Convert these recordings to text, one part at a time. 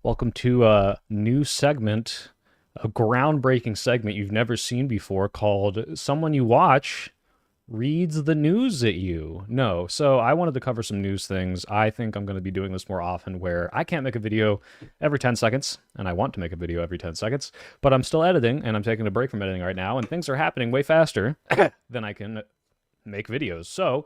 Welcome to a new segment, a groundbreaking segment you've never seen before called Someone You Watch Reads the News at You. No, so I wanted to cover some news things. I think I'm going to be doing this more often where I can't make a video every 10 seconds, and I want to make a video every 10 seconds, but I'm still editing, and I'm taking a break from editing right now, and things are happening way faster than I can make videos. So,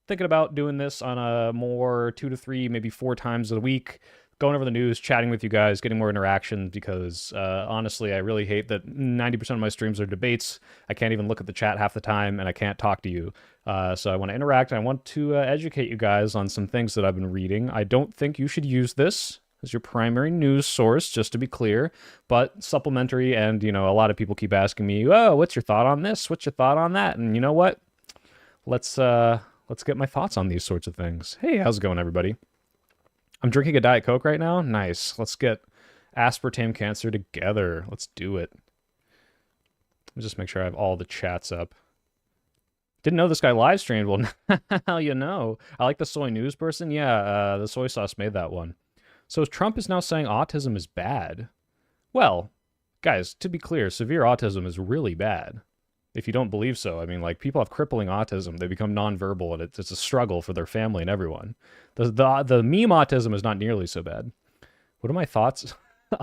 thinking about doing this on a more 2 to 3, maybe 4 times a week, going over the news, chatting with you guys, getting more interaction because honestly, I really hate that 90% of my streams are debates. I can't even look at the chat half the time and I can't talk to you. So I want to interact. I want to educate you guys on some things that I've been reading. I don't think you should use this as your primary news source, just to be clear, but supplementary. And, you know, a lot of people keep asking me, oh, what's your thought on this? What's your thought on that? And you know what? Let's get my thoughts on these sorts of things. Hey, how's it going, everybody? I'm drinking a Diet Coke right now. Nice. Let's get aspartame cancer together. Let's do it. Let me just make sure I have all the chats up. Didn't know this guy live streamed. Well, now you know. I like the soy news person. Yeah, the soy sauce made that one. So Trump is now saying autism is bad. Well, guys, to be clear, severe autism is really bad. If you don't believe so, I mean, like, people have crippling autism. They become nonverbal, and it's a struggle for their family and everyone. The meme autism is not nearly so bad. What are my thoughts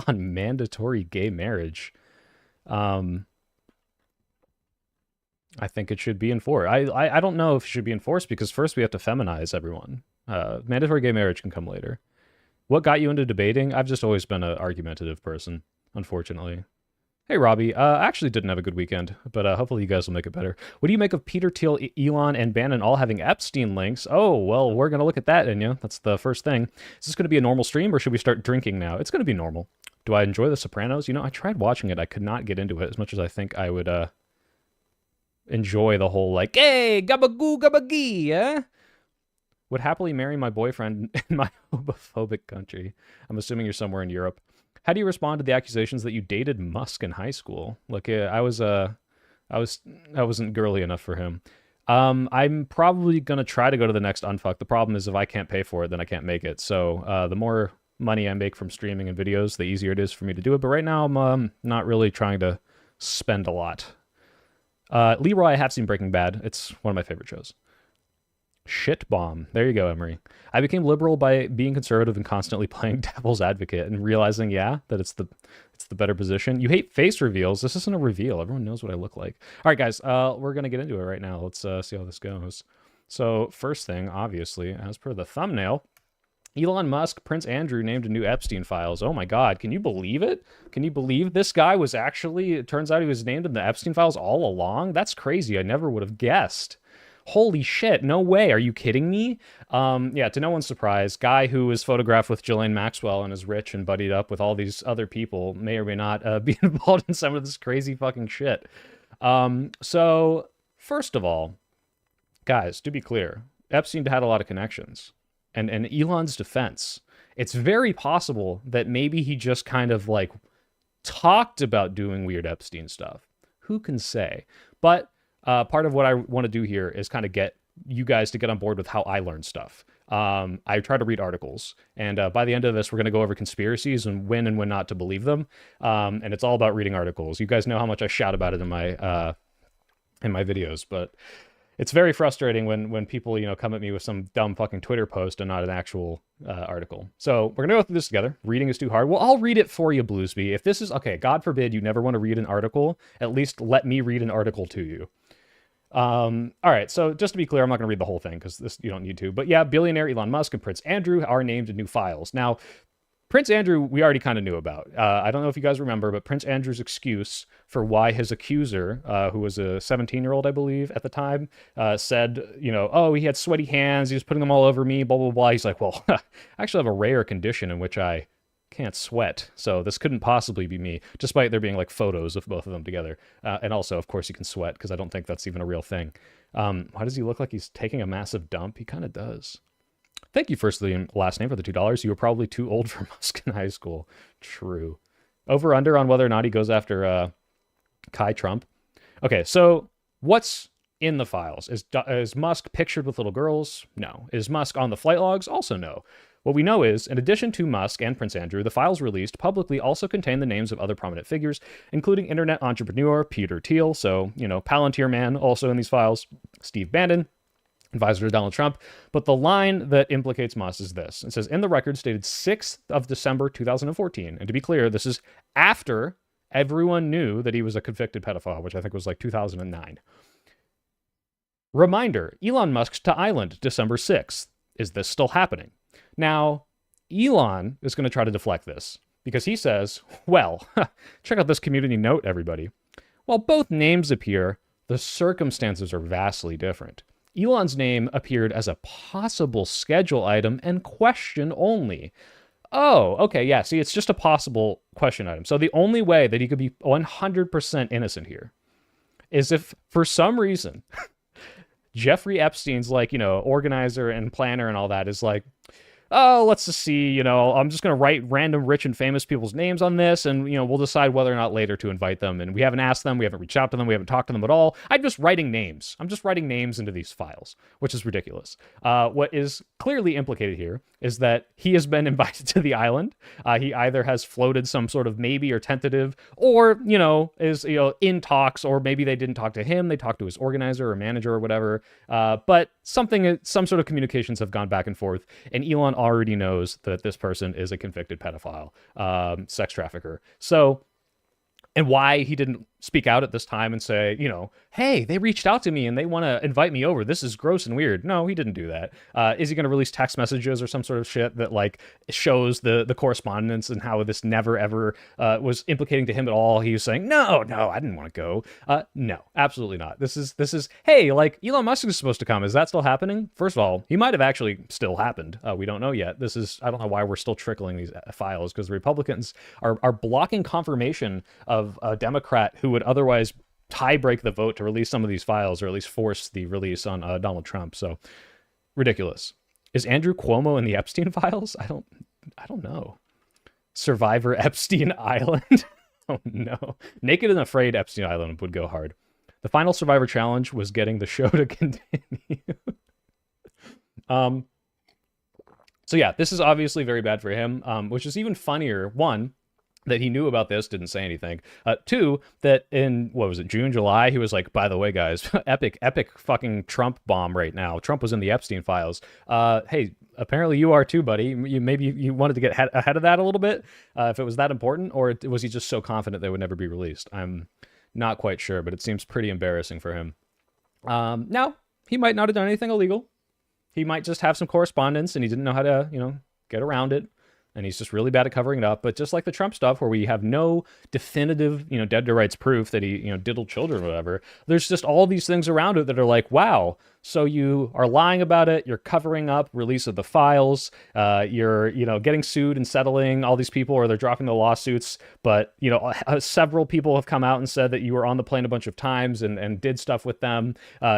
on mandatory gay marriage? I think it should be enforced. I don't know if it should be enforced because first we have to feminize everyone. Mandatory gay marriage can come later. What got you into debating? I've just always been an argumentative person, unfortunately. Hey, Robbie. I actually didn't have a good weekend, but hopefully you guys will make it better. What do you make of Peter Thiel, Elon, and Bannon all having Epstein links? Oh, well, we're going to look at that, Inya. That's the first thing. Is this going to be a normal stream, or should we start drinking now? It's going to be normal. Do I enjoy The Sopranos? You know, I tried watching it. I could not get into it as much as I think I would enjoy the whole, like, hey, gabagoo, gabagee, eh? Would happily marry my boyfriend in my homophobic country. I'm assuming you're somewhere in Europe. How do you respond to the accusations that you dated Musk in high school? Look, I wasn't girly enough for him. I'm probably gonna try to go to the next unfuck. The problem is if I can't pay for it, then I can't make it. So the more money I make from streaming and videos, the easier it is for me to do it. But right now, I'm not really trying to spend a lot. Leroy, I have seen Breaking Bad. It's one of my favorite shows. Shit bomb. There you go, Emery. I became liberal by being conservative and constantly playing devil's advocate and realizing, yeah, that it's the better position. You hate face reveals. This isn't a reveal. Everyone knows what I look like. All right, guys, we're going to get into it right now. Let's see how this goes. So first thing, obviously, as per the thumbnail, Elon Musk, Prince Andrew named a new Epstein files. Oh my God, can you believe it? Can you believe this guy was actually, it turns out he was named in the Epstein files all along? That's crazy. I never would have guessed. Holy shit, no way. Are you kidding me? Yeah, to no one's surprise, guy who is photographed with Ghislaine Maxwell and is rich and buddied up with all these other people may or may not be involved in some of this crazy fucking shit. So, first of all, guys, to be clear, Epstein had a lot of connections. And Elon's defense, it's very possible that maybe he just kind of, like, talked about doing weird Epstein stuff. Who can say? But part of what I want to do here is kind of get you guys to get on board with how I learn stuff. I try to read articles, and by the end of this, we're going to go over conspiracies and when not to believe them. And it's all about reading articles. You guys know how much I shout about it in my videos, but it's very frustrating when people, you know, come at me with some dumb fucking Twitter post and not an actual article. So we're gonna go through this together. Reading is too hard. Well, I'll read it for you, Bluesby. If this is okay, God forbid you never want to read an article, at least let me read an article to you. All right, so just to be clear, I'm not going to read the whole thing because this you don't need to. But yeah, billionaire Elon Musk and Prince Andrew are named in new files. Now, Prince Andrew, we already kind of knew about. I don't know if you guys remember, but Prince Andrew's excuse for why his accuser, who was a 17-year-old, I believe, at the time, said, you know, oh, he had sweaty hands, he was putting them all over me, blah, blah, blah. He's like, well, I actually have a rare condition in which I can't sweat, so this couldn't possibly be me, despite there being like photos of both of them together. And also, of course, he can sweat because I don't think that's even a real thing. Why does he look like he's taking a massive dump? He kind of does. Thank you, first and last name, for the $2. You were probably too old for Musk in high school. True. Over under on whether or not he goes after Kai Trump. Okay, so what's in the files? Is Musk pictured with little girls? No. Is Musk on the flight logs? Also no. What we know is, in addition to Musk and Prince Andrew, the files released publicly also contain the names of other prominent figures, including internet entrepreneur Peter Thiel, so, Palantir man, also in these files, Steve Bannon, advisor to Donald Trump. But the line that implicates Musk is this. It says, in the records dated 6th of December 2014, and to be clear, this is after everyone knew that he was a convicted pedophile, which I think was like 2009. Reminder, Elon Musk's to island, December 6th. Is this still happening? Now, Elon is going to try to deflect this because he says, well, check out this community note, everybody. While both names appear, the circumstances are vastly different. Elon's name appeared as a possible schedule item and question only. Oh, okay, yeah, see, it's just a possible question item. So the only way that he could be 100% innocent here is if, for some reason, Jeffrey Epstein's organizer and planner and all that is like, oh, let's just see, I'm just going to write random rich and famous people's names on this, and, we'll decide whether or not later to invite them. And we haven't asked them, we haven't reached out to them, we haven't talked to them at all. I'm just writing names. I'm just writing names into these files, which is ridiculous. What is clearly implicated here is that he has been invited to the island. He either has floated some sort of maybe or tentative, or, is, in talks, or maybe they didn't talk to him, they talked to his organizer or manager or whatever. But some sort of communications have gone back and forth, and Elon already knows that this person is a convicted pedophile, sex trafficker. So, and why he didn't speak out at this time and say, hey, they reached out to me and they want to invite me over. This is gross and weird. No, he didn't do that. Is he going to release text messages or some sort of shit that shows the correspondence and how this never ever was implicating to him at all? He was saying, no, I didn't want to go. No, absolutely not. This is, hey, Elon Musk is supposed to come. Is that still happening? First of all, he might have actually still happened. We don't know yet. I don't know why we're still trickling these files, because the Republicans are blocking confirmation of a Democrat who would otherwise tie break the vote to release some of these files, or at least force the release on Donald Trump. So ridiculous. Is Andrew Cuomo in the Epstein files? I don't know. Survivor Epstein Island? Oh no. Naked and Afraid Epstein Island would go hard. The final Survivor challenge was getting the show to continue. So yeah, this is obviously very bad for him, which is even funnier. One, that he knew about this, didn't say anything. Two, that in, June, July, he was like, by the way, guys, epic fucking Trump bomb right now. Trump was in the Epstein files. Hey, apparently you are too, buddy. Maybe you wanted to get ahead of that a little bit, if it was that important, or was he just so confident they would never be released? I'm not quite sure, but it seems pretty embarrassing for him. Now, he might not have done anything illegal. He might just have some correspondence and he didn't know how to, get around it. And he's just really bad at covering it up. But just like the Trump stuff, where we have no definitive, dead to rights proof that he, diddled children or whatever, there's just all these things around it that are like, wow, so you are lying about it, you're covering up release of the files, you're, getting sued and settling all these people, or they're dropping the lawsuits, but, several people have come out and said that you were on the plane a bunch of times and did stuff with them.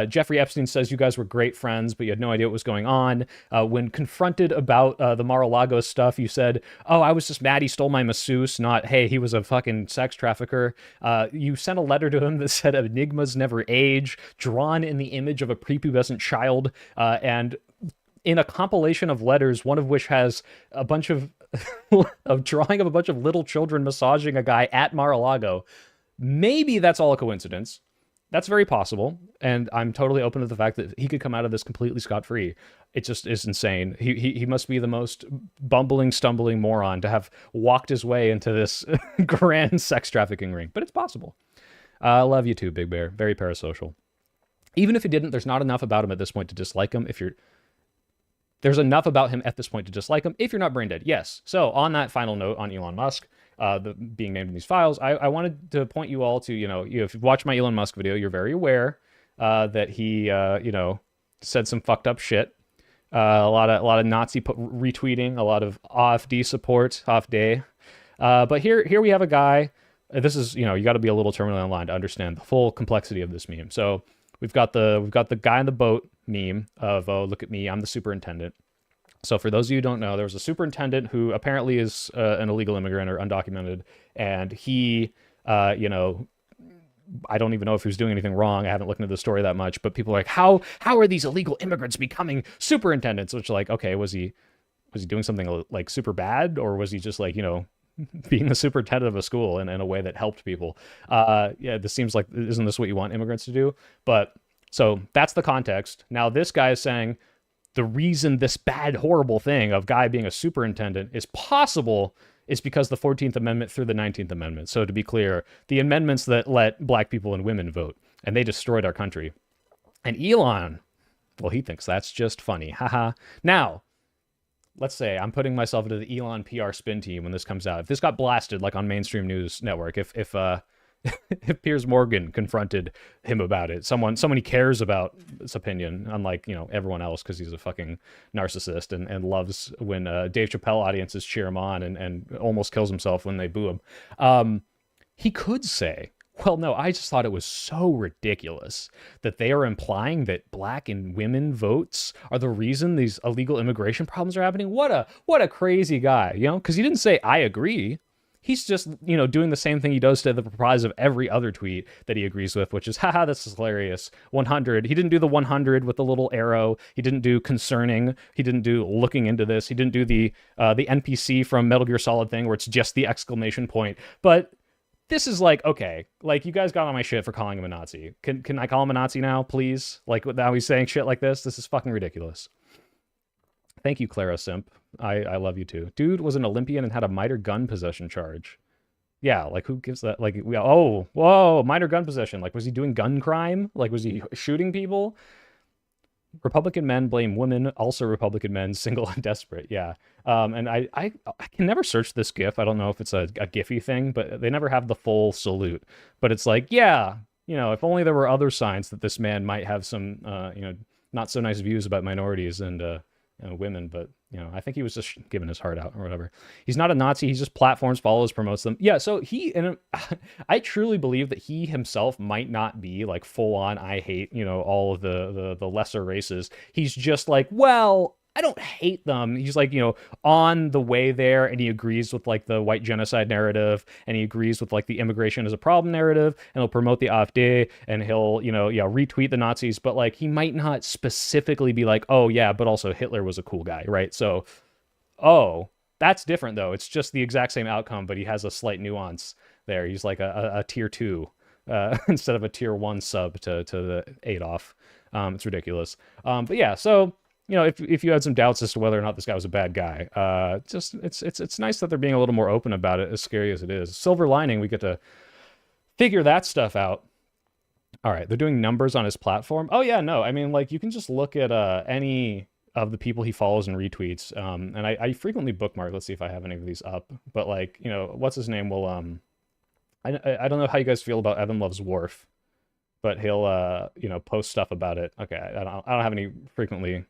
Jeffrey Epstein says you guys were great friends, but you had no idea what was going on. When confronted about the Mar-a-Lago stuff, you said, oh, I was just mad he stole my masseuse, not, hey, he was a fucking sex trafficker. You sent a letter to him that said enigmas never age, drawn in the image of a prepubescent child, and in a compilation of letters, one of which has a bunch of drawing of a bunch of little children massaging a guy at Mar-a-Lago. Maybe that's all a coincidence. That's very possible, and I'm totally open to the fact that he could come out of this completely scot-free. It just is insane. He must be the most bumbling, stumbling moron to have walked his way into this grand sex trafficking ring, but it's possible. I love you too, Big Bear. Very parasocial. Even if he didn't, there's not enough about him at this point to dislike him. There's enough about him at this point to dislike him if you're not brain dead. Yes. So on that final note on Elon Musk, being named in these files, I wanted to point you all to, if you've watched my Elon Musk video, you're very aware that he, said some fucked up shit. A lot of Nazi retweeting, a lot of AfD support, AfD. But here we have a guy. This is, you got to be a little terminally online to understand the full complexity of this meme. So we've got the guy in the boat meme of, oh, look at me, I'm the superintendent. So for those of you who don't know, there was a superintendent who apparently is an illegal immigrant or undocumented, and he, I don't even know if he was doing anything wrong. I haven't looked into the story that much, but people are like, how are these illegal immigrants becoming superintendents? Which, like, okay, was he Was he doing something like super bad, or was he just like, being the superintendent of a school in a way that helped people? Yeah, this seems like, isn't this what you want immigrants to do? But so that's the context. Now this guy is saying the reason this bad, horrible thing of guy being a superintendent is possible is because the 14th Amendment through the 19th Amendment. So to be clear, the amendments that let black people and women vote, and they destroyed our country. And Elon, well, he thinks that's just funny. Haha. Now, let's say I'm putting myself into the Elon PR spin team when this comes out. If this got blasted like on mainstream news network, if if Piers Morgan confronted him about it, someone he cares about his opinion, unlike everyone else, because he's a fucking narcissist and loves when Dave Chappelle audiences cheer him on and almost kills himself when they boo him. He could say, well, no, I just thought it was so ridiculous that they are implying that black and women votes are the reason these illegal immigration problems are happening. What a crazy guy, because he didn't say I agree. He's just, doing the same thing he does to the replies of every other tweet that he agrees with, which is, haha, this is hilarious. 100. He didn't do the 100 with the little arrow. He didn't do concerning. He didn't do looking into this. He didn't do the NPC from Metal Gear Solid thing where it's just the exclamation point. But this is like, okay, like you guys got on my shit for calling him a Nazi. Can I call him a Nazi now, please? Like now he's saying shit like this. This is fucking ridiculous. Thank you, Clara Simp. I love you too. Dude was an Olympian and had a minor gun possession charge. Yeah, like who gives that? Like, whoa, minor gun possession. Like, was he doing gun crime? Like, was he shooting people? Republican men blame women, also Republican men, single and desperate. Yeah. And I can never search this GIF. I don't know if it's a Giphy thing, but they never have the full salute. But it's like, yeah, if only there were other signs that this man might have some, not so nice views about minorities and women. But, I think he was just giving his heart out or whatever. He's not a Nazi. He just platforms, follows, promotes them. Yeah. So I truly believe that he himself might not be like full on, I hate, all of the lesser races. He's just like, well, I don't hate them. He's like, on the way there, and he agrees with like the white genocide narrative, and he agrees with like the immigration is a problem narrative, and he'll promote the AfD, and he'll, retweet the Nazis, but like he might not specifically be like, oh yeah, but also Hitler was a cool guy, right? So, that's different though. It's just the exact same outcome, but he has a slight nuance there. He's like a tier 2 instead of a tier 1 sub to the Adolf. It's ridiculous. But yeah, so if you had some doubts as to whether or not this guy was a bad guy, it's nice that they're being a little more open about it, as scary as it is. Silver lining, we get to figure that stuff out. All right, they're doing numbers on his platform. Oh yeah, no, I mean, like you can just look at any of the people he follows and retweets. And I frequently bookmark. Let's see if I have any of these up. But like, what's his name will I don't know how you guys feel about Evan Loves Worf, but he'll post stuff about it. Okay, I don't have any frequently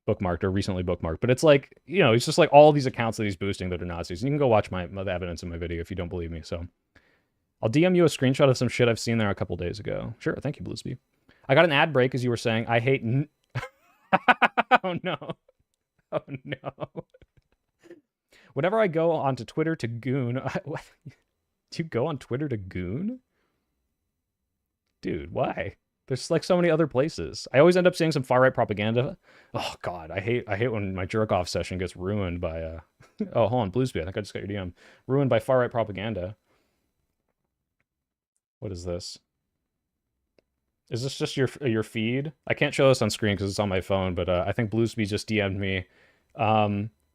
bookmarked or recently bookmarked, but it's like, it's just like all these accounts that he's boosting that are Nazis. And you can go watch the evidence in my video if you don't believe me. So I'll DM you a screenshot of some shit I've seen there a couple days ago. Sure, thank you, Bluesby. I got an ad break as you were saying. I hate. Oh no! Oh no! Whenever I go onto Twitter to goon, do you go on Twitter to goon? Dude, why? There's like so many other places. I always end up seeing some far right propaganda. Oh God, I hate when my jerk off session gets ruined by oh, hold on, Bluesby. I think I just got your DM. Ruined by far right propaganda. What is this? Is this just your feed? I can't show this on screen because it's on my phone, but I think Bluesby just DM'd me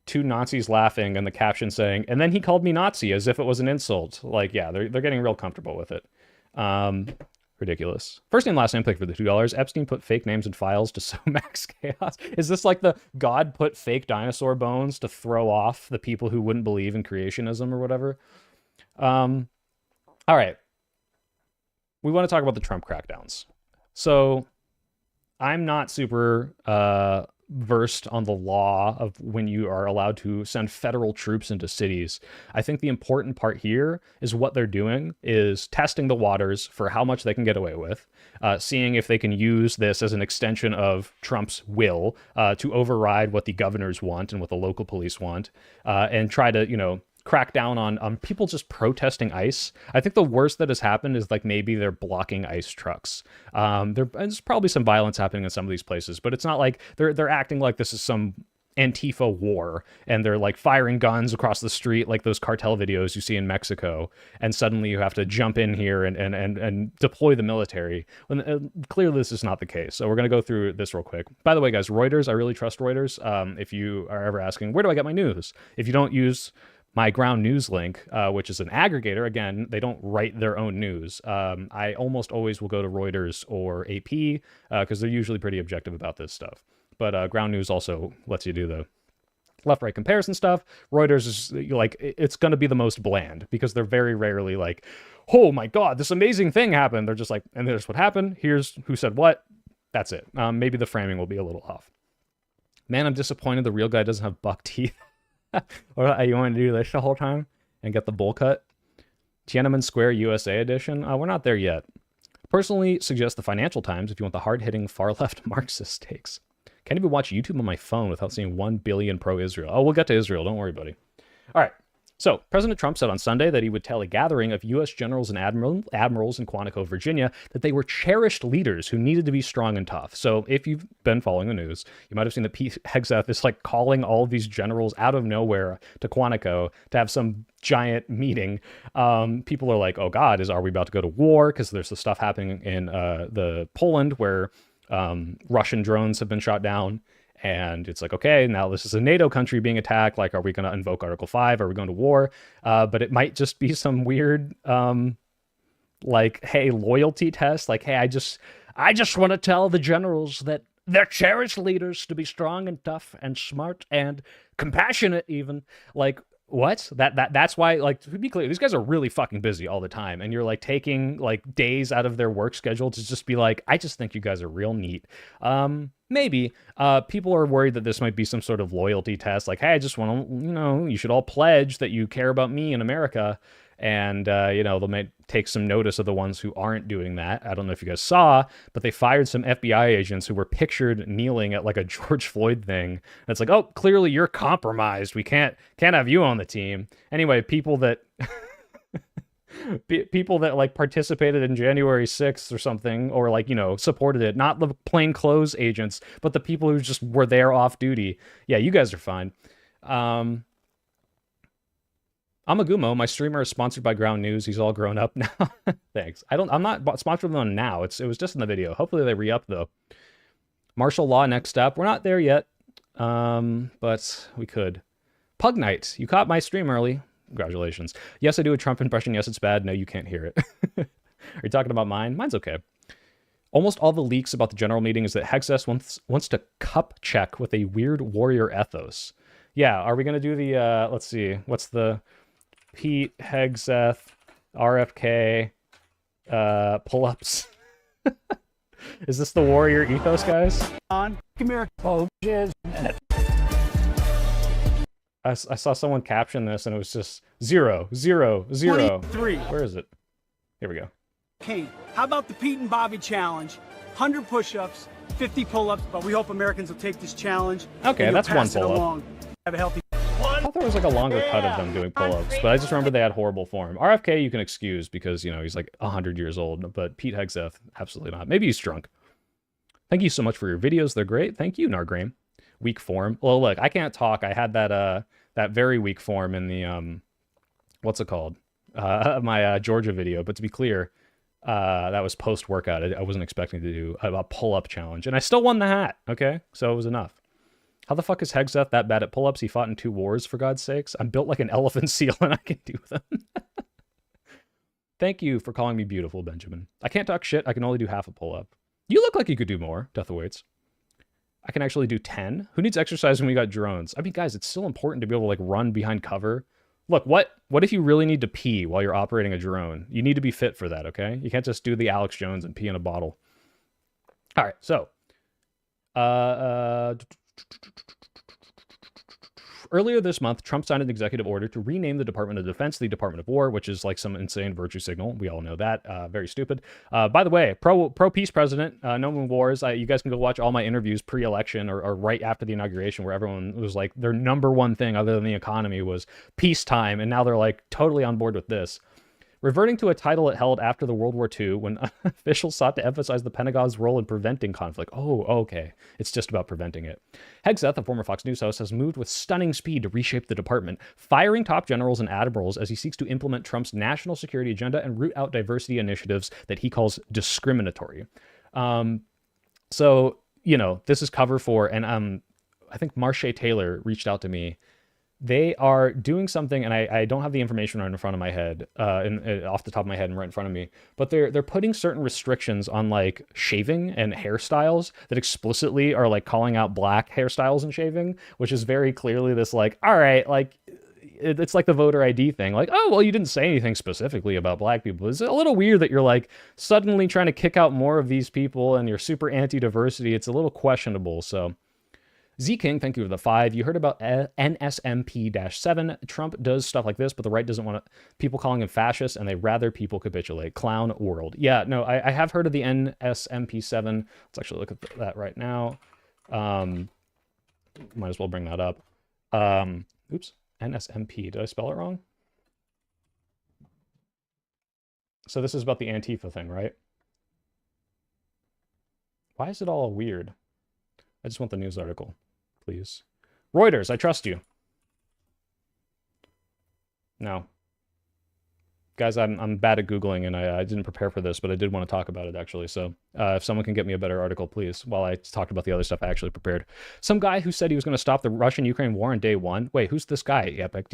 2 Nazis laughing and the caption saying, and then he called me Nazi as if it was an insult. Like, yeah, they're getting real comfortable with it. Ridiculous. First name, last name, pick for the $2. Epstein put fake names in files to sow max chaos. Is this like the God put fake dinosaur bones to throw off the people who wouldn't believe in creationism or whatever? All right. We want to talk about the Trump crackdowns. So I'm not super versed on the law of when you are allowed to send federal troops into cities. I think the important part here is what they're doing is testing the waters for how much they can get away with, seeing if they can use this as an extension of Trump's will to override what the governors want and what the local police want, and try to, crack down on people just protesting ICE. I think the worst that has happened is like maybe they're blocking ICE trucks. There's probably some violence happening in some of these places, but it's not like they're acting like this is some Antifa war, and they're like firing guns across the street like those cartel videos you see in Mexico, and suddenly you have to jump in here and deploy the military. When clearly this is not the case. So we're going to go through this real quick. By the way, guys, Reuters, I really trust Reuters. If you are ever asking, where do I get my news? If you don't use my ground news link, which is an aggregator, again, they don't write their own news. I almost always will go to Reuters or AP because they're usually pretty objective about this stuff. But ground news also lets you do the left-right comparison stuff. Reuters is like, it's going to be the most bland because they're very rarely like, oh my God, this amazing thing happened. They're just like, and here's what happened. Here's who said what. That's it. Maybe the framing will be a little off. Man, I'm disappointed the real guy doesn't have buck teeth. Or you want to do this the whole time and get the bowl cut? Tiananmen Square USA edition? We're not there yet. Personally suggest the Financial Times if you want the hard-hitting far-left Marxist takes. Can't even watch YouTube on my phone without seeing 1 billion pro-Israel. Oh, we'll get to Israel. Don't worry, buddy. All right. So, President Trump said on Sunday that he would tell a gathering of U.S. generals and admirals in Quantico, Virginia, that they were cherished leaders who needed to be strong and tough. So, if you've been following the news, you might have seen that Pete Hegseth is like calling all of these generals out of nowhere to Quantico to have some giant meeting. People are like, oh God, are we about to go to war? Because there's the stuff happening in the Poland where Russian drones have been shot down. And it's like, okay, now this is a NATO country being attacked. Like, are we going to invoke Article 5? Are we going to war? But it might just be some weird, like, hey, loyalty test. Like, hey, I just want to tell the generals that they're cherished leaders to be strong and tough and smart and compassionate even. Like, what? That's why, like, to be clear, these guys are really fucking busy all the time. And you're like taking like days out of their work schedule to just be like, I just think you guys are real neat. Maybe people are worried that this might be some sort of loyalty test. Like, hey, I just want to, you should all pledge that you care about me in America. And, they might take some notice of the ones who aren't doing that. I don't know if you guys saw, but they fired some FBI agents who were pictured kneeling at like a George Floyd thing. And it's like, oh, clearly you're compromised. We can't have you on the team. Anyway, people that like participated in January 6th or something, or like, supported it, not the plain clothes agents, but the people who just were there off duty. Yeah, you guys are fine. Amagumo, my streamer, is sponsored by Ground News. He's all grown up now. Thanks. I'm not sponsored with them now. It was just in the video. Hopefully they re-up though. Martial law next step. We're not there yet. But we could. Pug Night. You caught my stream early. Congratulations. Yes, I do a Trump impression. Yes, it's bad. No, you can't hear it. Are you talking about mine? Mine's okay. Almost all the leaks about the general meeting is that Hegseth wants to cup check with a weird warrior ethos. Yeah, are we going to do the, let's see, what's the Pete Hegseth RFK pull-ups? Is this the warrior ethos, guys? Come here. Oh, jizz. I saw someone caption this and it was just 0, 0, 0. 23. Where is it? Here we go. Hey, how about the Pete and Bobby challenge? 100 push-ups, 50 pull-ups, but we hope Americans will take this challenge. Okay, that's one pull-up. Have a healthy I thought there was like a longer cut of them doing pull-ups, but I just remember they had horrible form. RFK you can excuse because, he's like 100 years old, but Pete Hegseth, absolutely not. Maybe he's drunk. Thank you so much for your videos. They're great. Thank you, Nargrame. Weak form. Well, look, I can't talk. I had that very weak form in the, what's it called? My Georgia video, but to be clear, that was post-workout. I wasn't expecting to do a pull-up challenge, and I still won the hat, okay? So it was enough. How the fuck is Hegseth that bad at pull-ups? He fought in 2 wars, for God's sakes. I'm built like an elephant seal, and I can do them. Thank you for calling me beautiful, Benjamin. I can't talk shit. I can only do half a pull-up. You look like you could do more, Death Awaits. I can actually do 10. Who needs exercise when we got drones? I mean, guys, it's still important to be able to, like, run behind cover. Look, what if you really need to pee while you're operating a drone? You need to be fit for that, okay? You can't just do the Alex Jones and pee in a bottle. All right, so... Earlier this month, Trump signed an executive order to rename the Department of Defense the Department of War, which is like some insane virtue signal. We all know that. Very stupid. By the way, pro-peace president, no more wars. You guys can go watch all my interviews pre-election or right after the inauguration where everyone was like, their number one thing other than the economy was peacetime, and now they're like totally on board with this. reverting to a title it held after the World War II when officials sought to emphasize the Pentagon's role in preventing conflict. Oh, okay. It's just about preventing it. Hegseth, a former Fox News host, has moved with stunning speed to reshape the department, firing top generals and admirals as he seeks to implement Trump's national security agenda and root out diversity initiatives that he calls discriminatory. So, you know, this is cover for, and I think Marche Taylor reached out to me. They are doing something, and I don't have the information right in front of my head, off the top of my head and right in front of me, but they're putting certain restrictions on like shaving and hairstyles that explicitly are like calling out black hairstyles and shaving, which is very clearly this like, all right, like it's like the voter ID thing. Like, oh, well, you didn't say anything specifically about black people. It's a little weird that you're like suddenly trying to kick out more of these people and you're super anti-diversity. It's a little questionable. So Z King, thank you for the 5. You heard about NSMP-7. Trump does stuff like this, but the right doesn't want people calling him fascist, and they rather people capitulate. Clown world. Yeah, no, I have heard of the NSMP-7. Let's actually look at that right now. Might as well bring that up. Oops, NSMP. Did I spell it wrong? So this is about the Antifa thing, right? Why is it all weird? I just want the news article, please. Reuters, I trust you. No. Guys, I'm bad at Googling, and I didn't prepare for this, but I did want to talk about it, actually. So if someone can get me a better article, please, while I talked about the other stuff I actually prepared. Some guy who said he was going to stop the Russian-Ukraine war on day 1. Wait, who's this guy, Epic?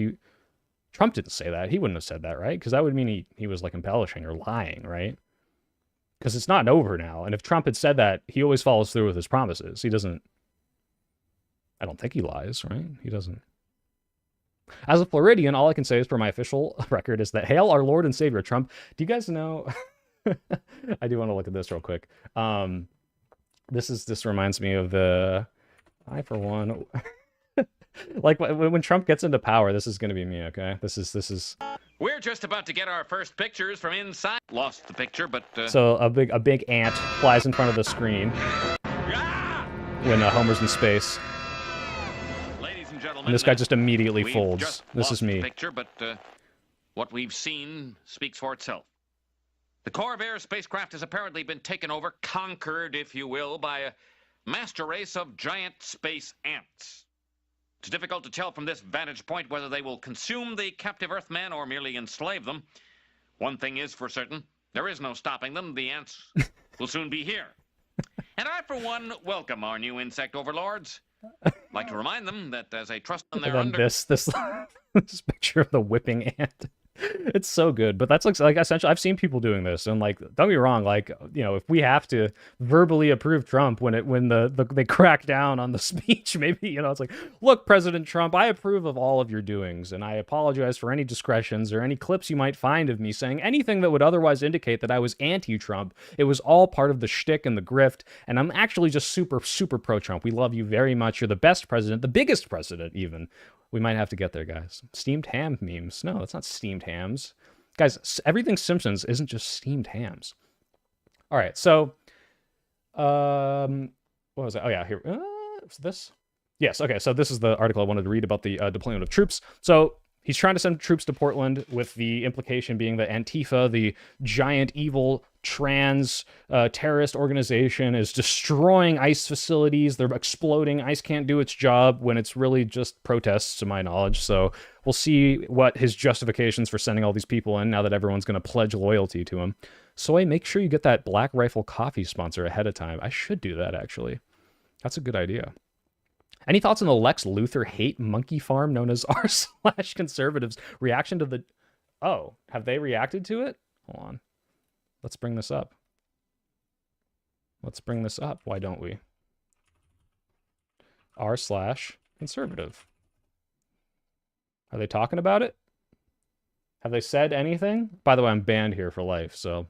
Trump didn't say that. He wouldn't have said that, right? Because that would mean he was, like, embellishing or lying, right? Because it's not over now. And if Trump had said that, he always follows through with his promises. He doesn't... I don't think he lies, right? He doesn't. As a Floridian, all I can say is, per my official record, is that hail our Lord and Savior, Trump. Do you guys know... I do want to look at this real quick. This reminds me of the... I, for one... like, when Trump gets into power, this is going to be me, okay? This is... We're just about to get our first pictures from inside. Lost the picture, but... So a big ant flies in front of the screen when Homer's in space. Ladies and gentlemen, And this guy just immediately we've folds. just This is lost the me. picture, but what we've seen speaks for itself. The Corvair spacecraft has apparently been taken over, conquered, if you will, by a master race of giant space ants. It's difficult to tell from this vantage point whether they will consume the captive Earthmen or merely enslave them. One thing is for certain, there is no stopping them. The ants will soon be here. And I, for one, welcome our new insect overlords. I'd like to remind them that as a trust on their And then this picture of the whipping ant. It's so good, but that's like essentially I've seen people doing this, and like don't get me wrong, like, you know, if we have to verbally approve Trump when they crack down on the speech, maybe, you know, it's like, look, President Trump, I approve of all of your doings, and I apologize for any discretions or any clips you might find of me saying anything that would otherwise indicate that I was anti-Trump. It was all part of the shtick and the grift, and I'm actually just super pro-Trump. We love you very much. You're the best president, the biggest president even. We might have to get there, guys. Steamed ham memes. No, that's not steamed hams. Guys, everything Simpsons isn't just steamed hams. All right, so... what was that? Oh, yeah, here. Was this? Yes, okay, so this is the article I wanted to read about the deployment of troops. So he's trying to send troops to Portland, with the implication being that Antifa, the giant evil trans terrorist organization, is destroying ICE facilities. They're exploding. ICE can't do its job when it's really just protests, to my knowledge. So we'll see what his justifications for sending all these people in now that everyone's going to pledge loyalty to him. Soy, make sure you get that Black Rifle coffee sponsor ahead of time. I should do that, actually. That's a good idea. Any thoughts on the Lex Luthor hate monkey farm known as r/conservatives reaction to the... Oh, have they reacted to it? Hold on. Let's bring this up. Let's bring this up. Why don't we? r/conservative. Are they talking about it? Have they said anything? By the way, I'm banned here for life, so...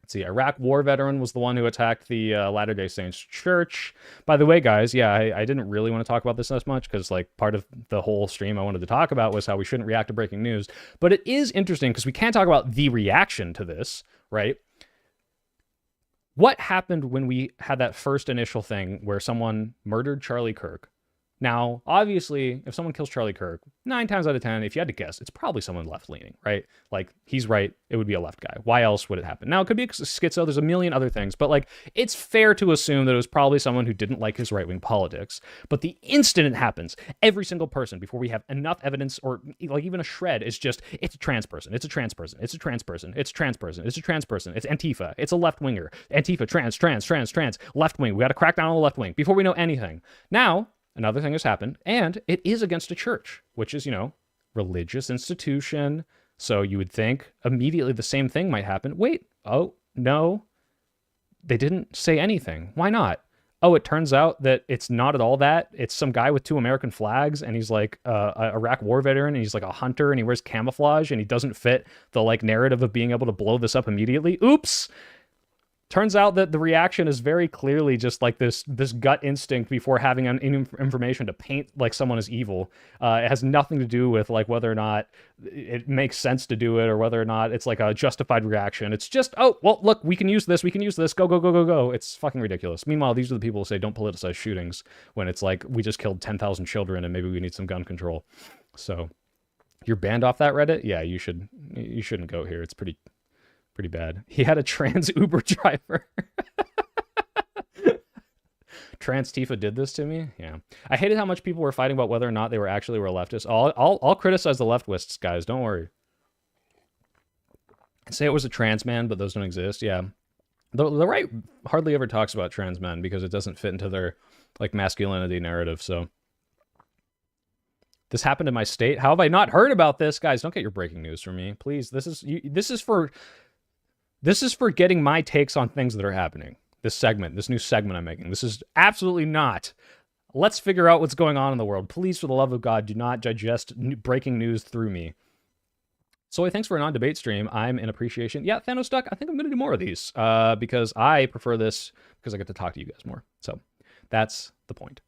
Let's see, Iraq war veteran was the one who attacked the Latter-day Saints church. By the way, guys, yeah, I didn't really want to talk about this as much because, like, part of the whole stream I wanted to talk about was how we shouldn't react to breaking news. But it is interesting because we can't talk about the reaction to this, right? What happened when we had that first initial thing where someone murdered Charlie Kirk? Now, obviously, if someone kills Charlie Kirk, 9 times out of 10, if you had to guess, it's probably someone left-leaning, right? Like, he's right, it would be a left guy. Why else would it happen? Now, it could be schizo, there's a million other things, but, like, it's fair to assume that it was probably someone who didn't like his right-wing politics. But the instant it happens, every single person, before we have enough evidence, or, like, even a shred, is just, it's a trans person, it's a trans person, it's a trans person, it's a trans person, it's a trans person, it's Antifa, it's a left-winger, Antifa, trans, left-wing, we gotta crack down on the left-wing, before we know anything. Now, another thing has happened, and it is against a church, which is, religious institution. So you would think immediately the same thing might happen. Wait, oh, no, they didn't say anything. Why not? Oh, it turns out that it's not at all that. It's some guy with 2 American flags, and he's like a Iraq war veteran, and he's like a hunter, and he wears camouflage, and he doesn't fit the like narrative of being able to blow this up immediately. Oops. Turns out that the reaction is very clearly just like this gut instinct before having information to paint like someone as evil. It has nothing to do with like whether or not it makes sense to do it or whether or not it's like a justified reaction. It's just, oh, well, look, we can use this. Go. It's fucking ridiculous. Meanwhile, these are the people who say don't politicize shootings when it's like we just killed 10,000 children and maybe we need some gun control. So you're banned off that Reddit? Yeah, you shouldn't go here. It's pretty bad. He had a trans Uber driver. Trans Tifa did this to me. Yeah, I hated how much people were fighting about whether or not they were leftists. I'll criticize the leftists, guys. Don't worry. Say it was a trans man, but those don't exist. Yeah, the right hardly ever talks about trans men because it doesn't fit into their like masculinity narrative. So this happened in my state. How have I not heard about this, guys? Don't get your breaking news from me, please. This is for getting my takes on things that are happening. This new segment I'm making. This is absolutely not. Let's figure out what's going on in the world. Please, for the love of God, do not digest breaking news through me. Soy, thanks for a non-debate stream. I'm in appreciation. Yeah, Thanos Duck, I think I'm going to do more of these because I prefer this because I get to talk to you guys more. So that's the point.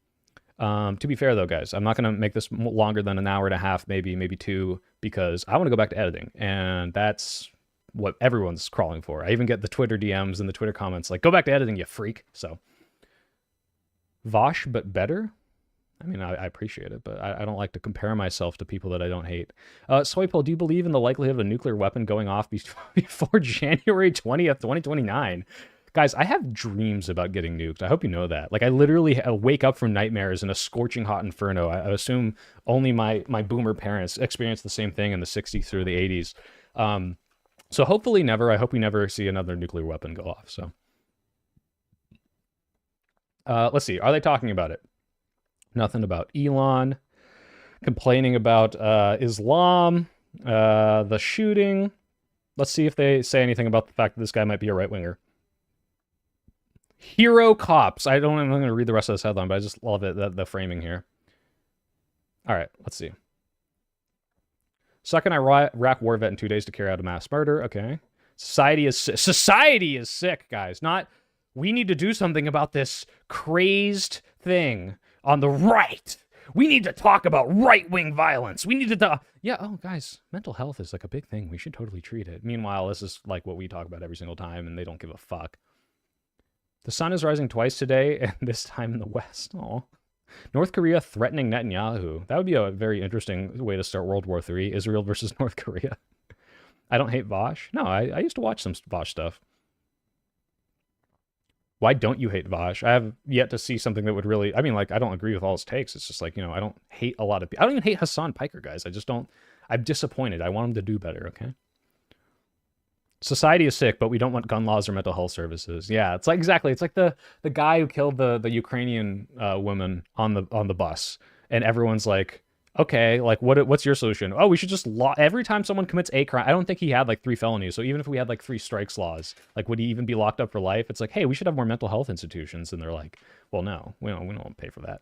To be fair, though, guys, I'm not going to make this longer than an hour and a half, maybe 2, because I want to go back to editing, and that's what everyone's crawling for. I even get the Twitter DMs and the Twitter comments like, go back to editing, you freak. So Vosh, but better. I mean, I appreciate it, but I don't like to compare myself to people that I don't hate. Soypol, do you believe in the likelihood of a nuclear weapon going off before January 20th, 2029? Guys, I have dreams about getting nuked. I hope you know that. Like, I literally wake up from nightmares in a scorching hot inferno. I assume only my boomer parents experienced the same thing in the 60s through the 80s. So hopefully never. I hope we never see another nuclear weapon go off. So let's see. Are they talking about it? Nothing about Elon. Complaining about Islam. The shooting. Let's see if they say anything about the fact that this guy might be a right-winger. Hero cops. I'm not going to read the rest of this headline, but I just love it, the framing here. All right, let's see. Second Iraq war vet in 2 days to carry out a mass murder. Okay. Society is sick, guys. Not, we need to do something about this crazed thing on the right. We need to talk about right-wing violence. We need to talk. Yeah, oh, guys, mental health is like a big thing. We should totally treat it. Meanwhile, this is like what we talk about every single time, and they don't give a fuck. The sun is rising twice today, and this time in the West. Oh. North Korea threatening Netanyahu. That would be a very interesting way to start World War III. Israel versus North Korea. I don't hate Vosh. No, I used to watch some Vosh stuff. Why don't you hate Vosh? I have yet to see something that would really... I mean, like, I don't agree with all his takes. It's just like, I don't hate a lot of people. I don't even hate Hassan Piker, guys. I just don't... I'm disappointed. I want him to do better, okay? Society is sick, but we don't want gun laws or mental health services. Yeah, it's like exactly. It's like the guy who killed the Ukrainian woman on the bus, and everyone's like, okay, like what's your solution? Oh, we should just every time someone commits a crime. I don't think he had like 3 felonies, so even if we had like 3 strikes laws, like would he even be locked up for life? It's like, hey, we should have more mental health institutions, and they're like, well, no, we don't pay for that.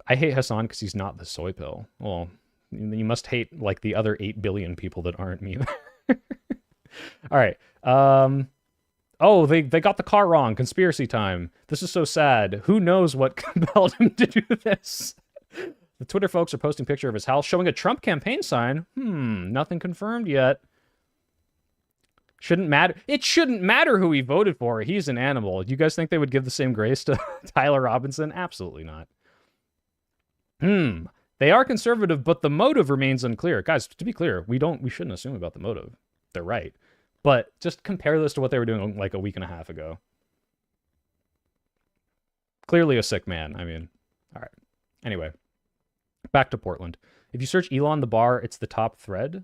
I hate Hassan because he's not the soy pill. Well, you must hate like the other 8 billion people that aren't me. All right. Oh, they got the car wrong. Conspiracy time. This is so sad. Who knows what compelled him to do this? The Twitter folks are posting a picture of his house showing a Trump campaign sign. Nothing confirmed yet. Shouldn't matter. It shouldn't matter who he voted for. He's an animal. Do you guys think they would give the same grace to Tyler Robinson? Absolutely not. They are conservative, but the motive remains unclear. Guys, to be clear, we shouldn't assume about the motive. They're right. But just compare this to what they were doing like a week and a half ago. Clearly a sick man. I mean, all right. Anyway, back to Portland. If you search Elon the bar, it's the top thread.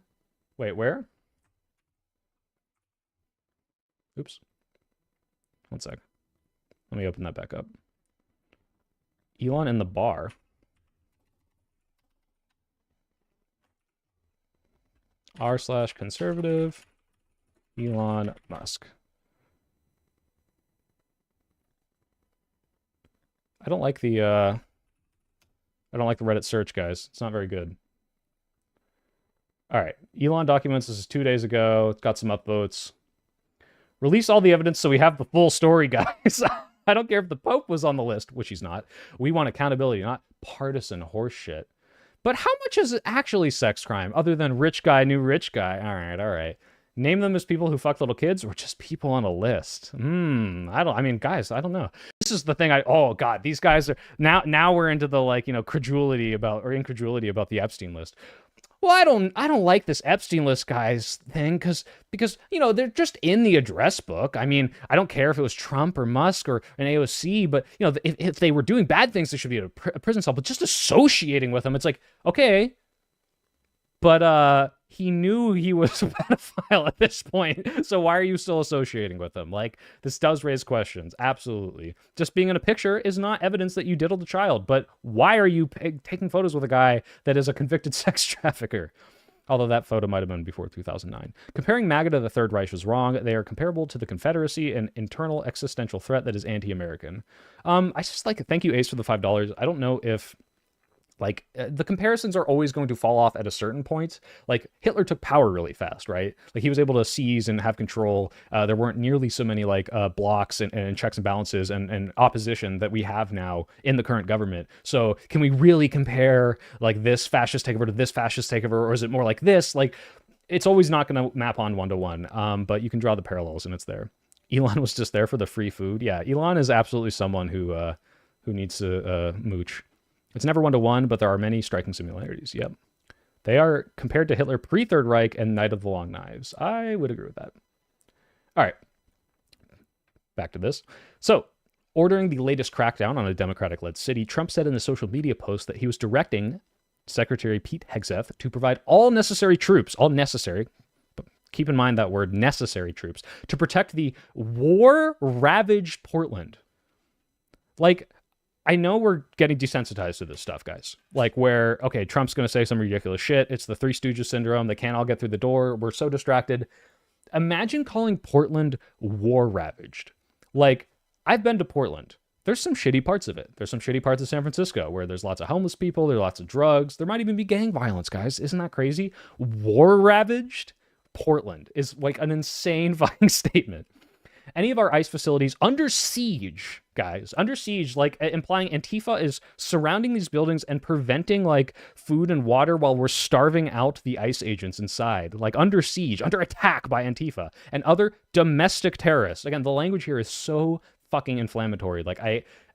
Wait, where? Oops. One sec. Let me open that back up. Elon in the bar. r/conservative Elon Musk. I don't like the Reddit search, guys. It's not very good. All right. Elon documents. This is 2 days ago. It's got some upvotes. Release all the evidence so we have the full story, guys. I don't care if the Pope was on the list, which he's not. We want accountability, not partisan horseshit. But how much is it actually sex crime other than rich guy knew rich guy? All right. Name them as people who fuck little kids or just people on a list. I mean, guys, I don't know. This is the thing oh God, these guys are now we're into the incredulity about the Epstein list. Well, I don't like this Epstein list guys thing because they're just in the address book. I mean, I don't care if it was Trump or Musk or an AOC, but if they were doing bad things, they should be in a prison cell. But just associating with them, it's like, okay, but he knew he was a pedophile at this point, so why are you still associating with him? Like, this does raise questions, absolutely. Just being in a picture is not evidence that you diddled a child, but why are you taking photos with a guy that is a convicted sex trafficker? Although that photo might have been before 2009. Comparing MAGA to the Third Reich was wrong. They are comparable to the Confederacy, an internal existential threat that is anti-American. I just thank you, Ace, for the $5. I don't know if the comparisons are always going to fall off at a certain point. Like, Hitler took power really fast, right? Like, he was able to seize and have control. There weren't nearly so many blocks and checks and balances and opposition that we have now in the current government. So can we really compare this fascist takeover to this fascist takeover, or is it more like this? It's always not going to map on 1-to-1, but you can draw the parallels and it's there. Elon was just there for the free food. Yeah, Elon is absolutely someone who needs to mooch. It's never 1-to-1, but there are many striking similarities. Yep. They are compared to Hitler pre-Third Reich and Night of the Long Knives. I would agree with that. All right. Back to this. So, ordering the latest crackdown on a Democratic-led city, Trump said in a social media post that he was directing Secretary Pete Hegseth to provide all necessary troops, all necessary, but keep in mind that word, necessary troops, to protect the war-ravaged Portland. I know we're getting desensitized to this stuff, guys. Okay, Trump's going to say some ridiculous shit. It's the Three Stooges syndrome. They can't all get through the door. We're so distracted. Imagine calling Portland war-ravaged. I've been to Portland. There's some shitty parts of it. There's some shitty parts of San Francisco where there's lots of homeless people. There's lots of drugs. There might even be gang violence, guys. Isn't that crazy? War-ravaged Portland is an insane fucking statement. Any of our ICE facilities under siege, guys, under siege, implying Antifa is surrounding these buildings and preventing food and water while we're starving out the ICE agents inside, under siege, under attack by Antifa and other domestic terrorists. Again, the language here is so fucking inflammatory.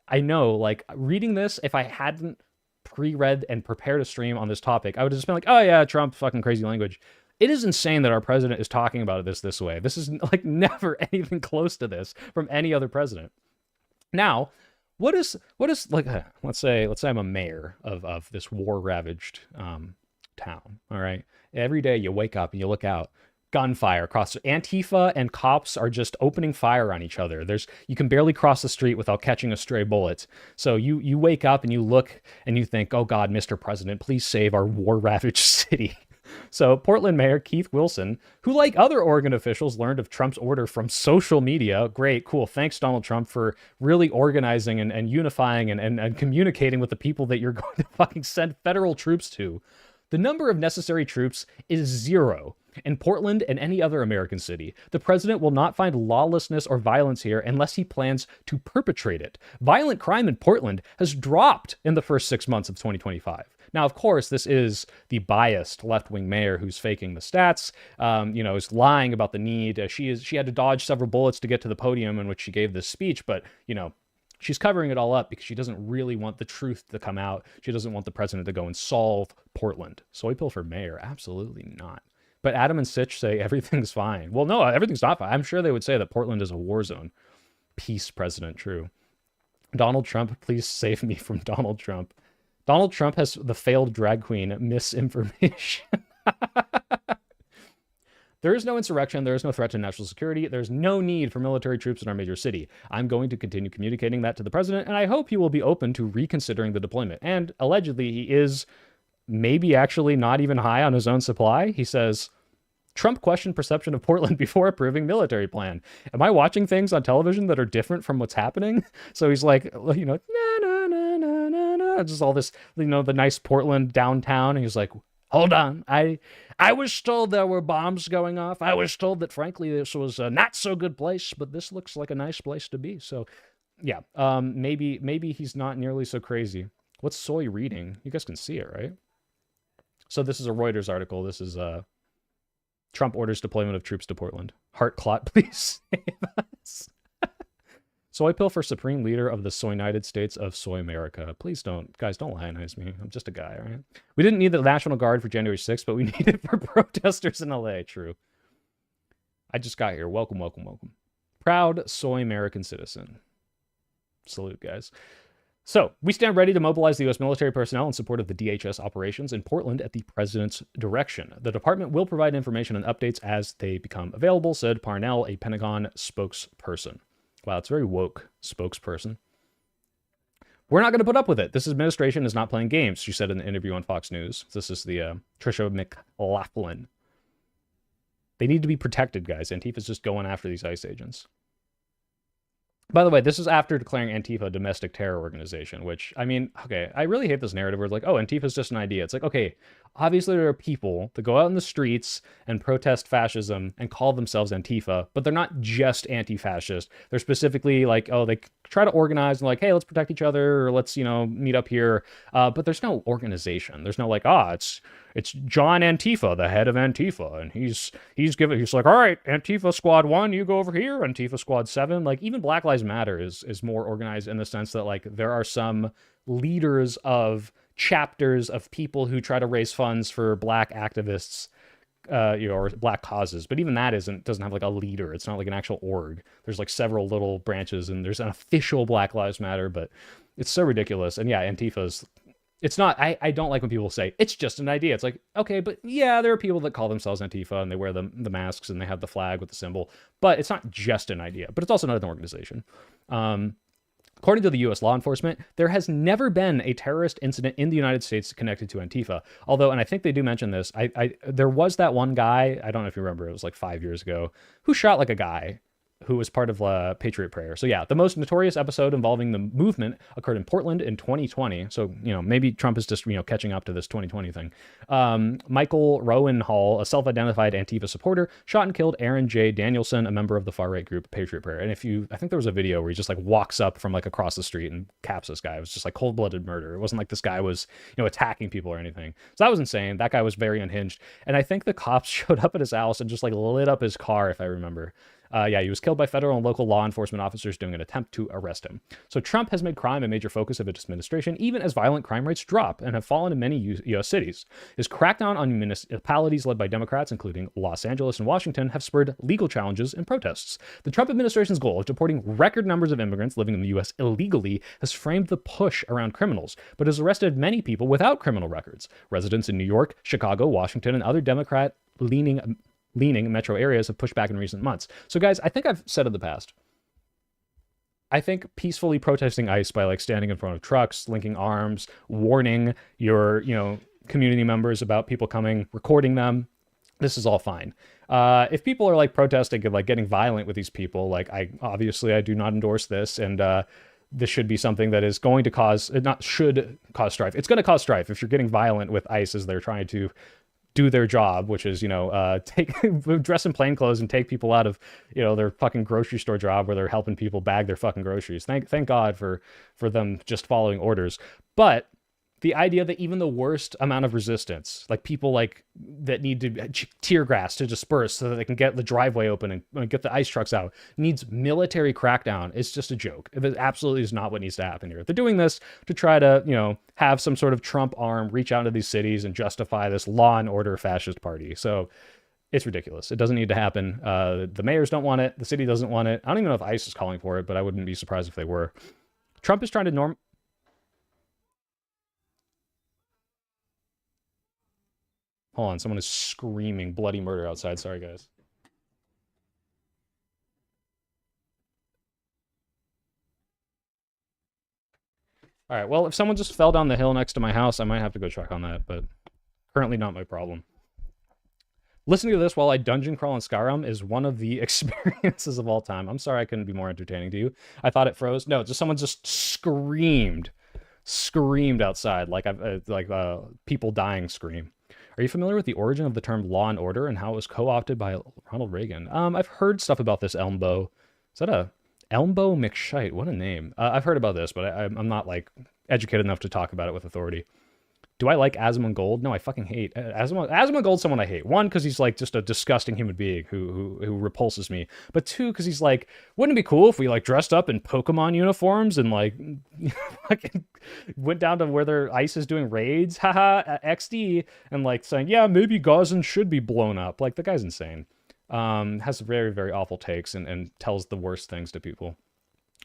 I know, reading this, if I hadn't pre-read and prepared a stream on this topic, I would have just been oh yeah, Trump, fucking crazy language. It is insane that our president is talking about this way. This is never anything close to this from any other president. Now, what is let's say I'm a mayor of this war-ravaged town. All right, every day you wake up and you look out, gunfire across. Antifa and cops are just opening fire on each other. You can barely cross the street without catching a stray bullet. So you wake up and you look and you think, oh God, Mr. President, please save our war-ravaged city. So Portland Mayor Keith Wilson, who like other Oregon officials learned of Trump's order from social media, great, cool, thanks Donald Trump for really organizing and unifying and communicating with the people that you're going to fucking send federal troops to. The number of necessary troops is 0 in Portland and any other American city. The president will not find lawlessness or violence here unless he plans to perpetrate it. Violent crime in Portland has dropped in the first 6 months of 2025. Now, of course, this is the biased left-wing mayor who's faking the stats, is lying about the need. She had to dodge several bullets to get to the podium in which she gave this speech, but, she's covering it all up because she doesn't really want the truth to come out. She doesn't want the president to go and solve Portland. Soy pill for mayor? Absolutely not. But Adam and Sitch say everything's fine. Well, no, everything's not fine. I'm sure they would say that Portland is a war zone. Peace, President, true. Donald Trump, please save me from Donald Trump. Donald Trump has the failed drag queen misinformation. There is no insurrection. There is no threat to national security. There's no need for military troops in our major city. I'm going to continue communicating that to the president, and I hope he will be open to reconsidering the deployment. And allegedly, he is maybe actually not even high on his own supply. He says, Trump questioned perception of Portland before approving military plan. Am I watching things on television that are different from what's happening? So he's like, you know, na, na, na, na, na, na, just all this, you know, the nice Portland downtown. And he's like, hold on. I was told there were bombs going off. I was told that, frankly, this was a not so good place, but this looks like a nice place to be. So, yeah, maybe he's not nearly so crazy. What's Soy reading? You guys can see it, right? So this is a Reuters article. This is Trump orders deployment of troops to Portland. Heart clot, please save us. Soy pill for Supreme Leader of the Soy United States of Soy America. Please don't, guys, don't lionize me. I'm just a guy, all right? We didn't need the National Guard for January 6th, but we need it for protesters in LA. True. I just got here. Welcome, welcome, welcome. Proud Soy American citizen. Salute, guys. So, we stand ready to mobilize the U.S. military personnel in support of the DHS operations in Portland at the president's direction. The department will provide information and updates as they become available, said Parnell, a Pentagon spokesperson. Wow, it's very woke, spokesperson. We're not going to put up with it. This administration is not playing games, she said in an interview on Fox News. This is the Tricia McLaughlin. They need to be protected, guys. Antifa's just going after these ICE agents. By the way, this is after declaring Antifa a domestic terror organization, which, I mean, okay, I really hate this narrative where it's like, oh, Antifa's just an idea. It's like, okay, obviously there are people that go out in the streets and protest fascism and call themselves Antifa, but they're not just anti-fascist. They're specifically like, oh, they try to organize and like, hey, let's protect each other, or let's, you know, meet up here. But there's no organization. There's no like, it's John Antifa, the head of Antifa, and he's like, all right, Antifa Squad 1, you go over here, Antifa Squad 7. Like, even Black Lives Matter is more organized in the sense that like there are some leaders of chapters of people who try to raise funds for black activists, you know, or black causes. But even that doesn't have like a leader. It's not like an actual org. There's like several little branches, and there's an official Black Lives Matter, but it's so ridiculous. And yeah, Antifa's, it's not, I don't like when people say it's just an idea. It's like, okay, but yeah, there are people that call themselves Antifa and they wear the masks and they have the flag with the symbol, but it's not just an idea, but it's also not an organization. According to the U.S. law enforcement, there has never been a terrorist incident in the United States connected to Antifa. Although, and I think they do mention this, there was that one guy, I don't know if you remember, it was like 5 years ago, who shot like a guy who was part of Patriot Prayer. So yeah, the most notorious episode involving the movement occurred in Portland in 2020. So, you know, maybe Trump is just, you know, catching up to this 2020 thing. Michael Rowan Hall, a self-identified Antifa supporter, shot and killed Aaron J. Danielson, a member of the far-right group Patriot Prayer. And I think there was a video where he just like walks up from like across the street and caps this guy. It was just like cold-blooded murder. It wasn't like this guy was, you know, attacking people or anything. So that was insane. That guy was very unhinged. And I think the cops showed up at his house and just like lit up his car, if I remember. Yeah, he was killed by federal and local law enforcement officers doing an attempt to arrest him. So Trump has made crime a major focus of his administration, even as violent crime rates drop and have fallen in many U.S. cities. His crackdown on municipalities led by Democrats, including Los Angeles and Washington, have spurred legal challenges and protests. The Trump administration's goal of deporting record numbers of immigrants living in the U.S. illegally has framed the push around criminals, but has arrested many people without criminal records. Residents in New York, Chicago, Washington, and other Democrat-leaning metro areas have pushed back in recent months. So guys, I think I've said in the past, I think peacefully protesting ICE by like standing in front of trucks, linking arms, warning your, you know, community members about people coming, recording them, this is all fine. If people are like protesting and like getting violent with these people, like I do not endorse this, and this should be something that is going to should cause strife. It's going to cause strife if you're getting violent with ICE as they're trying to do their job, which is, you know, dress in plain clothes and take people out of, you know, their fucking grocery store job where they're helping people bag their fucking groceries. Thank God for them just following orders. But the idea that even the worst amount of resistance, like people like that need to tear gas to disperse so that they can get the driveway open and get the ice trucks out, needs military crackdown is just a joke. It absolutely is not what needs to happen here. They're doing this to try to, you know, have some sort of Trump arm reach out to these cities and justify this law and order fascist party. So it's ridiculous. It doesn't need to happen. The mayors don't want it. The city doesn't want it. I don't even know if ICE is calling for it, but I wouldn't be surprised if they were. Trump is trying to Hold on, someone is screaming bloody murder outside. Sorry, guys. All right, well, if someone just fell down the hill next to my house, I might have to go check on that, but currently not my problem. Listening to this while I dungeon crawl in Skyrim is one of the experiences of all time. I'm sorry I couldn't be more entertaining to you. I thought it froze. No, just someone just screamed outside like people dying scream. Are you familiar with the origin of the term law and order and how it was co-opted by Ronald Reagan? I've heard stuff about this Elmbo. Is that a Elmbo McShite? What a name. I've heard about this, but I'm not like educated enough to talk about it with authority. Do I like Asmongold? No, I fucking hate Asmongold's someone I hate. One, because he's like just a disgusting human being who repulses me. But two, because he's like, wouldn't it be cool if we like dressed up in Pokemon uniforms and like fucking went down to where their ICE is doing raids, haha, XD, and like saying, yeah, maybe Gazan should be blown up. Like the guy's insane. Has very, very awful takes and tells the worst things to people.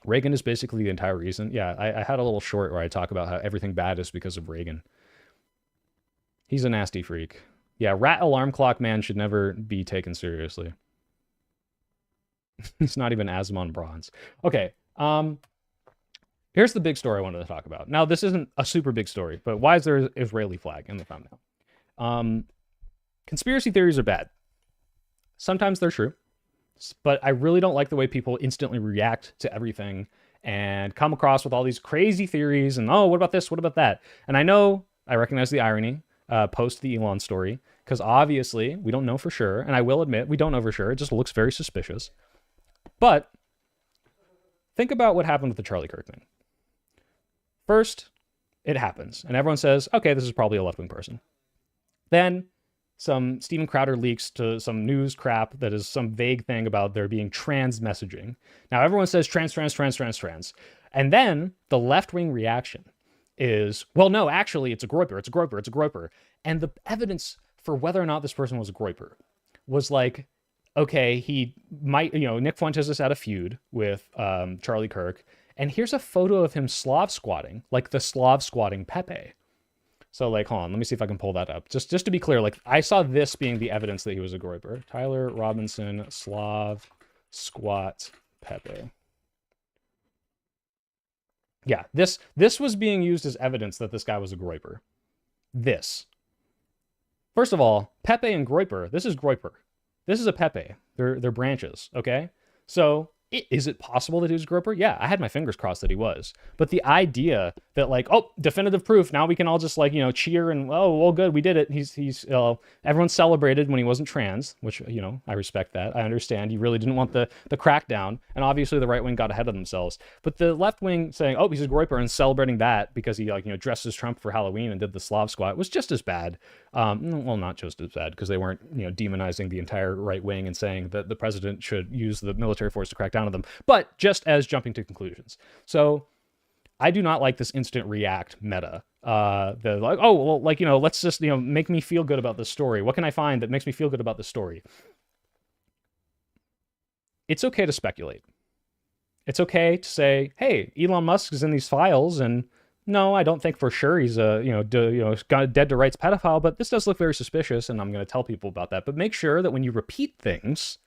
Reagan is basically the entire reason. Yeah, I had a little short where I talk about how everything bad is because of Reagan. He's a nasty freak. Yeah, Rat Alarm Clock Man should never be taken seriously. He's not even Asmon Bronze. Okay, here's the big story I wanted to talk about. Now, this isn't a super big story, but why is there an Israeli flag in the thumbnail? Conspiracy theories are bad. Sometimes they're true, but I really don't like the way people instantly react to everything and come across with all these crazy theories and, oh, what about this? What about that? And I recognize the irony. Post the Elon story, because obviously we don't know for sure, and I will admit we don't know for sure. It just looks very suspicious. But think about what happened with the Charlie Kirk thing. First, it happens, and everyone says, okay, this is probably a left-wing person. Then some Steven Crowder leaks to some news crap that is some vague thing about there being trans messaging. Now everyone says trans. And then the left-wing reaction is, well, no, actually, it's a groiper. And the evidence for whether or not this person was a groiper was like, okay, he might, Nick Fuentes has had a feud with Charlie Kirk, and here's a photo of him Slav squatting, like the Slav squatting Pepe. So, like, hold on, let me see if I can pull that up. Just to be clear, like, I saw this being the evidence that he was a groiper. Tyler Robinson, Slav squat Pepe. Yeah, this was being used as evidence that this guy was a groiper. This. First of all, Pepe and groiper, this is groiper. This is a Pepe. They're branches, okay? So, is it possible that he was a groiper? Yeah, I had my fingers crossed that he was. But the idea that like, oh, definitive proof, now we can all just like, cheer and, oh, well, good, we did it. Everyone celebrated when he wasn't trans, which, I respect that. I understand. He really didn't want the crackdown. And obviously the right wing got ahead of themselves. But the left wing saying, oh, he's a groiper and celebrating that because he dressed as Trump for Halloween and did the Slav squat was just as bad. Well, not just as bad because they weren't, demonizing the entire right wing and saying that the president should use the military force to crack down on them, but just as jumping to conclusions. So I do not like this instant react meta. The like, oh, well, like, let's just, make me feel good about this story. What can I find that makes me feel good about this story? It's okay to speculate. It's okay to say, hey, Elon Musk is in these files, and no, I don't think for sure he's a, got a dead to rights pedophile, but this does look very suspicious, and I'm going to tell people about that. But make sure that when you repeat things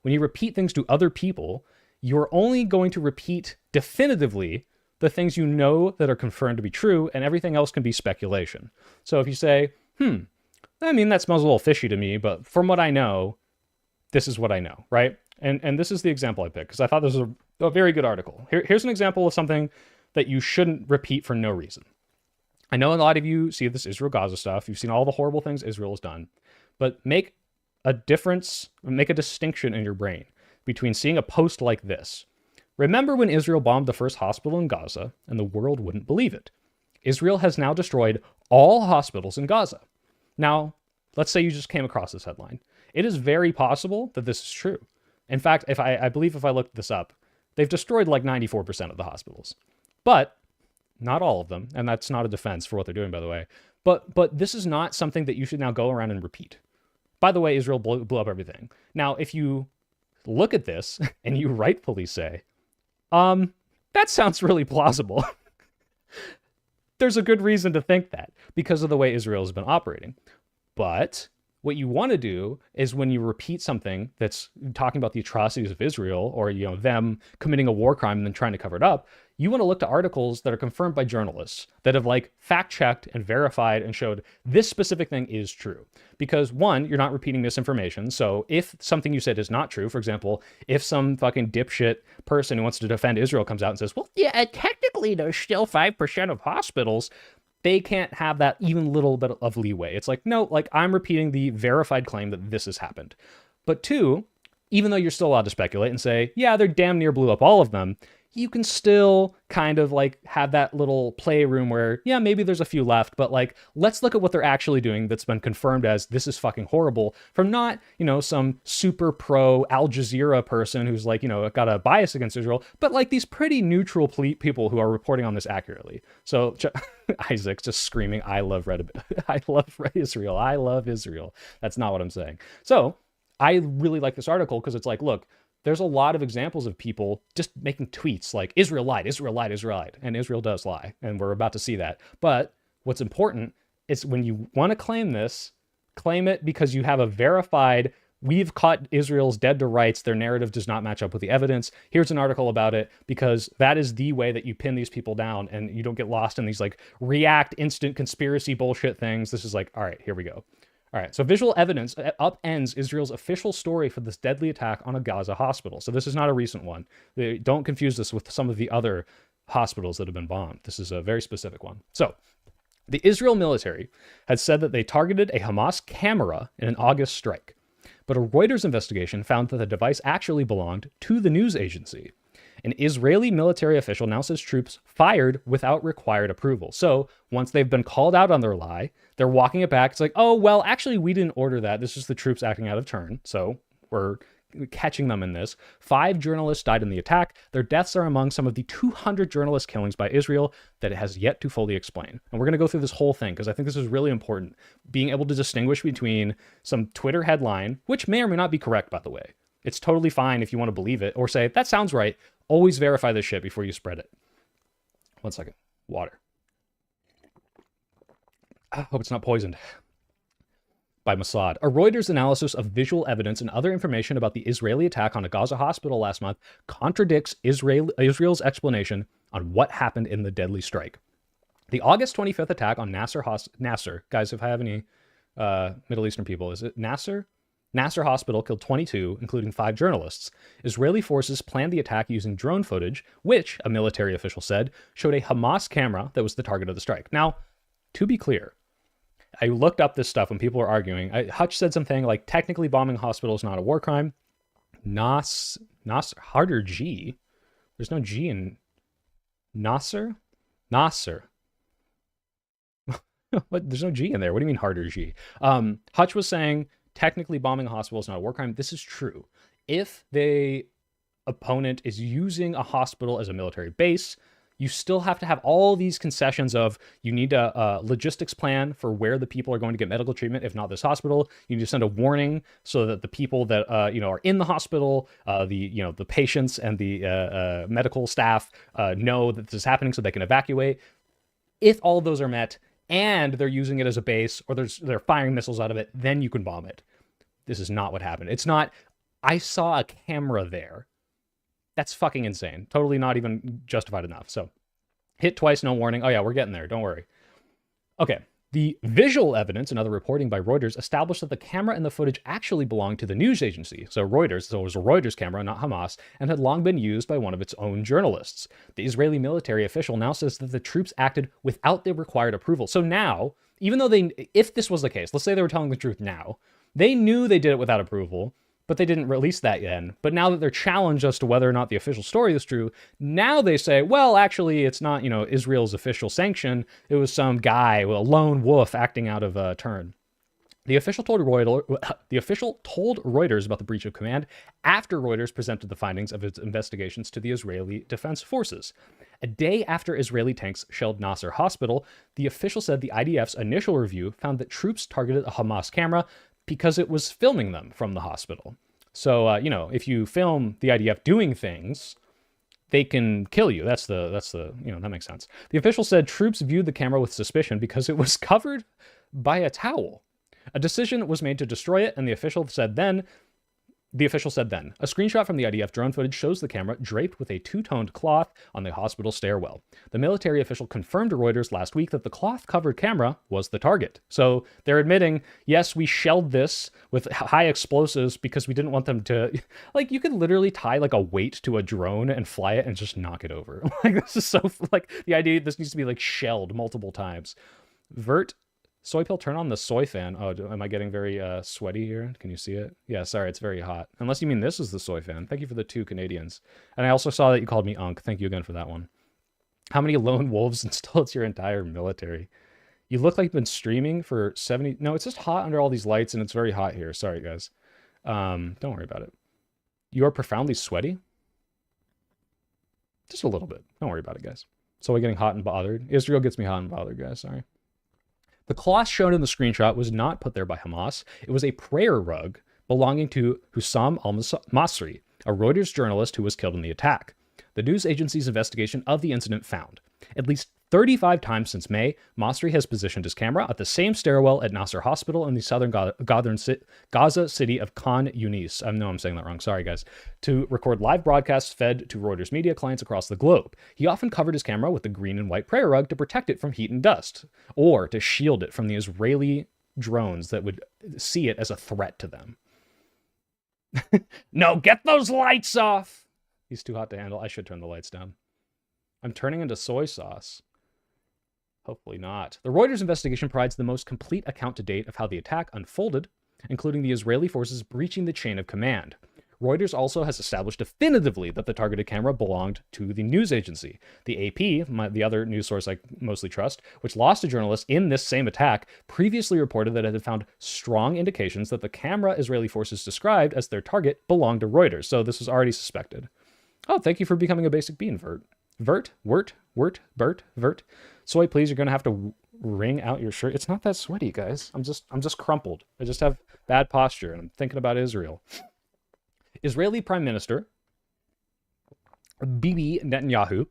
to other people, you're only going to repeat definitively the things that are confirmed to be true, and everything else can be speculation. So if you say, that smells a little fishy to me, but from what I know, this is what I know, right? And this is the example I picked, because I thought this was a very good article. Here's an example of something that you shouldn't repeat for no reason. I know a lot of you see this Israel-Gaza stuff. You've seen all the horrible things Israel has done. But make a distinction in your brain between seeing a post like this. Remember when Israel bombed the first hospital in Gaza and the world wouldn't believe it? Israel has now destroyed all hospitals in Gaza. Now, let's say you just came across this headline. It is very possible that this is true. In fact, I believe if I looked this up, they've destroyed like 94% of the hospitals. But not all of them, and that's not a defense for what they're doing, by the way. But this is not something that you should now go around and repeat. By the way, Israel blew up everything. Now, if you look at this and you rightfully say, that sounds really plausible. There's a good reason to think that because of the way Israel has been operating. But what you want to do is when you repeat something that's talking about the atrocities of Israel or, them committing a war crime and then trying to cover it up, you want to look to articles that are confirmed by journalists that have like fact checked and verified and showed this specific thing is true. Because one, you're not repeating misinformation. So if something you said is not true, for example, if some fucking dipshit person who wants to defend Israel comes out and says, well, yeah, technically there's still 5% of hospitals, they can't have that even little bit of leeway. It's like, no, like I'm repeating the verified claim that this has happened. But two, even though you're still allowed to speculate and say, yeah, they're damn near blew up all of them, you can still kind of like have that little playroom where, yeah, maybe there's a few left, but like, let's look at what they're actually doing that's been confirmed as this is fucking horrible from not, some super pro Al Jazeera person who's like, got a bias against Israel, but like these pretty neutral people who are reporting on this accurately. So Isaac's just screaming, I love Israel. I love Israel. That's not what I'm saying. So I really like this article because it's like, look, there's a lot of examples of people just making tweets like Israel lied, Israel lied, Israel lied. And Israel does lie. And we're about to see that. But what's important is when you want to claim this, claim it because you have a verified, we've caught Israel's dead to rights. Their narrative does not match up with the evidence. Here's an article about it because that is the way that you pin these people down and you don't get lost in these like react instant conspiracy bullshit things. This is like, all right, here we go. All right, so visual evidence upends Israel's official story for this deadly attack on a Gaza hospital. So this is not a recent one. Don't confuse this with some of the other hospitals that have been bombed. This is a very specific one. So the Israel military had said that they targeted a Hamas camera in an August strike. But a Reuters investigation found that the device actually belonged to the news agency. An Israeli military official now says troops fired without required approval. So once they've been called out on their lie, they're walking it back. It's like, oh, well, actually, we didn't order that. This is the troops acting out of turn. So we're catching them in this. 5 journalists died in the attack. Their deaths are among some of the 200 journalist killings by Israel that it has yet to fully explain. And we're going to go through this whole thing because I think this is really important. Being able to distinguish between some Twitter headline, which may or may not be correct, by the way. It's totally fine if you want to believe it or say, that sounds right. Always verify this shit before you spread it. 1 second. Water. I hope it's not poisoned. By Mossad. A Reuters analysis of visual evidence and other information about the Israeli attack on a Gaza hospital last month contradicts Israel's explanation on what happened in the deadly strike. The August 25th attack on Nasser, guys, if I have any Middle Eastern people, is it Nasser? Nasser Hospital killed 22, including 5 journalists. Israeli forces planned the attack using drone footage, which, a military official said, showed a Hamas camera that was the target of the strike. Now, to be clear, I looked up this stuff when people were arguing. Hutch said something like, technically bombing hospitals not a war crime. Harder G. There's no G in Nasser? Nasser. What? There's no G in there. What do you mean harder G? Hutch was saying, technically bombing a hospital is not a war crime. This is true. If the opponent is using a hospital as a military base, you still have to have all these concessions of you need a logistics plan for where the people are going to get medical treatment, if not this hospital. You need to send a warning so that the people that are in the hospital, the patients and the medical staff know that this is happening so they can evacuate. If all of those are met, and they're using it as a base, or they're firing missiles out of it, then you can bomb it. This is not what happened. It's not, I saw a camera there. That's fucking insane. Totally not even justified enough. So, hit twice, no warning. Oh yeah, we're getting there. Don't worry. Okay. The visual evidence and other reporting by Reuters established that the camera and the footage actually belonged to the news agency. So Reuters, so it was a Reuters camera, not Hamas, and had long been used by one of its own journalists. The Israeli military official now says that the troops acted without the required approval. So now, even though if this was the case, let's say they were telling the truth now, they knew they did it without approval, but they didn't release that yet. But now that they're challenged as to whether or not the official story is true, now they say, well, actually, it's not, Israel's official sanction. It was some guy with a lone wolf acting out of turn. The official told Reuters about the breach of command after Reuters presented the findings of its investigations to the Israeli Defense Forces. A day after Israeli tanks shelled Nasser Hospital, the official said the IDF's initial review found that troops targeted a Hamas camera because it was filming them from the hospital. So, if you film the IDF doing things, they can kill you. That makes sense. The official said troops viewed the camera with suspicion because it was covered by a towel. A decision was made to destroy it, and the official said then, a screenshot from the IDF drone footage shows the camera draped with a two-toned cloth on the hospital stairwell. The military official confirmed to Reuters last week that the cloth-covered camera was the target. So they're admitting, yes, we shelled this with high explosives because we didn't want them to... Like, you could literally tie, like, a weight to a drone and fly it and just knock it over. Like, this is so... Like, the idea this needs to be, like, shelled multiple times. Soy pill, turn on the soy fan. Oh, am I getting very sweaty here? Can you see it? Yeah, sorry, it's very hot. Unless you mean this is the soy fan. Thank you for the 2 Canadians. And I also saw that you called me Unk. Thank you again for that one. How many lone wolves installed your entire military? You look like you've been streaming for 70... No, it's just hot under all these lights, and it's very hot here. Sorry, guys. Don't worry about it. You are profoundly sweaty? Just a little bit. Don't worry about it, guys. So we're getting hot and bothered. Israel gets me hot and bothered, guys. Sorry. The cloth shown in the screenshot was not put there by Hamas. It was a prayer rug belonging to Hussam al-Masri, a Reuters journalist who was killed in the attack. The news agency's investigation of the incident found at least 35 times since May, Masri has positioned his camera at the same stairwell at Nasser Hospital in the southern Gaza city of Khan Yunis. I know I'm saying that wrong. Sorry, guys. To record live broadcasts fed to Reuters media clients across the globe. He often covered his camera with the green and white prayer rug to protect it from heat and dust, or to shield it from the Israeli drones that would see it as a threat to them. No, get those lights off! He's too hot to handle. I should turn the lights down. I'm turning into soy sauce. Hopefully not. The Reuters investigation provides the most complete account to date of how the attack unfolded, including the Israeli forces breaching the chain of command. Reuters also has established definitively that the targeted camera belonged to the news agency. The AP, the other news source I mostly trust, which lost a journalist in this same attack, previously reported that it had found strong indications that the camera Israeli forces described as their target belonged to Reuters. So this was already suspected. Oh, thank you for becoming a basic bean, Vert. Vert. Soy, please, you're going to have to wring out your shirt. It's not that sweaty, guys. I'm just crumpled. I just have bad posture, and I'm thinking about Israel. Israeli Prime Minister Bibi Netanyahu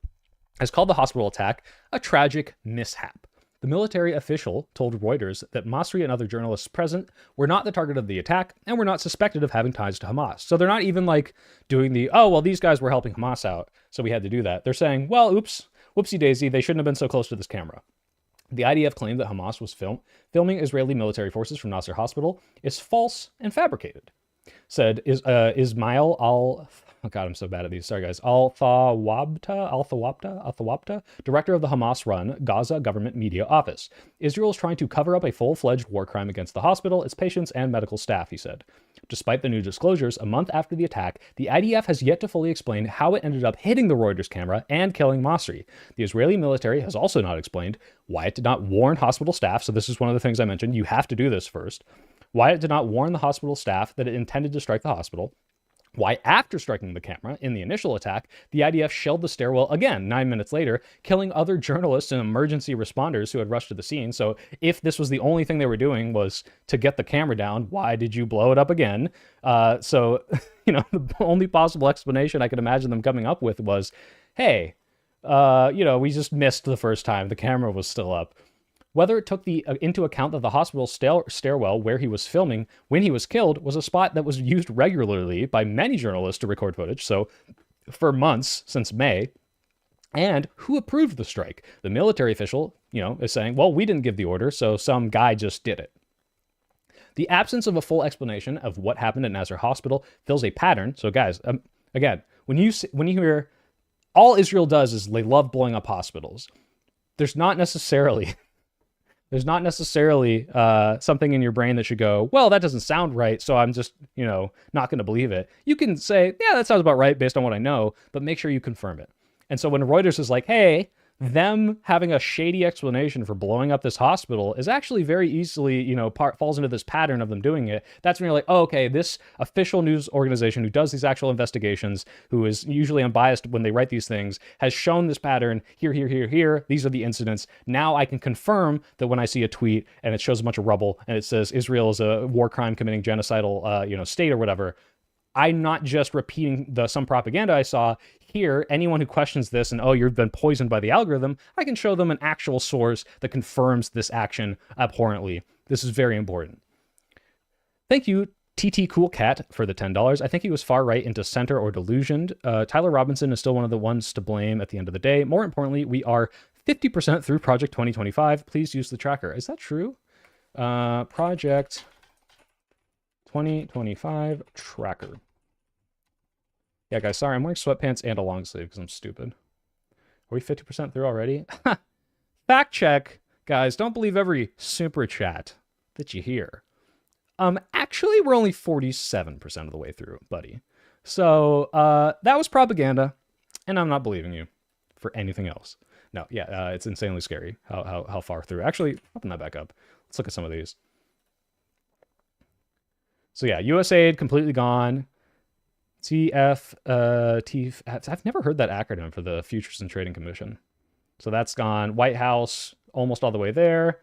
has called the hospital attack a tragic mishap. The military official told Reuters that Masri and other journalists present were not the target of the attack and were not suspected of having ties to Hamas. So they're not even like doing the, oh, well, these guys were helping Hamas out, so we had to do that. They're saying, well, oops, whoopsie daisy, they shouldn't have been so close to this camera. The IDF claimed that Hamas was filming Israeli military forces from Nasser Hospital is false and fabricated. Said Ismail oh God, I'm so bad at these. Sorry, guys. Al-Thawabta, director of the Hamas-run Gaza Government Media Office. Israel is trying to cover up a full-fledged war crime against the hospital, its patients, and medical staff, he said. Despite the new disclosures, a month after the attack, the IDF has yet to fully explain how it ended up hitting the Reuters camera and killing Masri. The Israeli military has also not explained why it did not warn hospital staff, so this is one of the things I mentioned, you have to do this first, why it did not warn the hospital staff that it intended to strike the hospital, why after striking the camera in the initial attack, the IDF shelled the stairwell again 9 minutes later, killing other journalists and emergency responders who had rushed to the scene. So if this was the only thing they were doing was to get the camera down, why did you blow it up again? So the only possible explanation I could imagine them coming up with was, hey, we just missed the first time. The camera was still up. Whether it took into account that the hospital stairwell where he was filming when he was killed was a spot that was used regularly by many journalists to record footage, so for months since May, and who approved the strike. The military official, is saying, well, we didn't give the order, so some guy just did it. The absence of a full explanation of what happened at Nasser Hospital fills a pattern. So guys, again, when you hear all Israel does is they love blowing up hospitals, there's not necessarily There's not necessarily something in your brain that should go, well, that doesn't sound right, so I'm just, not going to believe it. You can say, yeah, that sounds about right based on what I know, but make sure you confirm it. And so when Reuters is like, hey, them having a shady explanation for blowing up this hospital is actually very easily, falls into this pattern of them doing it. That's when you're like, oh, okay, this official news organization who does these actual investigations, who is usually unbiased when they write these things, has shown this pattern here, here, here, here. These are the incidents. Now I can confirm that when I see a tweet and it shows a bunch of rubble and it says Israel is a war crime committing genocidal, state or whatever, I'm not just repeating some propaganda I saw. Here, anyone who questions this and, oh, you've been poisoned by the algorithm, I can show them an actual source that confirms this action abhorrently. This is very important. Thank you, TT Cool Cat, for the $10. I think he was far right into center or delusioned. Tyler Robinson is still one of the ones to blame at the end of the day. More importantly, we are 50% through Project 2025. Please use the tracker. Is that true? Project 2025 tracker. Yeah, guys, sorry, I'm wearing sweatpants and a long sleeve because I'm stupid. Are we 50% through already? Fact check. Guys, don't believe every super chat that you hear. Actually, we're only 47% of the way through, buddy. So, that was propaganda, and I'm not believing you for anything else. No, yeah, it's insanely scary how far through. Actually, open that back up. Let's look at some of these. So yeah, USAID completely gone. I've never heard that acronym for the Futures and Trading Commission. So that's gone. White House, almost all the way there.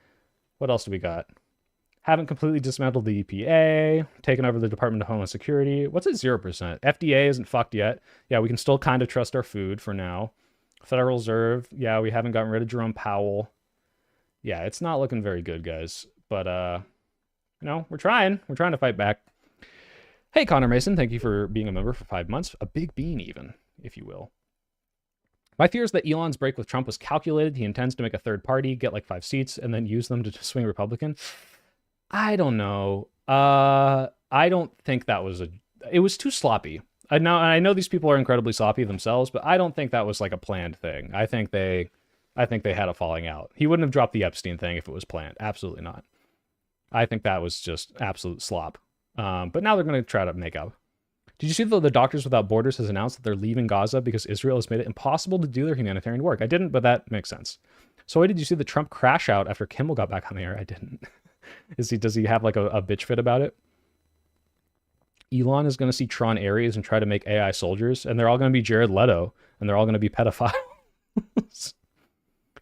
What else do we got? Haven't completely dismantled the EPA. Taken over the Department of Homeland Security. What's at 0%? FDA isn't fucked yet. Yeah, we can still kind of trust our food for now. Federal Reserve. Yeah, we haven't gotten rid of Jerome Powell. Yeah, it's not looking very good, guys. But, we're trying. We're trying to fight back. Hey, Connor Mason, thank you for being a member for 5 months. A big bean, even, if you will. My fear is that Elon's break with Trump was calculated. He intends to make a third party, get like 5 seats, and then use them to swing Republican. I don't know. I don't think that was it was too sloppy. I know these people are incredibly sloppy themselves, but I don't think that was like a planned thing. I think they had a falling out. He wouldn't have dropped the Epstein thing if it was planned. Absolutely not. I think that was just absolute slop. But now they're going to try to make up. Did you see that the Doctors Without Borders has announced that they're leaving Gaza because Israel has made it impossible to do their humanitarian work? I didn't, but that makes sense. So why did you see the Trump crash out after Kimmel got back on the air? I didn't. Does he have like a bitch fit about it? Elon is going to see Tron Ares and try to make AI soldiers, and they're all going to be Jared Leto, and they're all going to be pedophiles.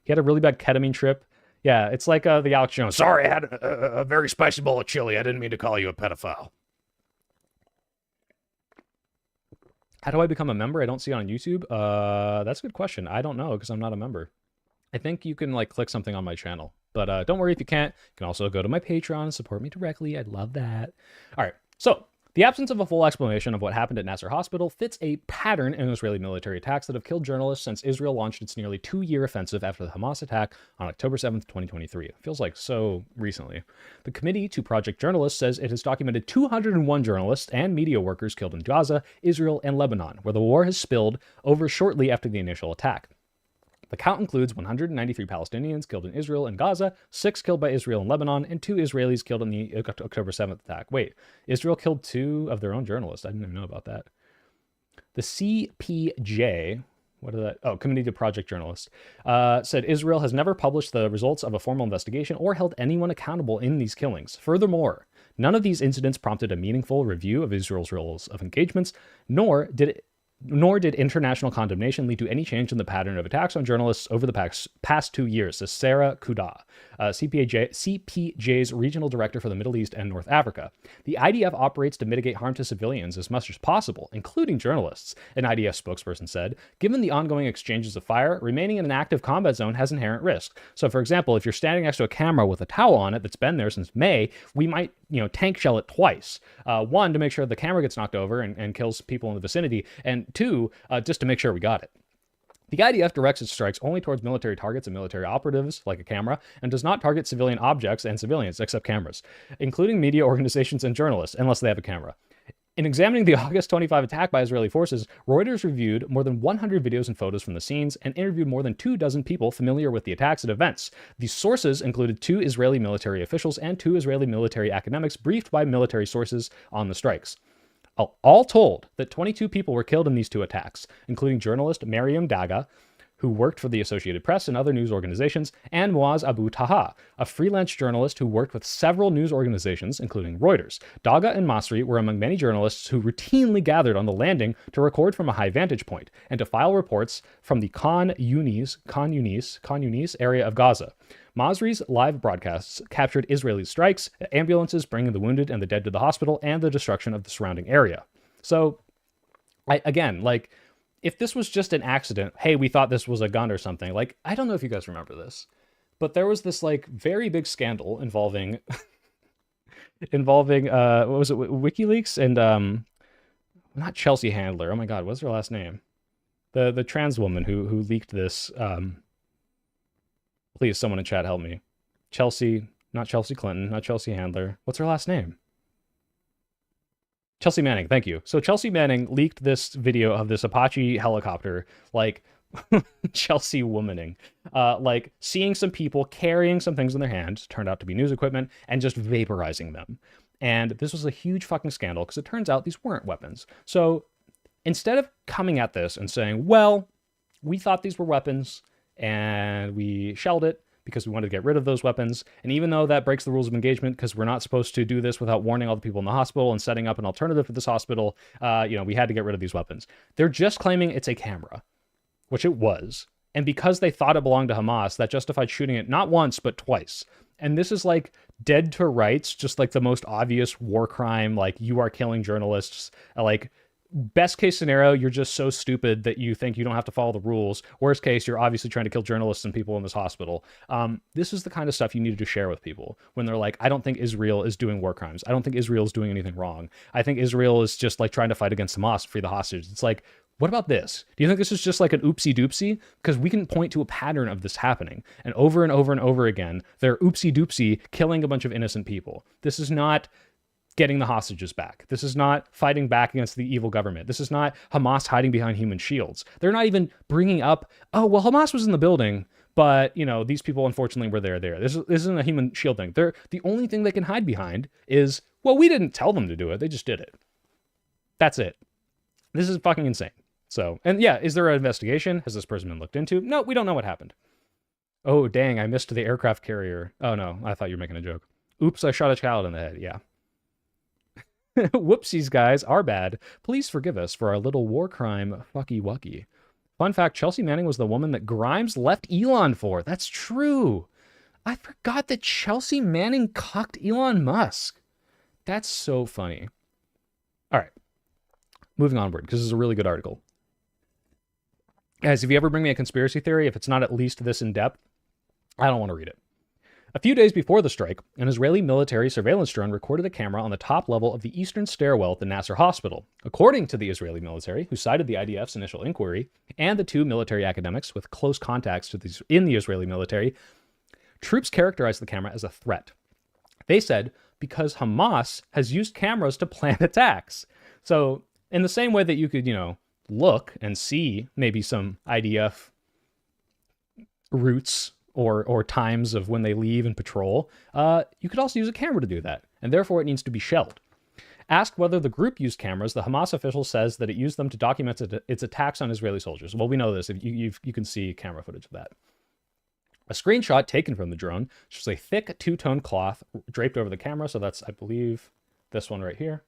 He had a really bad ketamine trip. Yeah, it's like the Alex Jones. Sorry, I had a very spicy bowl of chili. I didn't mean to call you a pedophile. How do I become a member? I don't see it on YouTube. That's a good question. I don't know because I'm not a member. I think you can like click something on my channel. But don't worry if you can't. You can also go to my Patreon and support me directly. I'd love that. All right, so the absence of a full explanation of what happened at Nasser Hospital fits a pattern in Israeli military attacks that have killed journalists since Israel launched its nearly 2-year offensive after the Hamas attack on October 7th, 2023. It feels like so recently. The Committee to Project Journalists says it has documented 201 journalists and media workers killed in Gaza, Israel, and Lebanon, where the war has spilled over shortly after the initial attack. The count includes 193 Palestinians killed in Israel and Gaza, 6 killed by Israel and Lebanon, and 2 Israelis killed in the October 7th attack. Wait, Israel killed 2 of their own journalists. I didn't even know about that. The CPJ, what is that? Oh, Committee to Project Journalists, said Israel has never published the results of a formal investigation or held anyone accountable in these killings. Furthermore, none of these incidents prompted a meaningful review of Israel's rules of engagements, nor did international condemnation lead to any change in the pattern of attacks on journalists over the past 2 years, says Sarah Kuda, CPJ's regional director for the Middle East and North Africa. The IDF operates to mitigate harm to civilians as much as possible, including journalists, an IDF spokesperson said. Given the ongoing exchanges of fire, remaining in an active combat zone has inherent risk. So, for example, if you're standing next to a camera with a towel on it that's been there since May, we might, tank shell it twice. One, to make sure the camera gets knocked over and kills people in the vicinity, and 2, just to make sure we got it. The IDF directs its strikes only towards military targets and military operatives, like a camera, and does not target civilian objects and civilians, except cameras, including media organizations and journalists, unless they have a camera. In examining the August 25 attack by Israeli forces, Reuters reviewed more than 100 videos and photos from the scenes and interviewed more than 24 people familiar with the attacks and events. The sources included 2 Israeli military officials and 2 Israeli military academics briefed by military sources on the strikes. All told, that 22 people were killed in these 2 attacks, including journalist Mariam Daga, who worked for the Associated Press and other news organizations, and Muaz Abu Taha, a freelance journalist who worked with several news organizations, including Reuters. Daga and Masri were among many journalists who routinely gathered on the landing to record from a high vantage point and to file reports from the Khan Yunis area of Gaza. Masri's live broadcasts captured Israeli strikes, ambulances bringing the wounded and the dead to the hospital, and the destruction of the surrounding area. So, if this was just an accident, hey, we thought this was a gun or something, like, I don't know if you guys remember this, but there was this, like, very big scandal involving, what was it, WikiLeaks and, not Chelsea Handler, oh my god, what's her last name? The trans woman who leaked this, please, someone in chat help me. Not Chelsea Clinton, not Chelsea Handler, what's her last name? Chelsea Manning, thank you. So Chelsea Manning leaked this video of this Apache helicopter, like, Chelsea womaning, like seeing some people carrying some things in their hands, turned out to be news equipment, and just vaporizing them. And this was a huge fucking scandal because it turns out these weren't weapons. So instead of coming at this and saying, well, we thought these were weapons and we shelled it because we wanted to get rid of those weapons. And even though that breaks the rules of engagement, because we're not supposed to do this without warning all the people in the hospital and setting up an alternative for this hospital, we had to get rid of these weapons. They're just claiming it's a camera, which it was. And because they thought it belonged to Hamas, that justified shooting it not once, but twice. And this is like dead to rights, just like the most obvious war crime, like you are killing journalists, like best case scenario, you're just so stupid that you think you don't have to follow the rules. Worst case, you're obviously trying to kill journalists and people in this hospital. This is the kind of stuff you need to share with people when they're like, I don't think Israel is doing war crimes. I don't think Israel is doing anything wrong. I think Israel is just like trying to fight against Hamas, free the hostages. It's like, what about this? Do you think this is just like an oopsie doopsie? Because we can point to a pattern of this happening. And over and over and over again, they're oopsie doopsie killing a bunch of innocent people. This is not getting the hostages back. This is not fighting back against the evil government. This is not Hamas hiding behind human shields. They're not even bringing up, oh, well, Hamas was in the building, but, these people unfortunately were there. This isn't a human shield thing. The only thing they can hide behind is, well, we didn't tell them to do it. They just did it. That's it. This is fucking insane. So, and yeah, is there an investigation? Has this person been looked into? No, we don't know what happened. Oh, dang, I missed the aircraft carrier. Oh, no, I thought you were making a joke. Oops, I shot a child in the head. Yeah. Whoopsies, guys, our bad. Please forgive us for our little war crime fucky wucky. Fun fact, Chelsea Manning was the woman that Grimes left Elon for. That's true. I forgot that Chelsea Manning cucked Elon Musk. That's so funny. All right. Moving onward, because this is a really good article. Guys, if you ever bring me a conspiracy theory, if it's not at least this in-depth, I don't want to read it. A few days before the strike, an Israeli military surveillance drone recorded a camera on the top level of the eastern stairwell at the Nasser hospital. According to the Israeli military, who cited the IDF's initial inquiry, and the 2 military academics with close contacts in the Israeli military, troops characterized the camera as a threat. They said, because Hamas has used cameras to plan attacks. So, in the same way that you could, look and see maybe some IDF routes or times of when they leave and patrol, you could also use a camera to do that, and therefore it needs to be shelled. Asked whether the group used cameras, the Hamas official says that it used them to document its attacks on Israeli soldiers. Well, we know this. You can see camera footage of that. A screenshot taken from the drone shows a thick 2-tone cloth draped over the camera, so that's, I believe, this one right here.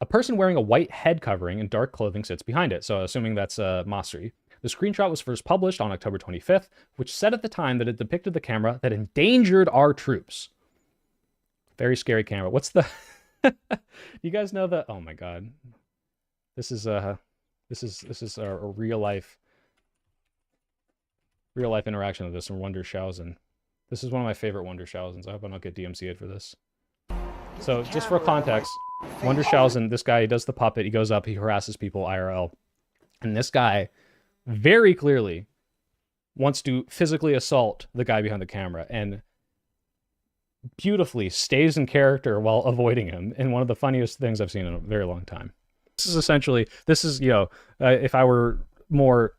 A person wearing a white head covering and dark clothing sits behind it, so assuming that's Masri. The screenshot was first published on October 25th, which said at the time that it depicted the camera that endangered our troops. Very scary camera. What's the... You guys know the... Oh my god. This is a real life interaction of this from Wonder Shausen. This is one of my favorite Wonder Shausens. I hope I don't get DMCA'd for this. So, just for context, Wonder Shausen, this guy, he does the puppet, he goes up, he harasses people IRL. And this guy very clearly wants to physically assault the guy behind the camera. And beautifully stays in character while avoiding him, and one of the funniest things I've seen in a very long time. This is if I were more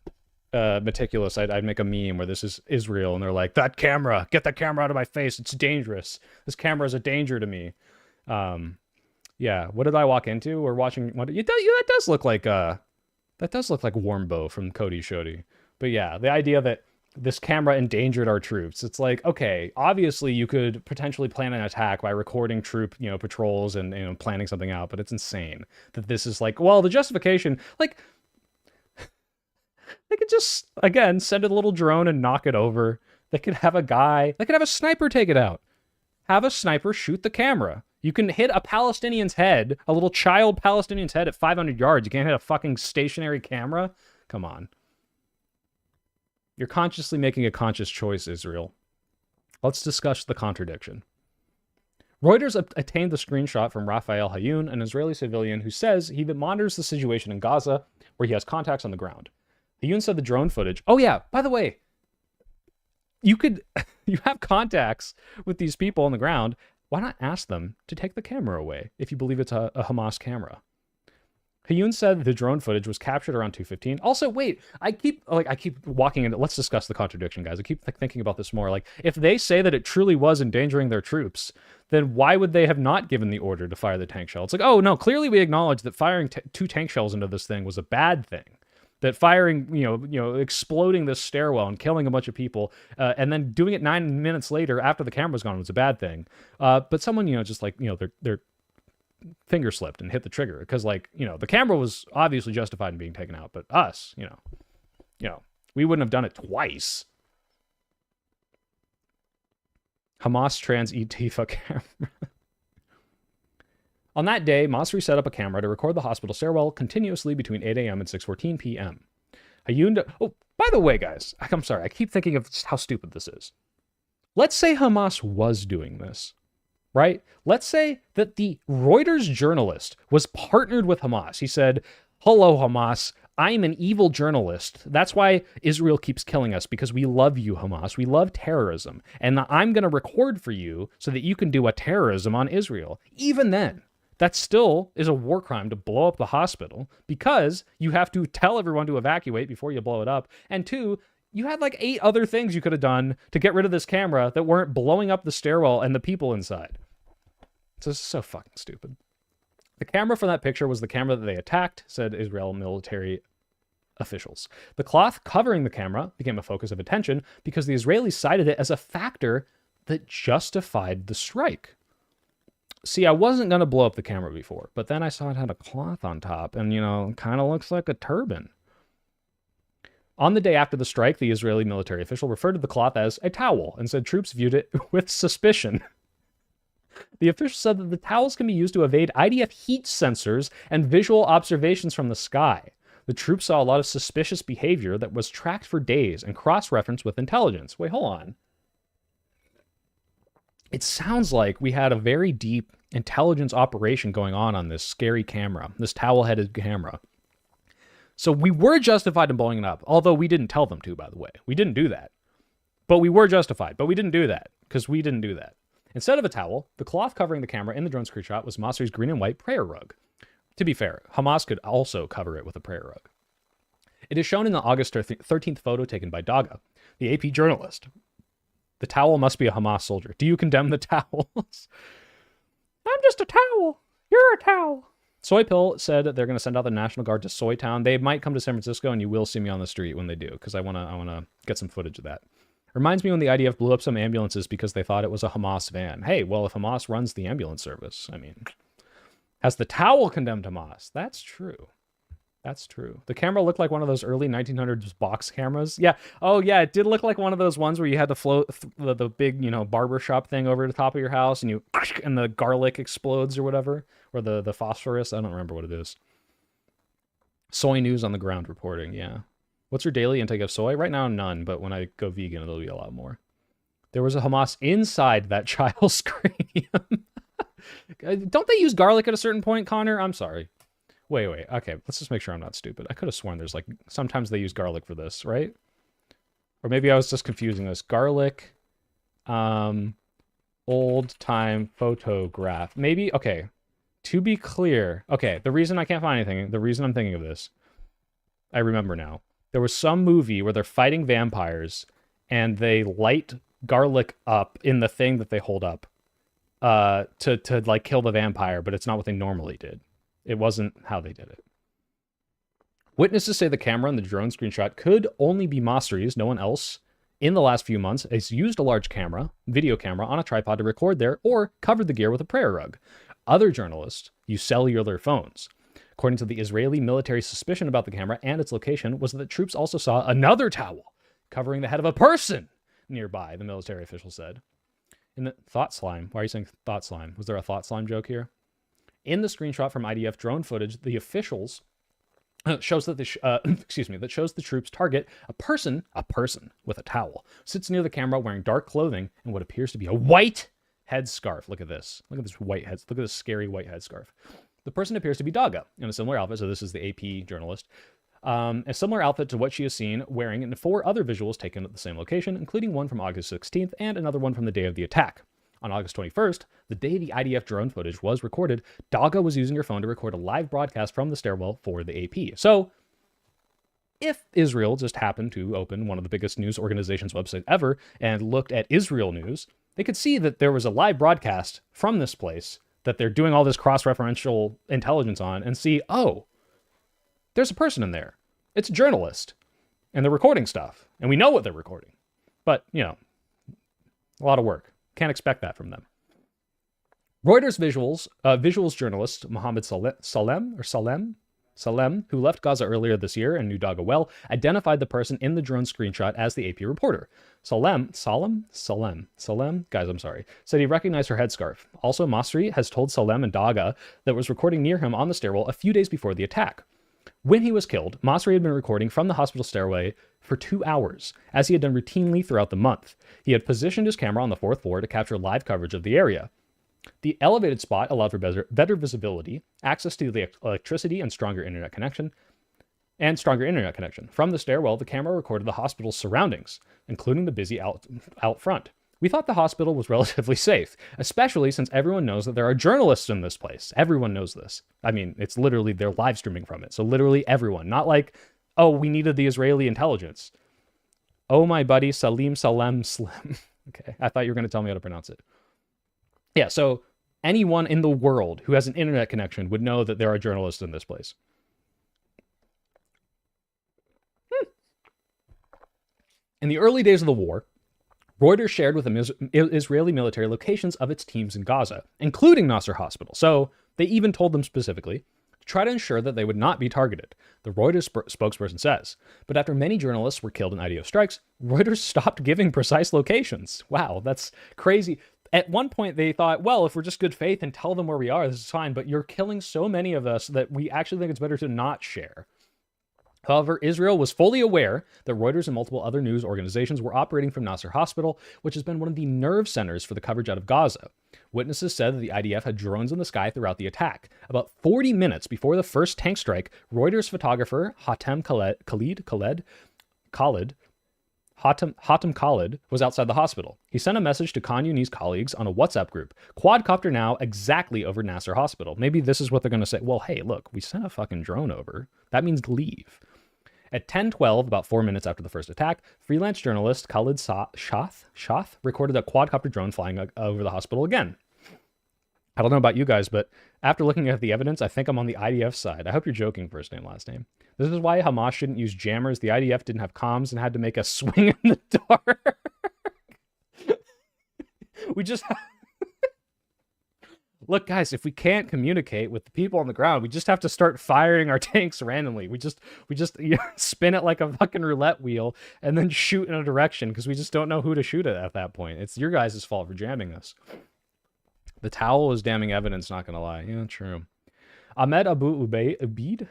meticulous, I'd make a meme where this is Israel and they're like, that camera, get that camera out of my face, it's dangerous, this camera is a danger to me. Yeah, what did I walk into? We're watching that does look like Warmbow from Cody Shody. But yeah, the idea that this camera endangered our troops. It's like, okay, obviously you could potentially plan an attack by recording troop, patrols and, planning something out, but it's insane that this is like, well, the justification, like, they could just, again, send a little drone and knock it over. They could have a sniper take it out. Have a sniper shoot the camera. You can hit a Palestinian's head, a little child Palestinian's head at 500 yards. You can't hit a fucking stationary camera? Come on. You're consciously making a conscious choice, Israel. Let's discuss the contradiction. Reuters obtained the screenshot from Raphael Hayun, an Israeli civilian who says he monitors the situation in Gaza, where he has contacts on the ground. Hayun said the drone footage... Oh yeah, by the way, you have contacts with these people on the ground. Why not ask them to take the camera away if you believe it's a Hamas camera? Hayun said the drone footage was captured around 2:15. Also, wait, I keep walking into... Let's discuss the contradiction, guys. I keep thinking about this more. Like, if they say that it truly was endangering their troops, then why would they have not given the order to fire the tank shell? It's like, oh, no, clearly we acknowledge that firing 2 tank shells into this thing was a bad thing. That firing, exploding this stairwell and killing a bunch of people, and then doing it 9 minutes later after the camera's gone was a bad thing. But someone, their finger slipped and hit the trigger because, the camera was obviously justified in being taken out. But us, we wouldn't have done it twice. Hamas trans Tifa camera. On that day, Masri set up a camera to record the hospital stairwell continuously between 8 a.m. and 6:14 p.m. Oh, by the way, guys, I'm sorry, I keep thinking of how stupid this is. Let's say Hamas was doing this, right? Let's say that the Reuters journalist was partnered with Hamas. He said, hello, Hamas, I'm an evil journalist. That's why Israel keeps killing us, because we love you, Hamas. We love terrorism. And I'm going to record for you so that you can do a terrorism on Israel. Even then, that still is a war crime to blow up the hospital, because you have to tell everyone to evacuate before you blow it up. And 2, you had 8 other things you could have done to get rid of this camera that weren't blowing up the stairwell and the people inside. So this is so fucking stupid. The camera from that picture was the camera that they attacked, said Israel military officials. The cloth covering the camera became a focus of attention because the Israelis cited it as a factor that justified the strike. See, I wasn't going to blow up the camera before, but then I saw it had a cloth on top and, kind of looks like a turban. On the day after the strike, the Israeli military official referred to the cloth as a towel and said troops viewed it with suspicion. The official said that the towels can be used to evade IDF heat sensors and visual observations from the sky. The troops saw a lot of suspicious behavior that was tracked for days and cross-referenced with intelligence. Wait, hold on. It sounds like we had a very deep intelligence operation going on this scary camera, this towel-headed camera. So we were justified in blowing it up, although we didn't tell them to, by the way. We didn't do that. But we were justified, but we didn't do that, because we didn't do that. Instead of a towel, the cloth covering the camera in the drone screenshot was Masri's green and white prayer rug. To be fair, Hamas could also cover it with a prayer rug. It is shown in the August 13th photo taken by Daga, the AP journalist. The towel must be a Hamas soldier. Do you condemn the towels? I'm just a towel. You're a towel. Soypill said that they're going to send out the National Guard to Soytown. They might come to San Francisco, and you will see me on the street when they do, because I want to get some footage of that. Reminds me when the IDF blew up some ambulances because they thought it was a Hamas van. Hey, well, if Hamas runs the ambulance service, has the towel condemned Hamas? That's true. That's true. The camera looked like one of those early 1900s box cameras. Yeah. Oh, yeah. It did look like one of those ones where you had to float the big, barbershop thing over the top of your house and the garlic explodes or whatever. Or the phosphorus. I don't remember what it is. Soy News on the ground reporting. Yeah. What's your daily intake of soy? Right now, none. But when I go vegan, it'll be a lot more. There was a Hamas inside that child's cranium. Don't they use garlic at a certain point, Connor? I'm sorry. Wait. Okay, let's just make sure I'm not stupid. I could have sworn there's sometimes they use garlic for this, right? Or maybe I was just confusing this. Garlic, old time photograph. Maybe, okay. To be clear, okay, the reason I can't find anything, the reason I'm thinking of this, I remember now. There was some movie where they're fighting vampires and they light garlic up in the thing that they hold up to like kill the vampire, but it's not what they normally did. It wasn't how they did it. Witnesses say the camera in the drone screenshot could only be Masri's. No one else in the last few months has used a large camera, video camera, on a tripod to record there or covered the gear with a prayer rug. Other journalists use cellular phones. According to the Israeli military, suspicion about the camera and its location was that the troops also saw another towel covering the head of a person nearby, the military official said. In the thought slime, why are you saying thought slime? Was there a thought slime joke here? In the screenshot from IDF drone footage, the officials shows that that shows the troops target a person with a towel, sits near the camera wearing dark clothing and what appears to be a white headscarf. Look at this. Look at this white head. Look at this scary white headscarf. The person appears to be Daga in a similar outfit. So this is the AP journalist. A similar outfit to what she is seen wearing in 4 other visuals taken at the same location, including one from August 16th and another one from the day of the attack. On August 21st, the day the IDF drone footage was recorded, Daga was using her phone to record a live broadcast from the stairwell for the AP. So, if Israel just happened to open one of the biggest news organizations' website ever and looked at Israel news, they could see that there was a live broadcast from this place that they're doing all this cross-referential intelligence on and see, oh, there's a person in there. It's a journalist. And they're recording stuff. And we know what they're recording. But, you know, a lot of work. Can't expect that from them. Reuters visuals journalist Mohammed Salem, who left Gaza earlier this year and knew Daga well, identified the person in the drone screenshot as the AP reporter. Salem, guys, I'm sorry, said he recognized her headscarf. Also, Masri has told Salem and Daga that was recording near him on the stairwell a few days before the attack. When he was killed, Masri had been recording from the hospital stairway for 2 hours, as he had done routinely throughout the month. He had positioned his camera on the 4th floor to capture live coverage of the area. The elevated spot allowed for better visibility, access to the electricity, and stronger internet connection. From the stairwell, the camera recorded the hospital's surroundings, including the busy out front. We thought the hospital was relatively safe, especially since everyone knows that there are journalists in this place. Everyone knows this. I mean, it's literally, they're live streaming from it. So literally everyone. Not like, oh, we needed the Israeli intelligence. Oh, my buddy, Salem Slim. Okay, I thought you were going to tell me how to pronounce it. Yeah, so anyone in the world who has an internet connection would know that there are journalists in this place. In the early days of the war, Reuters shared with the Israeli military locations of its teams in Gaza, including Nasser Hospital. So they even told them specifically to try to ensure that they would not be targeted, the Reuters spokesperson says. But after many journalists were killed in IDF strikes, Reuters stopped giving precise locations. Wow, that's crazy. At one point, they thought, well, if we're just good faith and tell them where we are, this is fine. But you're killing so many of us that we actually think it's better to not share. However, Israel was fully aware that Reuters and multiple other news organizations were operating from Nasser Hospital, which has been one of the nerve centers for the coverage out of Gaza. Witnesses said that the IDF had drones in the sky throughout the attack. About 40 minutes before the first tank strike, Reuters photographer Hatem Khalid was outside the hospital. He sent a message to Khan Yunis colleagues on a WhatsApp group. Quadcopter now exactly over Nasser Hospital. Maybe this is what they're going to say. Well, hey, look, we sent a fucking drone over. That means leave. At 10:12, about 4 minutes after the first attack, freelance journalist Khalid Shath recorded a quadcopter drone flying over the hospital again. I don't know about you guys, but after looking at the evidence, I think I'm on the IDF side. I hope you're joking, first name, last name. This is why Hamas shouldn't use jammers. The IDF didn't have comms and had to make a swing in the dark. We just... Look, guys, if we can't communicate with the people on the ground, we just have to start firing our tanks randomly. We just spin it like a fucking roulette wheel and then shoot in a direction because we just don't know who to shoot at that point. It's your guys' fault for jamming us. The towel is damning evidence, not gonna lie. Yeah, true. Ahmed Abu Ubaid,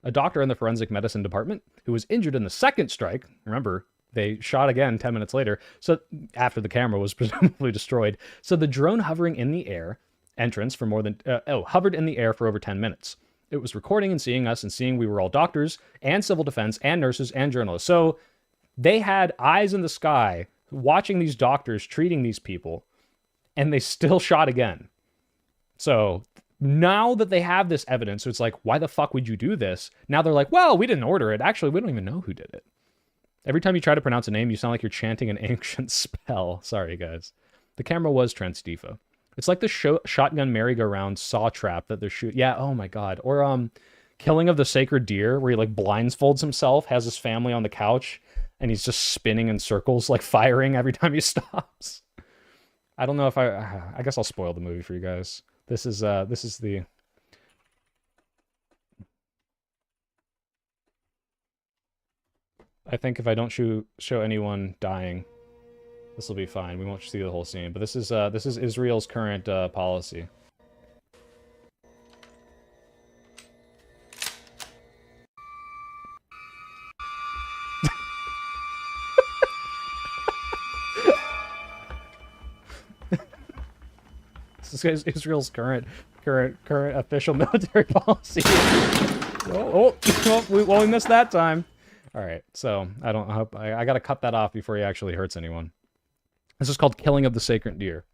a doctor in the forensic medicine department, who was injured in the second strike. Remember, they shot again 10 minutes later, so after the camera was presumably destroyed. So the drone hovering in the air entrance for hovered in the air for over 10 minutes. It was recording and seeing us and seeing we were all doctors and civil defense and nurses and journalists. So they had eyes in the sky watching these doctors treating these people, and they still shot again. So now that they have this evidence, so it's like, why the fuck would you do this? Now they're like, well, we didn't order it. Actually, we don't even know who did it. Every time you try to pronounce a name, you sound like you're chanting an ancient spell. Sorry, guys. The camera was Transtifa. It's like the shotgun merry-go-round saw trap that they're shooting. Yeah, oh my god. Or Killing of the Sacred Deer, where he like blindfolds himself, has his family on the couch, and he's just spinning in circles, like firing every time he stops. I don't know if I guess I'll spoil the movie for you guys. This is the... I think if I don't show anyone dying, this will be fine. We won't see the whole scene. But this is Israel's current policy. This is Israel's current official military policy. Oh, we missed that time. All right, so I gotta cut that off before he actually hurts anyone. This is called Killing of the Sacred Deer.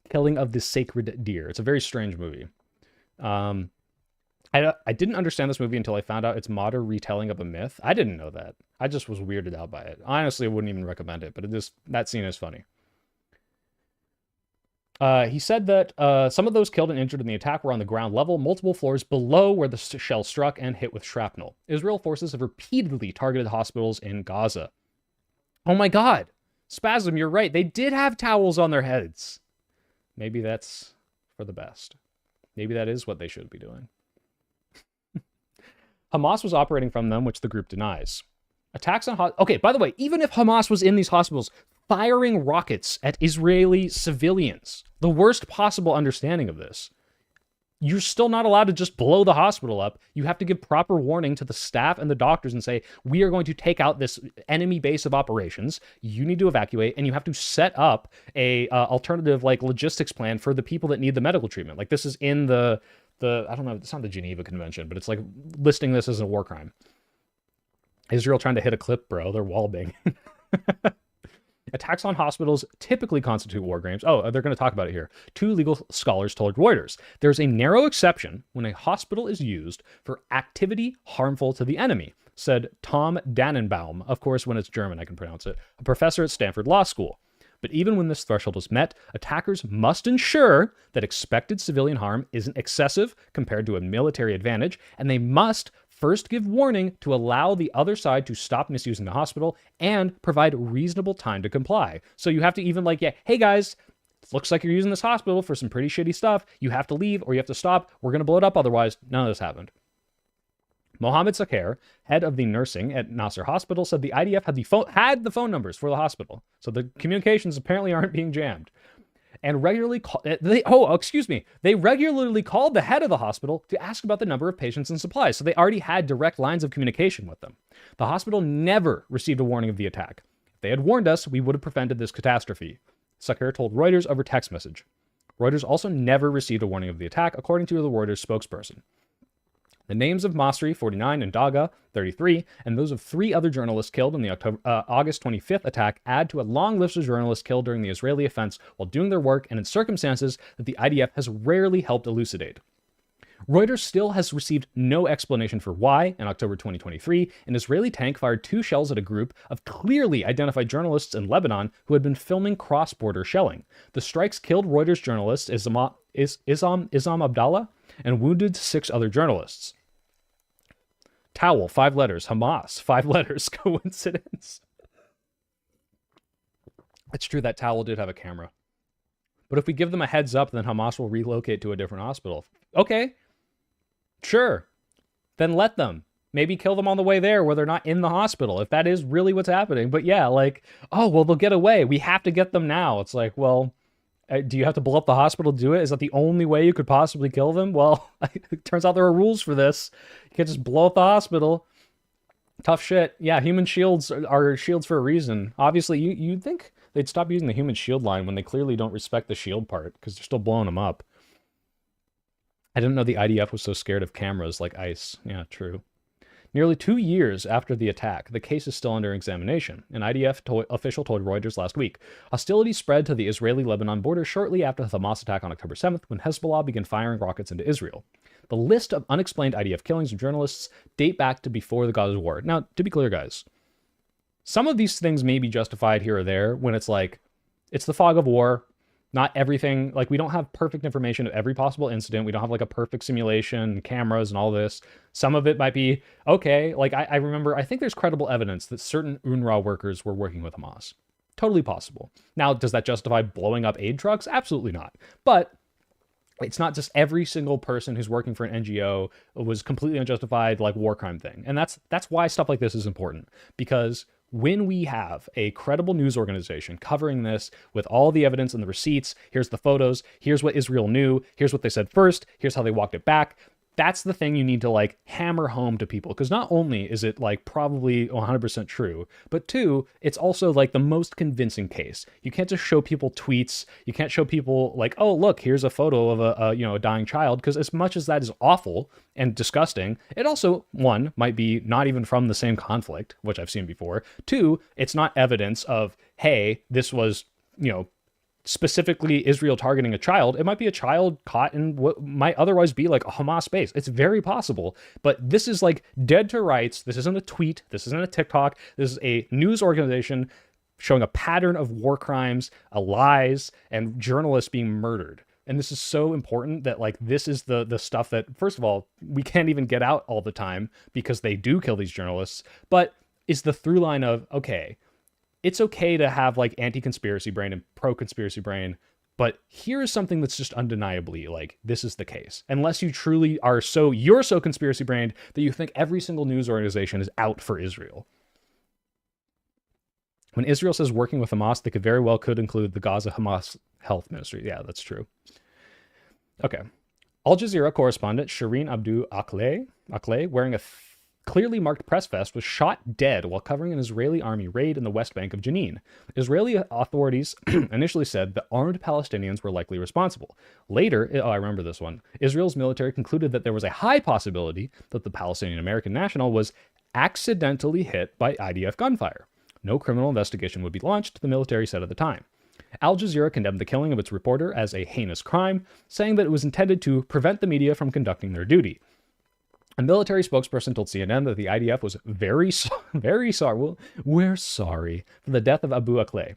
Killing of the Sacred Deer. It's a very strange movie. I didn't understand this movie until I found out it's modern retelling of a myth. I didn't know that. I just was weirded out by it. Honestly, I wouldn't even recommend it, but that scene is funny. He said that some of those killed and injured in the attack were on the ground level, multiple floors below where the shell struck and hit with shrapnel. Israel forces have repeatedly targeted hospitals in Gaza. Oh my god! Spasm, you're right. They did have towels on their heads. Maybe that's for the best. Maybe that is what they should be doing. Hamas was operating from them, which the group denies. Attacks on... Okay, by the way, even if Hamas was in these hospitals, firing rockets at Israeli civilians, the worst possible understanding of this, you're still not allowed to just blow the hospital up. You have to give proper warning to the staff and the doctors and say, we are going to take out this enemy base of operations. You need to evacuate, and you have to set up a alternative like logistics plan for the people that need the medical treatment. Like this is in the I don't know, it's not the Geneva Convention, but it's like listing this as a war crime. Israel trying to hit a clip, bro. They're wall banging. Attacks on hospitals typically constitute war crimes. Oh, they're going to talk about it here. Two legal scholars told Reuters, there's a narrow exception when a hospital is used for activity harmful to the enemy, said Tom Dannenbaum. Of course, when it's German, I can pronounce it. A professor at Stanford Law School. But even when this threshold is met, attackers must ensure that expected civilian harm isn't excessive compared to a military advantage, and they must first give warning to allow the other side to stop misusing the hospital and provide reasonable time to comply. So you have to even like, yeah, hey guys, it looks like you're using this hospital for some pretty shitty stuff. You have to leave or you have to stop. We're going to blow it up otherwise. None of this happened. Mohammed Sakher, head of the nursing at Nasser Hospital, said the IDF had the phone numbers for the hospital. So the communications apparently aren't being jammed. And regularly they regularly called the head of the hospital to ask about the number of patients and supplies. So they already had direct lines of communication with them. The hospital never received a warning of the attack. If they had warned us, we would have prevented this catastrophe, Sakher told Reuters over text message. Reuters also never received a warning of the attack, according to the Reuters spokesperson. The names of Masri, 49, and Daga, 33, and those of 3 other journalists killed in the August 25th attack add to a long list of journalists killed during the Israeli offense while doing their work and in circumstances that the IDF has rarely helped elucidate. Reuters still has received no explanation for why, in October 2023, an Israeli tank fired 2 shells at a group of clearly identified journalists in Lebanon who had been filming cross-border shelling. The strikes killed Reuters journalist Isam Abdallah and wounded 6 other journalists. Towel, 5 letters. Hamas, 5 letters. Coincidence? It's true that Towel did have a camera. But if we give them a heads up, then Hamas will relocate to a different hospital. Okay. Sure. Then let them. Maybe kill them on the way there where they're not in the hospital, if that is really what's happening. But yeah, like, oh, well, they'll get away. We have to get them now. It's like, well, do you have to blow up the hospital to do it? Is that the only way you could possibly kill them? Well, it turns out there are rules for this. You can't just blow up the hospital. Tough shit. Yeah, human shields are shields for a reason. Obviously, you'd think they'd stop using the human shield line when they clearly don't respect the shield part, because they're still blowing them up. I didn't know the IDF was so scared of cameras like ICE. Yeah, true. Nearly 2 years after the attack, the case is still under examination. An IDF official told Reuters last week. Hostilities spread to the Israeli-Lebanon border shortly after the Hamas attack on October 7th, when Hezbollah began firing rockets into Israel. The list of unexplained IDF killings of journalists date back to before the Gaza war. Now, to be clear, guys, some of these things may be justified here or there when it's like, it's the fog of war. Not everything, like we don't have perfect information of every possible incident. We don't have like a perfect simulation, cameras and all this. Some of it might be, okay, like I remember, I think there's credible evidence that certain UNRWA workers were working with Hamas. Totally possible. Now, does that justify blowing up aid trucks? Absolutely not. But it's not just every single person who's working for an NGO was completely unjustified, like war crime thing. And that's why stuff like this is important, because when we have a credible news organization covering this with all the evidence and the receipts, here's the photos, here's what Israel knew, here's what they said first, here's how they walked it back. That's the thing you need to like hammer home to people, because not only is it like probably 100% true, but two, it's also like the most convincing case. You can't just show people tweets. You can't show people like, oh, look, here's a photo of a dying child, because as much as that is awful and disgusting, it also, one, might be not even from the same conflict, which I've seen before. Two, it's not evidence of, hey, this was, specifically Israel targeting a child. It might be a child caught in what might otherwise be like a Hamas base. It's very possible, but this is like dead to rights. This isn't a tweet. This isn't a TikTok. This is a news organization showing a pattern of war crimes, lies, and journalists being murdered. And this is so important that like this is the stuff that, first of all, we can't even get out all the time because they do kill these journalists, but is the through line of, okay, it's okay to have like anti-conspiracy brain and pro-conspiracy brain, but here is something that's just undeniably like, this is the case. Unless you truly are you're so conspiracy brained that you think every single news organization is out for Israel. When Israel says working with Hamas, they very well could include the Gaza Hamas Health Ministry. Yeah, that's true. Okay. Al Jazeera correspondent Shireen Abdu Akleh, wearing a clearly marked press vest, was shot dead while covering an Israeli army raid in the West Bank of Jenin. Israeli authorities initially said that armed Palestinians were likely responsible. Later, I remember this one, Israel's military concluded that there was a high possibility that the Palestinian-American national was accidentally hit by IDF gunfire. No criminal investigation would be launched, the military said at the time. Al Jazeera condemned the killing of its reporter as a heinous crime, saying that it was intended to prevent the media from conducting their duty. A military spokesperson told CNN that the IDF was very sorry. Well, we're sorry for the death of Abu Akleh.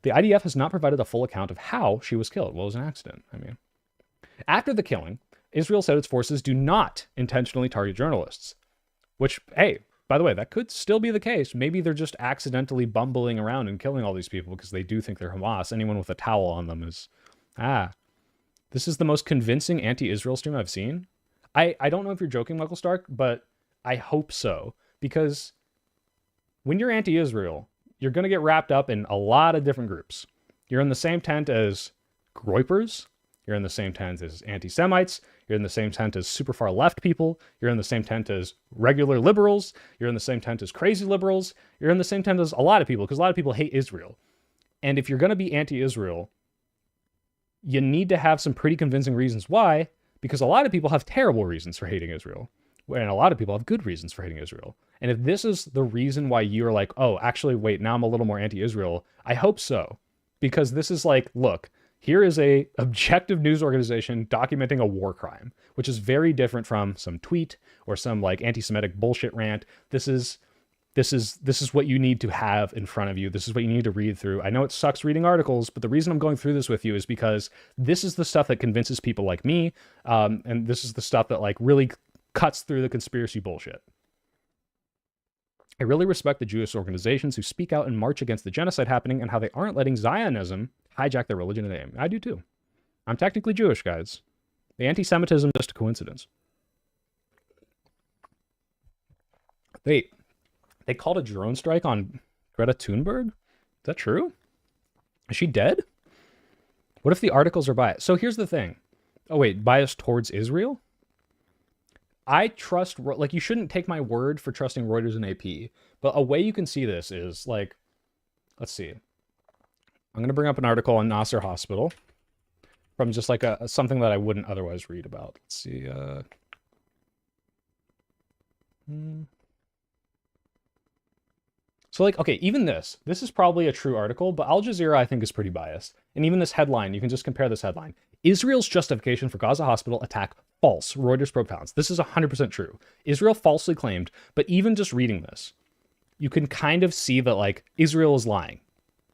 The IDF has not provided a full account of how she was killed. Well, it was an accident. After the killing, Israel said its forces do not intentionally target journalists. Which, hey, by the way, that could still be the case. Maybe they're just accidentally bumbling around and killing all these people because they do think they're Hamas. Anyone with a towel on them is, this is the most convincing anti-Israel stream I've seen. I don't know if you're joking, Michael Stark, but I hope so. Because when you're anti-Israel, you're going to get wrapped up in a lot of different groups. You're in the same tent as Groypers. You're in the same tent as anti-Semites. You're in the same tent as super far left people. You're in the same tent as regular liberals. You're in the same tent as crazy liberals. You're in the same tent as a lot of people, because a lot of people hate Israel. And if you're going to be anti-Israel, you need to have some pretty convincing reasons why. Because a lot of people have terrible reasons for hating Israel, and a lot of people have good reasons for hating Israel. And if this is the reason why you're like, oh, actually, wait, now I'm a little more anti-Israel, I hope so. Because this is like, look, here is a objective news organization documenting a war crime, which is very different from some tweet or some like anti-Semitic bullshit rant. This is what you need to have in front of you. This is what you need to read through. I know it sucks reading articles, but the reason I'm going through this with you is because this is the stuff that convinces people like me. And this is the stuff that like really cuts through the conspiracy bullshit. I really respect the Jewish organizations who speak out and march against the genocide happening and how they aren't letting Zionism hijack their religion and name. I do too. I'm technically Jewish, guys. The anti-Semitism is just a coincidence. Wait. They called a drone strike on Greta Thunberg? Is that true? Is she dead? What if the articles are biased? So here's the thing. Oh, wait, biased towards Israel? I trust, like, you shouldn't take my word for trusting Reuters and AP, but a way you can see this is, like, let's see. I'm going to bring up an article on Nasser Hospital from just, like, something that I wouldn't otherwise read about. Let's see. So like, okay, even this is probably a true article, but Al Jazeera I think is pretty biased. And even this headline, you can just compare this headline. Israel's justification for Gaza hospital attack false, Reuters propounds. This is 100% true. Israel falsely claimed, but even just reading this, you can kind of see that like Israel is lying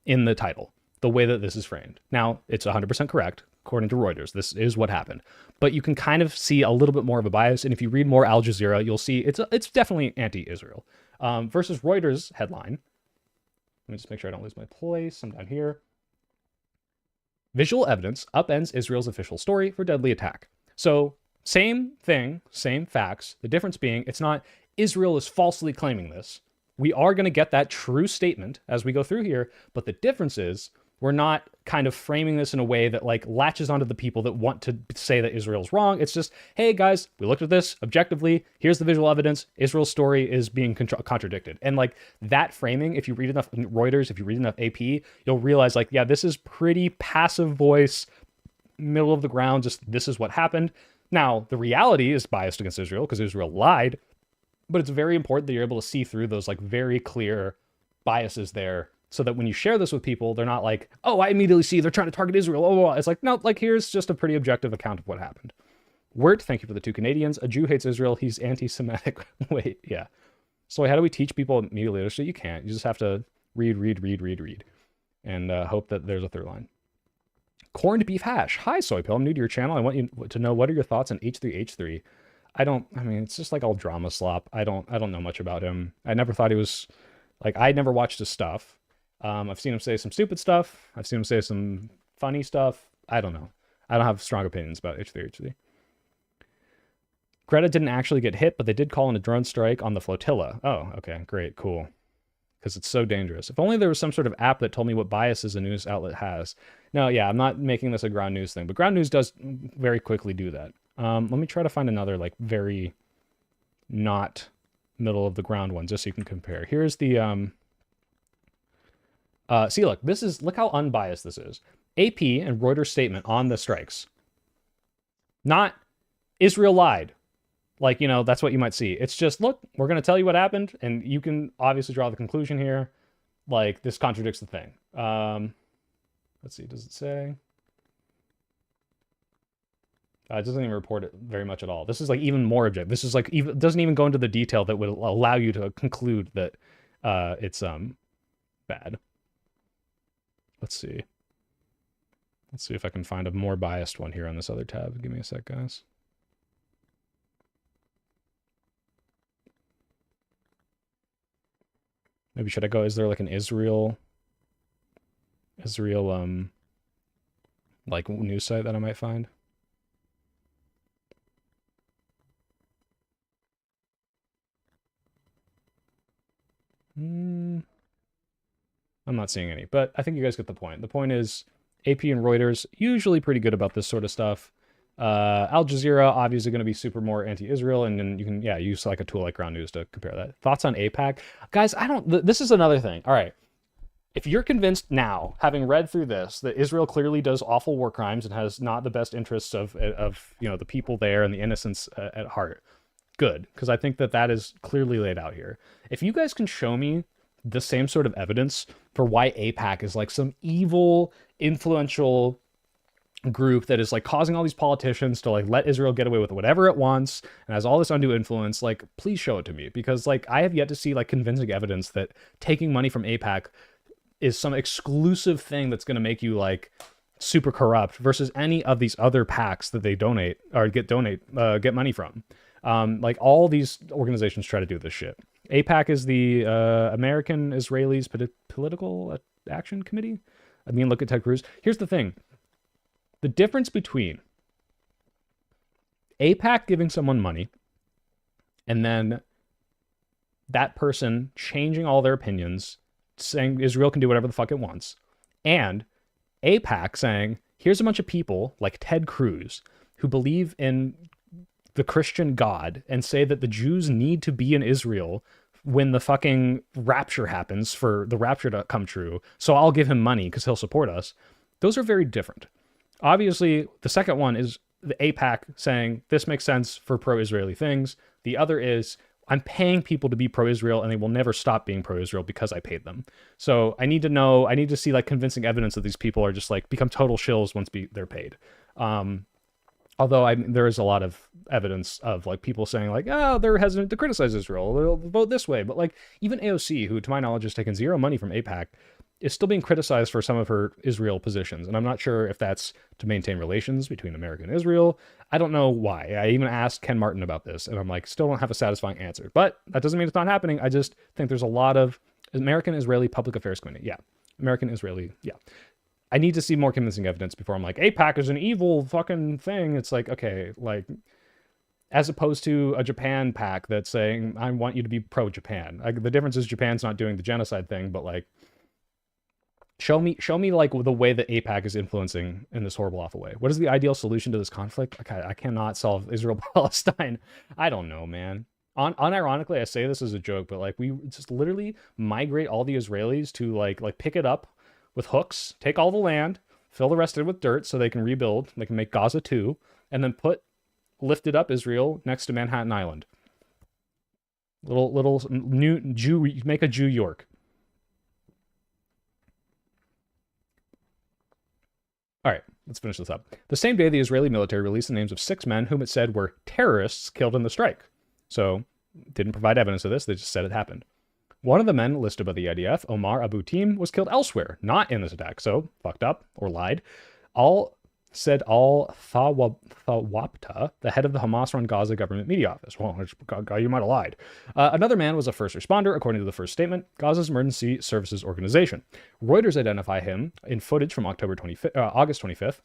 in the title, the way that this is framed. Now, it's 100% correct, according to Reuters. This is what happened. But you can kind of see a little bit more of a bias. And if you read more Al Jazeera, you'll see it's definitely anti-Israel. Versus Reuters headline. Let me just make sure I don't lose my place. I'm down here. Visual evidence upends Israel's official story for deadly attack. So same thing, same facts. The difference being it's not Israel is falsely claiming this. We are going to get that true statement as we go through here. But the difference is we're not kind of framing this in a way that like latches onto the people that want to say that Israel's wrong. It's just, hey guys, we looked at this objectively. Here's the visual evidence. Israel's story is being contradicted. And like that framing, if you read enough Reuters, if you read enough AP, you'll realize like, yeah, this is pretty passive voice, middle of the ground. Just this is what happened. Now, the reality is biased against Israel because Israel lied, but it's very important that you're able to see through those like very clear biases there, so that when you share this with people, they're not like, oh, I immediately see they're trying to target Israel. Oh, it's like, no, like here's just a pretty objective account of what happened. Wirt, thank you for the 2 Canadians. A Jew hates Israel. He's anti-Semitic. Wait, yeah. So how do we teach people media literacy? You can't. You just have to read, and hope that there's a third line. Corned beef hash. Hi, Soy Pill. I'm new to your channel. I want you to know, what are your thoughts on H3H3? I mean, it's just like all drama slop. I don't know much about him. I never thought he was, like, I never watched his stuff. I've seen him say some stupid stuff. I've seen him say some funny stuff. I don't know. I don't have strong opinions about H3H3. Greta didn't actually get hit, but they did call in a drone strike on the flotilla. Oh, okay, great, cool. Because it's so dangerous. If only there was some sort of app that told me what biases a news outlet has. No, yeah, I'm not making this a ground news thing, but ground news does very quickly do that. Let me try to find another like very not middle of the ground one, just so you can compare. Here's the see, look how unbiased this is. AP and Reuters statement on the strikes. Not Israel lied. Like, you know, that's what you might see. It's just, look, we're going to tell you what happened, and you can obviously draw the conclusion here. Like, this contradicts the thing. Let's see, does it say? It doesn't even report it very much at all. This is like even more objective. This is like, even doesn't even go into the detail that would allow you to conclude that it's bad. Let's see. Let's see if I can find a more biased one here on this other tab. Give me a sec, guys. Maybe should I go, is there like an Israel like news site that I might find? I'm not seeing any, but I think you guys get the point. The point is AP and Reuters usually pretty good about this sort of stuff. Al Jazeera obviously going to be super more anti-Israel, and then you can use like a tool like Ground News to compare that. Thoughts on AIPAC, guys? This is another thing. All right, if you're convinced now, having read through this, that Israel clearly does awful war crimes and has not the best interests of the people there and the innocents at heart, good, because I think that is clearly laid out here. If you guys can show me the same sort of evidence for why AIPAC is like some evil, influential group that is like causing all these politicians to like let Israel get away with whatever it wants and has all this undue influence, like, please show it to me, because like I have yet to see like convincing evidence that taking money from AIPAC is some exclusive thing that's going to make you like super corrupt versus any of these other PACs that they donate or get money from. Like all these organizations try to do this shit. AIPAC is the American Israelis Political Action Committee. I mean, look at Ted Cruz. Here's the thing. The difference between AIPAC giving someone money and then that person changing all their opinions, saying Israel can do whatever the fuck it wants, and AIPAC saying, here's a bunch of people like Ted Cruz who believe in the Christian God and say that the Jews need to be in Israel when the fucking rapture happens for the rapture to come true. So I'll give him money because he'll support us. Those are very different. Obviously, the second one is the AIPAC saying this makes sense for pro-Israeli things. The other is I'm paying people to be pro-Israel, and they will never stop being pro-Israel because I paid them. So I need to see like convincing evidence that these people are just like become total shills once they're paid. Although there is a lot of evidence of like people saying like, oh, they're hesitant to criticize Israel, they'll vote this way. But like even AOC, who to my knowledge has taken zero money from AIPAC, is still being criticized for some of her Israel positions. And I'm not sure if that's to maintain relations between America and Israel. I don't know why. I even asked Ken Martin about this, and I'm like, still don't have a satisfying answer. But that doesn't mean it's not happening. I just think there's a lot of American-Israeli Public Affairs Committee. Yeah. American-Israeli. Yeah. I need to see more convincing evidence before I'm like, AIPAC is an evil fucking thing. It's like, okay, like, as opposed to a Japan pack that's saying, I want you to be pro-Japan. Like, the difference is Japan's not doing the genocide thing, but like, show me like the way that AIPAC is influencing in this horrible, awful way. What is the ideal solution to this conflict? Okay, I cannot solve Israel-Palestine. I don't know, man. Unironically, I say this as a joke, but like we just literally migrate all the Israelis to like pick it up with hooks, take all the land, fill the rest of it with dirt so they can rebuild, they can make Gaza 2, and then lifted up Israel next to Manhattan Island. Little new Jew, make a Jew York. All right, let's finish this up. The same day, the Israeli military released the names of 6 men whom it said were terrorists killed in the strike. So, didn't provide evidence of this, they just said it happened. One of the men listed by the IDF, Omar Abu Tim, was killed elsewhere, not in this attack, so fucked up or lied. Thawabta, the head of the Hamas-run Gaza government media office. Well, you might have lied. Another man was a first responder, according to the first statement, Gaza's Emergency Services Organization. Reuters identify him in footage from August 25th,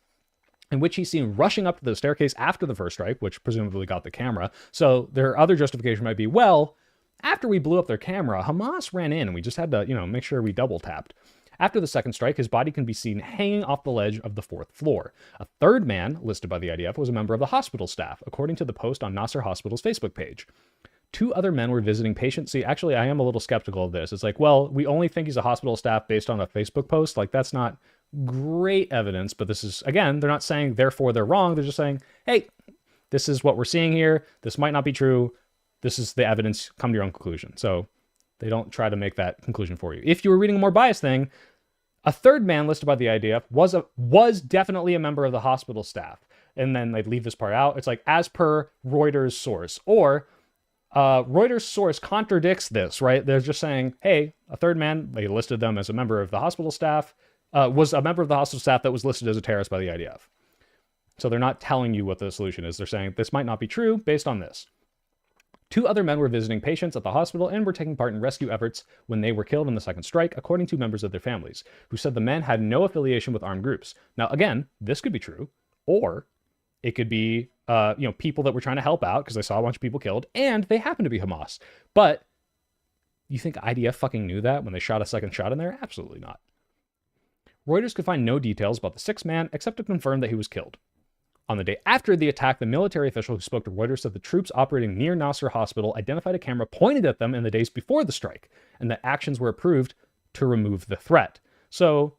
in which he's seen rushing up the staircase after the first strike, which presumably got the camera. So their other justification might be, well, after we blew up their camera, Hamas ran in and we just had to, make sure we double tapped. After the second strike, his body can be seen hanging off the ledge of the 4th floor. A third man, listed by the IDF, was a member of the hospital staff, according to the post on Nasser Hospital's Facebook page. 2 other men were visiting patients. See, actually, I am a little skeptical of this. It's like, well, we only think he's a hospital staff based on a Facebook post. Like, that's not great evidence, but this is, again, they're not saying, therefore they're wrong. They're just saying, hey, this is what we're seeing here. This might not be true. This is the evidence. Come to your own conclusion. So they don't try to make that conclusion for you. If you were reading a more biased thing, a third man listed by the IDF was definitely a member of the hospital staff. And then they'd leave this part out. It's like, as per Reuters source. Or Reuters source contradicts this, right? They're just saying, hey, a third man, they listed them as a member of the hospital staff, was a member of the hospital staff that was listed as a terrorist by the IDF. So they're not telling you what the solution is. They're saying this might not be true based on this. 2 other men were visiting patients at the hospital and were taking part in rescue efforts when they were killed in the second strike, according to members of their families, who said the men had no affiliation with armed groups. Now, again, this could be true, or it could be, people that were trying to help out because they saw a bunch of people killed, and they happen to be Hamas. But you think IDF fucking knew that when they shot a second shot in there? Absolutely not. Reuters could find no details about the 6th man except to confirm that he was killed. On the day after the attack, the military official who spoke to Reuters said the troops operating near Nasser Hospital identified a camera pointed at them in the days before the strike, and that actions were approved to remove the threat. So,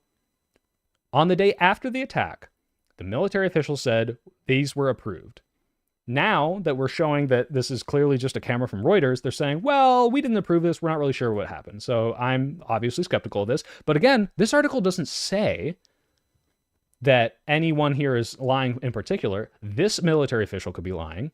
on the day after the attack, the military official said these were approved. Now that we're showing that this is clearly just a camera from Reuters, they're saying, well, we didn't approve this, we're not really sure what happened. So I'm obviously skeptical of this. But again, this article doesn't say that anyone here is lying in particular. This military official could be lying.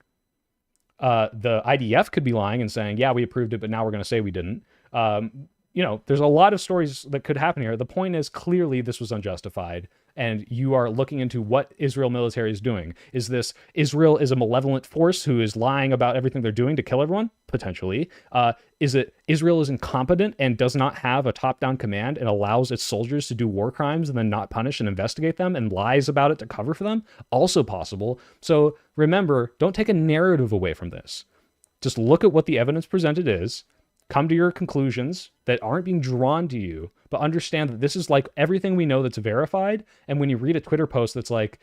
The IDF could be lying and saying, yeah, we approved it, but now we're going to say we didn't. There's a lot of stories that could happen here. The point is, clearly this was unjustified, and you are looking into what Israel military is doing. Is this Israel is a malevolent force who is lying about everything they're doing to kill everyone? Potentially. Is it Israel is incompetent and does not have a top-down command and allows its soldiers to do war crimes and then not punish and investigate them and lies about it to cover for them? Also possible. So remember, don't take a narrative away from this. Just look at what the evidence presented is, come to your conclusions that aren't being drawn to you, but understand that this is like everything we know that's verified. And when you read a Twitter post that's like,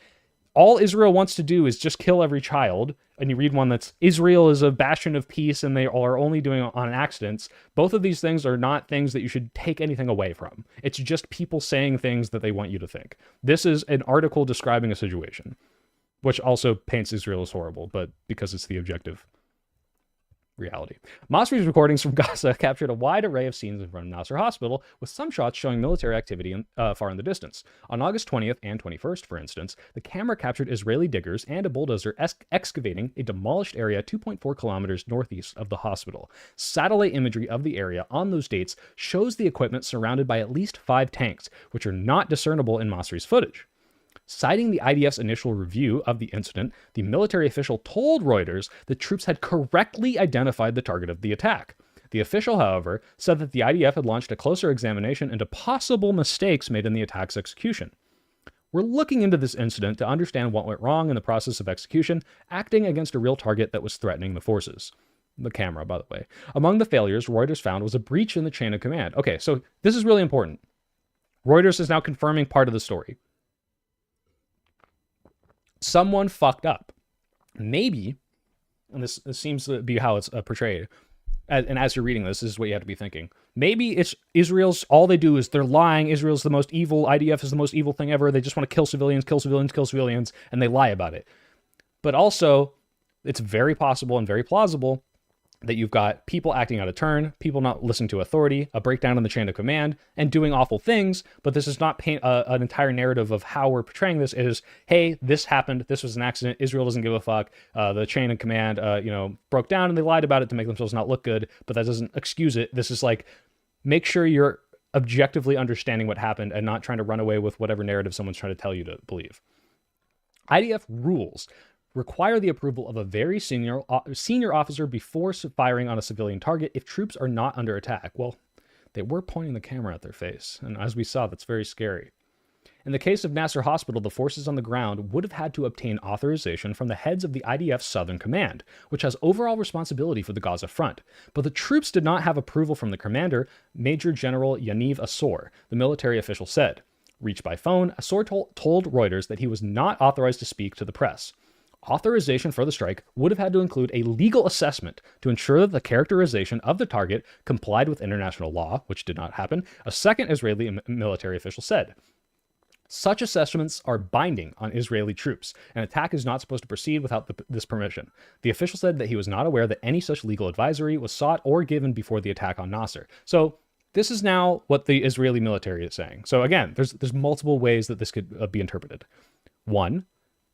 all Israel wants to do is just kill every child, and you read one that's Israel is a bastion of peace and they are only doing it on accidents, both of these things are not things that you should take anything away from. It's just people saying things that they want you to think. This is an article describing a situation, which also paints Israel as horrible, but because it's the objective reality. Masri's recordings from Gaza captured a wide array of scenes in front of Nasser Hospital, with some shots showing military activity far in the distance. On August 20th and 21st, for instance, the camera captured Israeli diggers and a bulldozer excavating a demolished area 2.4 kilometers northeast of the hospital. Satellite imagery of the area on those dates shows the equipment surrounded by at least 5 tanks, which are not discernible in Masri's footage. Citing the IDF's initial review of the incident, the military official told Reuters that troops had correctly identified the target of the attack. The official, however, said that the IDF had launched a closer examination into possible mistakes made in the attack's execution. We're looking into this incident to understand what went wrong in the process of execution, acting against a real target that was threatening the forces. The camera, by the way. Among the failures Reuters found was a breach in the chain of command. Okay, so this is really important. Reuters is now confirming part of the story. Someone fucked up. Maybe, and this seems to be how it's portrayed, and as you're reading this is what you have to be thinking. Maybe it's Israel's, all they do is they're lying. Israel's the most evil. IDF is the most evil thing ever. They just want to kill civilians, and they lie about it. But also, it's very possible and very plausible that you've got people acting out of turn, people not listening to authority, a breakdown in the chain of command, and doing awful things. But this is not paint an entire narrative of how we're portraying this. It is, hey, this happened. This was an accident. Israel doesn't give a fuck. The chain of command, broke down, and they lied about it to make themselves not look good. But that doesn't excuse it. This is like, make sure you're objectively understanding what happened and not trying to run away with whatever narrative someone's trying to tell you to believe. IDF rules require the approval of a very senior officer before firing on a civilian target if troops are not under attack. Well, they were pointing the camera at their face, and as we saw, that's very scary. In the case of Nasser Hospital, the forces on the ground would have had to obtain authorization from the heads of the IDF's Southern Command, which has overall responsibility for the Gaza front. But the troops did not have approval from the commander, Major General Yaniv Assor, the military official said. Reached by phone, Assor told Reuters that he was not authorized to speak to the press. Authorization for the strike would have had to include a legal assessment to ensure that the characterization of the target complied with international law, which did not happen, a second Israeli military official said. Such assessments are binding on Israeli troops. An attack is not supposed to proceed without this permission. The official said that he was not aware that any such legal advisory was sought or given before the attack on Nasser. So this is now what the Israeli military is saying. So again, there's multiple ways that this could be interpreted. One,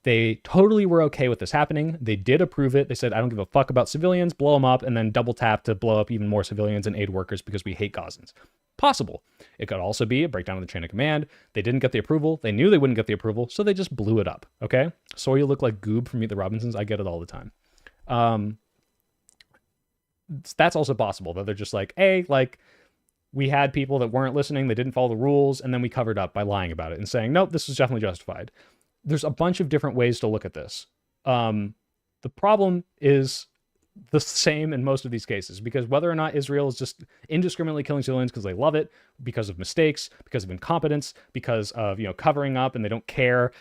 they totally were okay with this happening. They did approve it. They said, I don't give a fuck about civilians, blow them up, and then double tap to blow up even more civilians and aid workers because we hate Gazans. Possible. It could also be a breakdown of the chain of command. They didn't get the approval. They knew they wouldn't get the approval, so they just blew it up. Okay? So you look like Goob from Meet the Robinsons. I get it all the time. That's also possible, that they're just like, hey, like, we had people that weren't listening, they didn't follow the rules, and then we covered up by lying about it and saying, nope, this is definitely justified. There's a bunch of different ways to look at this. The problem is the same in most of these cases, because whether or not Israel is just indiscriminately killing civilians because they love it, because of mistakes, because of incompetence, because of covering up and they don't care,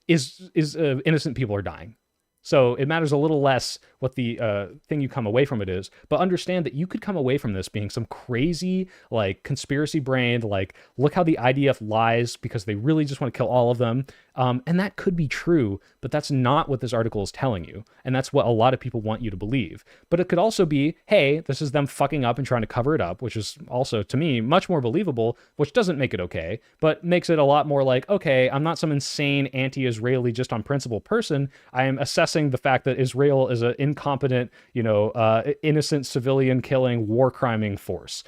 innocent people are dying. So it matters a little less what the thing you come away from it is, but understand that you could come away from this being some crazy, like, conspiracy brain, like, look how the IDF lies because they really just want to kill all of them. And that could be true, but that's not what this article is telling you. And that's what a lot of people want you to believe. But it could also be, hey, this is them fucking up and trying to cover it up, which is also, to me, much more believable, which doesn't make it okay, but makes it a lot more like, okay, I'm not some insane anti-Israeli just on principle person. I am assessing the fact that Israel is an incompetent, innocent civilian killing, war criming force.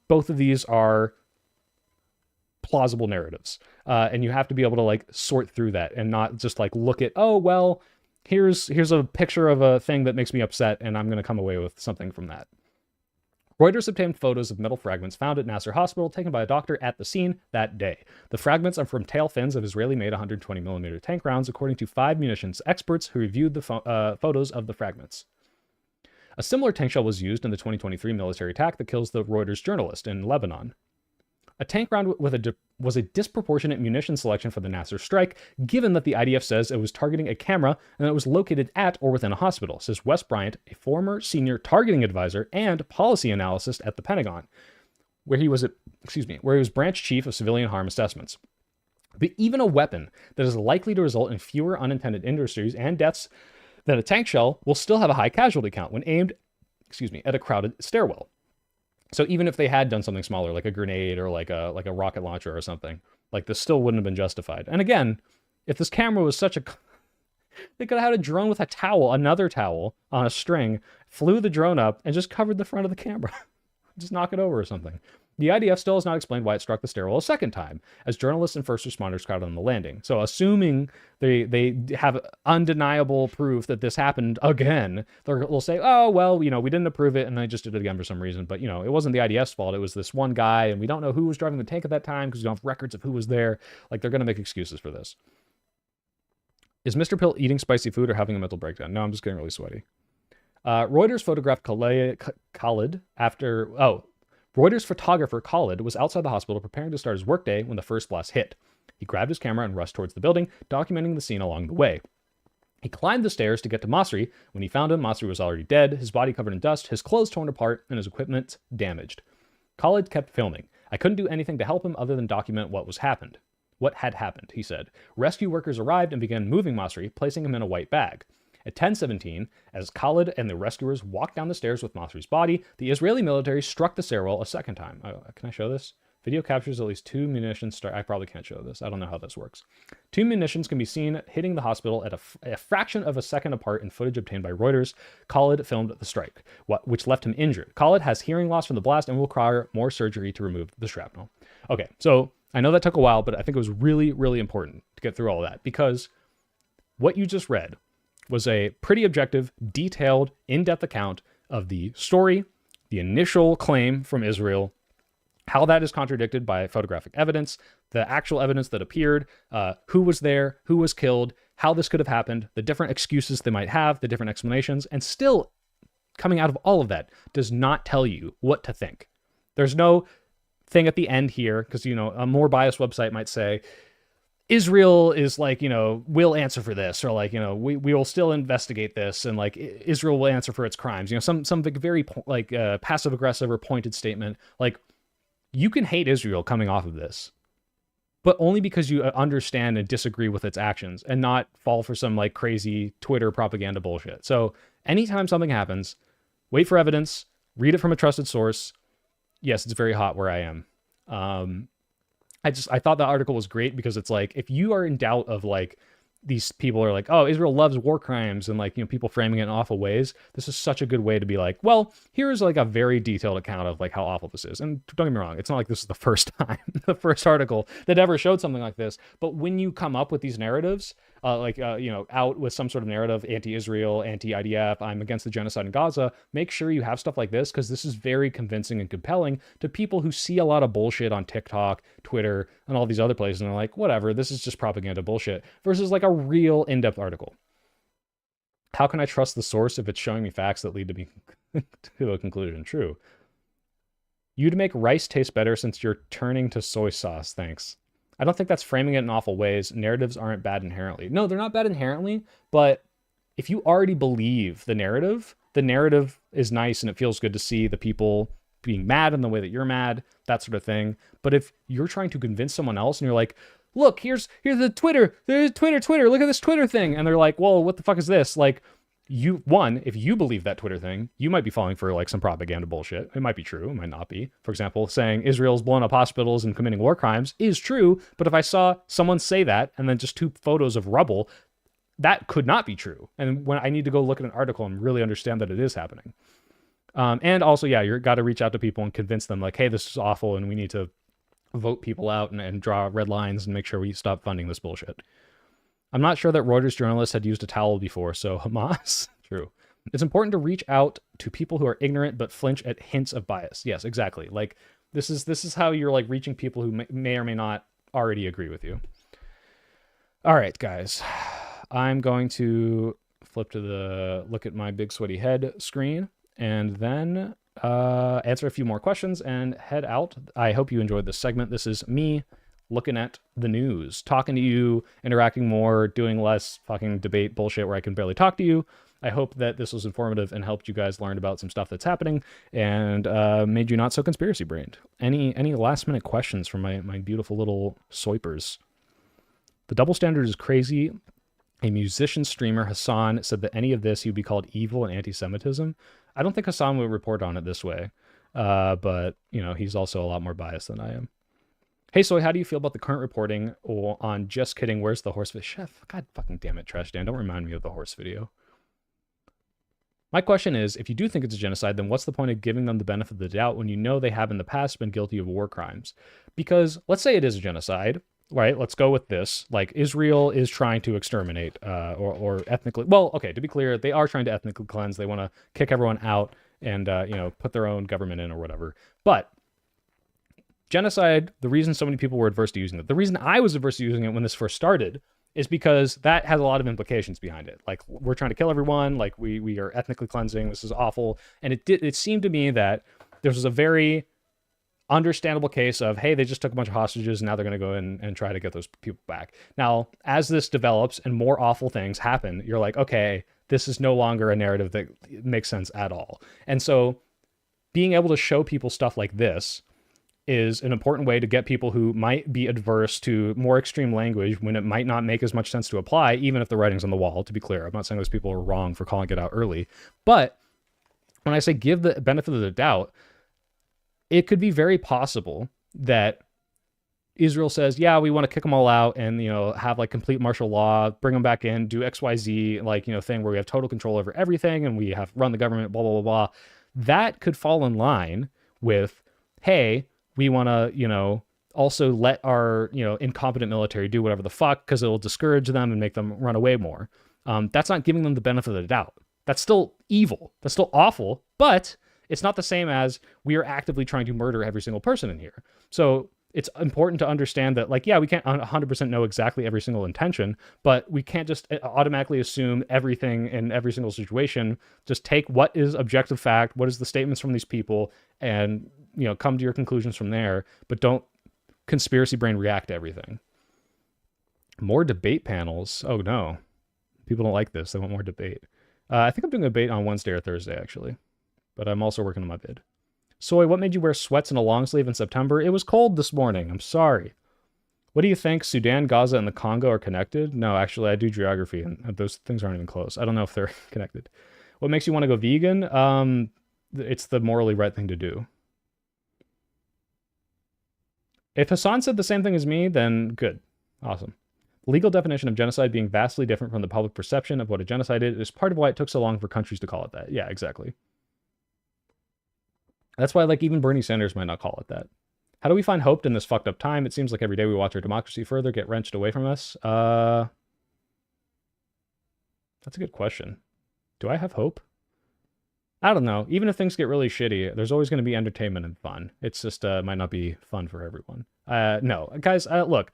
Both of these are plausible narratives. And you have to be able to like sort through that and not just like look at, oh, well, here's a picture of a thing that makes me upset and I'm going to come away with something from that. Reuters obtained photos of metal fragments found at Nasser Hospital taken by a doctor at the scene that day. The fragments are from tail fins of Israeli-made 120mm tank rounds, according to 5 munitions experts who reviewed the photos of the fragments. A similar tank shell was used in the 2023 military attack that kills the Reuters journalist in Lebanon. A tank round was a disproportionate munition selection for the Nasser strike, given that the IDF says it was targeting a camera and that it was located at or within a hospital, says Wes Bryant, a former senior targeting advisor and policy analyst at the Pentagon, where he was branch chief of civilian harm assessments. But even a weapon that is likely to result in fewer unintended injuries and deaths than a tank shell will still have a high casualty count when aimed at a crowded stairwell. So even if they had done something smaller, like a grenade or like a rocket launcher or something, like this still wouldn't have been justified. And again, if this camera was such a they could have had a drone with a towel, another towel on a string, flew the drone up and just covered the front of the camera. Just knock it over or something. The IDF still has not explained why it struck the stairwell a second time, as journalists and first responders crowded on the landing. So assuming they have undeniable proof that this happened again, they'll say, oh, well, we didn't approve it and they just did it again for some reason. But, it wasn't the IDF's fault. It was this one guy, and we don't know who was driving the tank at that time because we don't have records of who was there. Like, they're going to make excuses for this. Is Mr. Pill eating spicy food or having a mental breakdown? No, I'm just getting really sweaty. Reuters photographed Khalid after... Reuters photographer Khalid was outside the hospital preparing to start his workday when the first blast hit. He grabbed his camera and rushed towards the building, documenting the scene along the way. He climbed the stairs to get to Masri. When he found him, Masri was already dead, his body covered in dust, his clothes torn apart, and his equipment damaged. Khalid kept filming. I couldn't do anything to help him other than document what had happened, he said. Rescue workers arrived and began moving Masri, placing him in a white bag. At 10:17, as Khalid and the rescuers walked down the stairs with Masri's body, the Israeli military struck the stairwell a second time. Can I show this? Video captures at least 2 munitions. I probably can't show this. I don't know how this works. 2 munitions can be seen hitting the hospital at a fraction of a second apart in footage obtained by Reuters. Khalid filmed the strike, which left him injured. Khalid has hearing loss from the blast and will require more surgery to remove the shrapnel. Okay, so I know that took a while, but I think it was really, really important to get through all of that, because what you just read was a pretty objective, detailed, in-depth account of the story, the initial claim from Israel, how that is contradicted by photographic evidence, the actual evidence that appeared, who was there, who was killed, how this could have happened, the different excuses they might have, the different explanations, and still coming out of all of that does not tell you what to think. There's no thing at the end here, because, a more biased website might say, Israel is like, we'll answer for this, or like, we will still investigate this, and like Israel will answer for its crimes. Some very passive aggressive or pointed statement. Like, you can hate Israel coming off of this, but only because you understand and disagree with its actions, and not fall for some like crazy Twitter propaganda bullshit. So anytime something happens, wait for evidence, read it from a trusted source. Yes, it's very hot where I am. I thought the article was great because it's like, if you are in doubt of like, these people are like, oh, Israel loves war crimes, and like, people framing it in awful ways, this is such a good way to be like, well, here's like a very detailed account of like how awful this is. And don't get me wrong, it's not like this is the first time, the first article that ever showed something like this. But when you come up with these narratives, out with some sort of narrative, anti-Israel, anti-IDF, I'm against the genocide in Gaza, make sure you have stuff like this, because this is very convincing and compelling to people who see a lot of bullshit on TikTok, Twitter, and all these other places, and they're like, whatever, this is just propaganda bullshit, versus like a real in-depth article. How can I trust the source if it's showing me facts that lead to me to a conclusion? True. You'd make rice taste better since you're turning to soy sauce. Thanks. I don't think that's framing it in awful ways. Narratives aren't bad inherently. No, they're not bad inherently, but if you already believe the narrative is nice and it feels good to see the people being mad in the way that you're mad, that sort of thing. But if you're trying to convince someone else and you're like, look, here's the Twitter, there's Twitter, look at this Twitter thing. And they're like, well, what the fuck is this? Like, if you believe that Twitter thing, you might be falling for like some propaganda bullshit. It might be true, it might not be. For example, saying Israel's blown up hospitals and committing war crimes is true, but if I saw someone say that and then just 2 photos of rubble, that could not be true. And when I need to go look at an article and really understand that it is happening. And also, yeah, you got to reach out to people and convince them like, hey, this is awful and we need to vote people out and draw red lines and make sure we stop funding this bullshit. I'm not sure that Reuters journalists had used a towel before, so Hamas. True. It's important to reach out to people who are ignorant but flinch at hints of bias. Yes, exactly. Like, this is how you're like reaching people who may or may not already agree with you. All right, guys. I'm going to flip to the look at my big sweaty head screen and then answer a few more questions and head out. I hope you enjoyed this segment. This is me looking at the news, talking to you, interacting more, doing less fucking debate bullshit where I can barely talk to you. I hope that this was informative and helped you guys learn about some stuff that's happening and made you not so conspiracy brained. Any last minute questions from my beautiful little soipers? The double standard is crazy A musician streamer, Hassan, said that any of this he would be called evil and anti-Semitism. I don't think Hassan would report on it this way, but you know, he's also a lot more biased than I am. Hey, Soy, how do you feel about the current reporting on Just Kidding, Where's the Horse Chef? God fucking damn it, Trash Dan, don't remind me of the horse video. My question is, if you do think it's a genocide, then what's the point of giving them the benefit of the doubt when you know they have in the past been guilty of war crimes? Because let's say it is a genocide, right? Let's go with this. Like, Israel is trying to exterminate or ethnically... Well, okay, to be clear, they are trying to ethnically cleanse. They want to kick everyone out and, you know, put their own government in or whatever. But genocide, the reason so many people were adverse to using it, the reason I was adverse to using it when this first started is because that has a lot of implications behind it. Like, we're trying to kill everyone. Like, we are ethnically cleansing. This is awful. And it seemed to me that there was a very understandable case of, hey, they just took a bunch of hostages and now they're going to go in and try to get those people back. Now, as this develops and more awful things happen, you're like, okay, this is no longer a narrative that makes sense at all. And so being able to show people stuff like this is an important way to get people who might be adverse to more extreme language when it might not make as much sense to apply, even if the writing's on the wall, to be clear. I'm not saying those people are wrong for calling it out early. But when I say give the benefit of the doubt, it could be very possible that Israel says, yeah, we want to kick them all out and, you know, have like complete martial law, bring them back in, do XYZ, like, you know, thing where we have total control over everything and we have run the government, blah, blah, blah, blah. That could fall in line with, hey, we want to, you know, also let our, you know, incompetent military do whatever the fuck because it'll discourage them and make them run away more. That's not giving them the benefit of the doubt. That's still evil. That's still awful, but it's not the same as we are actively trying to murder every single person in here. So it's important to understand that, like, yeah, we can't 100% know exactly every single intention, but we can't just automatically assume everything in every single situation. Just take what is objective fact, what is the statements from these people, and, you know, come to your conclusions from there, but don't conspiracy brain react to everything. More debate panels. Oh no, people don't like this. They want more debate. I think I'm doing a debate on Wednesday or Thursday, actually, but I'm also working on my bid. Soy, what made you wear sweats and a long sleeve in September? It was cold this morning. I'm sorry. What do you think? Sudan, Gaza, and the Congo are connected? No, actually, I do geography, and those things aren't even close. I don't know if they're connected. What makes you want to go vegan? It's the morally right thing to do. If Hassan said the same thing as me, then good. Awesome. The legal definition of genocide being vastly different from the public perception of what a genocide is part of why it took so long for countries to call it that. Yeah, exactly. That's why, like, even Bernie Sanders might not call it that. How do we find hope in this fucked up time? It seems like every day we watch our democracy further get wrenched away from us. That's a good question. Do I have hope? I don't know. Even if things get really shitty, there's always going to be entertainment and fun. It's just might not be fun for everyone. No, guys, look,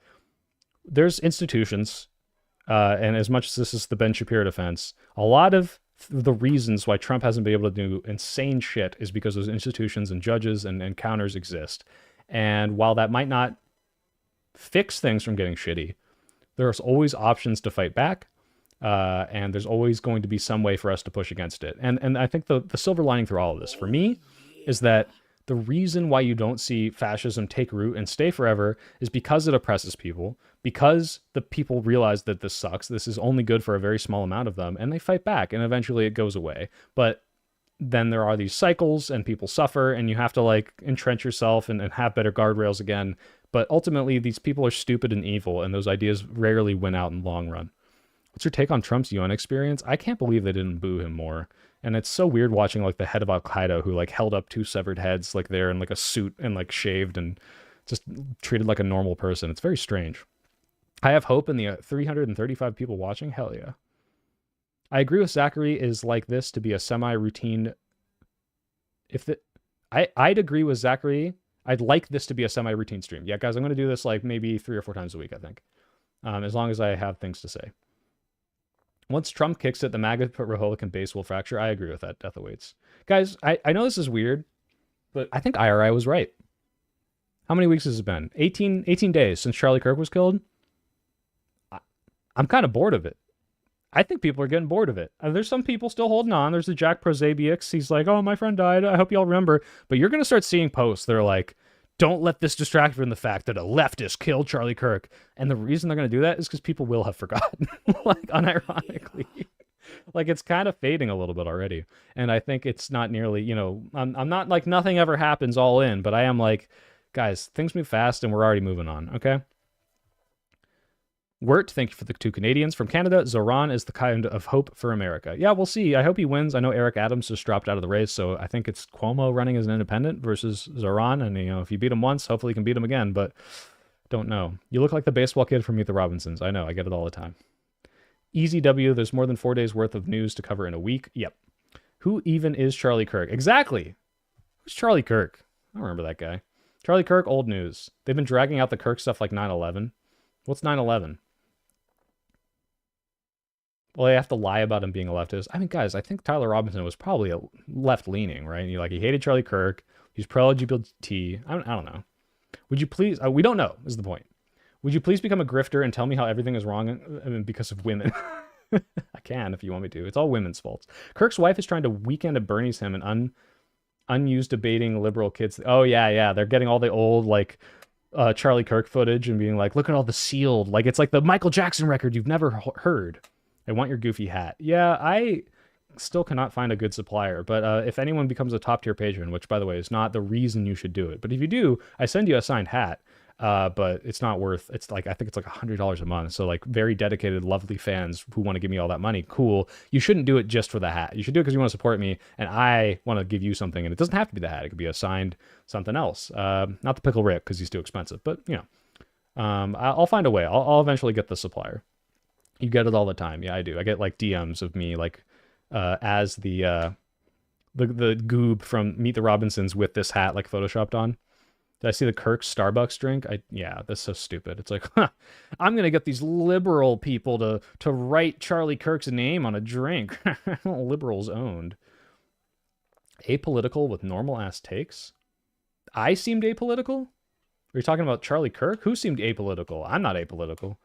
there's institutions, and as much as this is the Ben Shapiro defense, a lot of the reasons why Trump hasn't been able to do insane shit is because those institutions and judges and counters exist. And while that might not fix things from getting shitty, there's always options to fight back. And there's always going to be some way for us to push against it. And I think the silver lining through all of this, for me, is that the reason why you don't see fascism take root and stay forever is because it oppresses people, because the people realize that this sucks, this is only good for a very small amount of them, and they fight back, and eventually it goes away. But then there are these cycles, and people suffer, and you have to, like, entrench yourself and have better guardrails again. But ultimately, these people are stupid and evil, and those ideas rarely win out in the long run. What's your take on Trump's UN experience? I can't believe they didn't boo him more. And it's so weird watching, like, the head of Al-Qaeda who, like, held up 2 severed heads, like, there in, like, a suit and, like, shaved and just treated like a normal person. It's very strange. I have hope in the 335 people watching. Hell yeah. I agree with Zachary is like this to be a semi-routine. I'd agree with Zachary. I'd like this to be a semi-routine stream. Yeah, guys, I'm going to do this, like, maybe 3 or 4 times a week, I think. As long as I have things to say. Once Trump kicks it, the MAGA Republican base will fracture. I agree with that. Death awaits. Guys, I know this is weird, but I think IRI was right. How many weeks has it been? 18 days since Charlie Kirk was killed? I'm kind of bored of it. I think people are getting bored of it. There's some people still holding on. There's the Jack Prozabiaks. He's like, oh, my friend died. I hope y'all remember. But you're going to start seeing posts that are like, Don't let this distract you from the fact that a leftist killed Charlie Kirk. And the reason they're going to do that is because people will have forgotten, like unironically. Like it's kind of fading a little bit already. And I think it's not nearly, I'm not like nothing ever happens all in, but I am like, guys, things move fast and we're already moving on, okay? Wirt, thank you for the 2 Canadians. From Canada, Zoran is the kind of hope for America. Yeah, we'll see. I hope he wins. I know Eric Adams just dropped out of the race, so I think it's Cuomo running as an independent versus Zoran. And, if you beat him once, hopefully you can beat him again, but don't know. You look like the baseball kid from Meet the Robinsons. I know, I get it all the time. Easy W, there's more than 4 days worth of news to cover in a week. Yep. Who even is Charlie Kirk? Exactly. Who's Charlie Kirk? I don't remember that guy. Charlie Kirk, old news. They've been dragging out the Kirk stuff like 9/11. What's 9/11? Well, they have to lie about him being a leftist. I mean, guys, I think Tyler Robinson was probably a left-leaning, right? He hated Charlie Kirk. He's pro-LGBT. I don't know. Would you please... we don't know, is the point. Would you please become a grifter and tell me how everything is wrong because of women? I can if you want me to. It's all women's faults. Kirk's wife is trying to weekend at Bernie's him and unused debating liberal kids. Oh, yeah. They're getting all the old, Charlie Kirk footage and being like, look at all the sealed. Like, it's like the Michael Jackson record you've never heard. I want your goofy hat. Yeah, I still cannot find a good supplier, but if anyone becomes a top tier patron, which by the way is not the reason you should do it, but if you do, I send you a signed hat, but it's not worth, I think it's like $100 a month. So like very dedicated, lovely fans who want to give me all that money. Cool. You shouldn't do it just for the hat. You should do it because you want to support me and I want to give you something, and it doesn't have to be the hat. It could be a signed something else. Not the Pickle Rick because he's too expensive, but I'll find a way. I'll eventually get the supplier. You get it all the time. Yeah, I do. I get like DMs of me as the goob from Meet the Robinsons with this hat like photoshopped on. Did I see the Kirk Starbucks drink? Yeah, that's so stupid. It's like, I'm gonna get these liberal people to write Charlie Kirk's name on a drink. Liberals owned. Apolitical with normal ass takes. I seemed apolitical? Are you talking about Charlie Kirk? Who seemed apolitical? I'm not apolitical.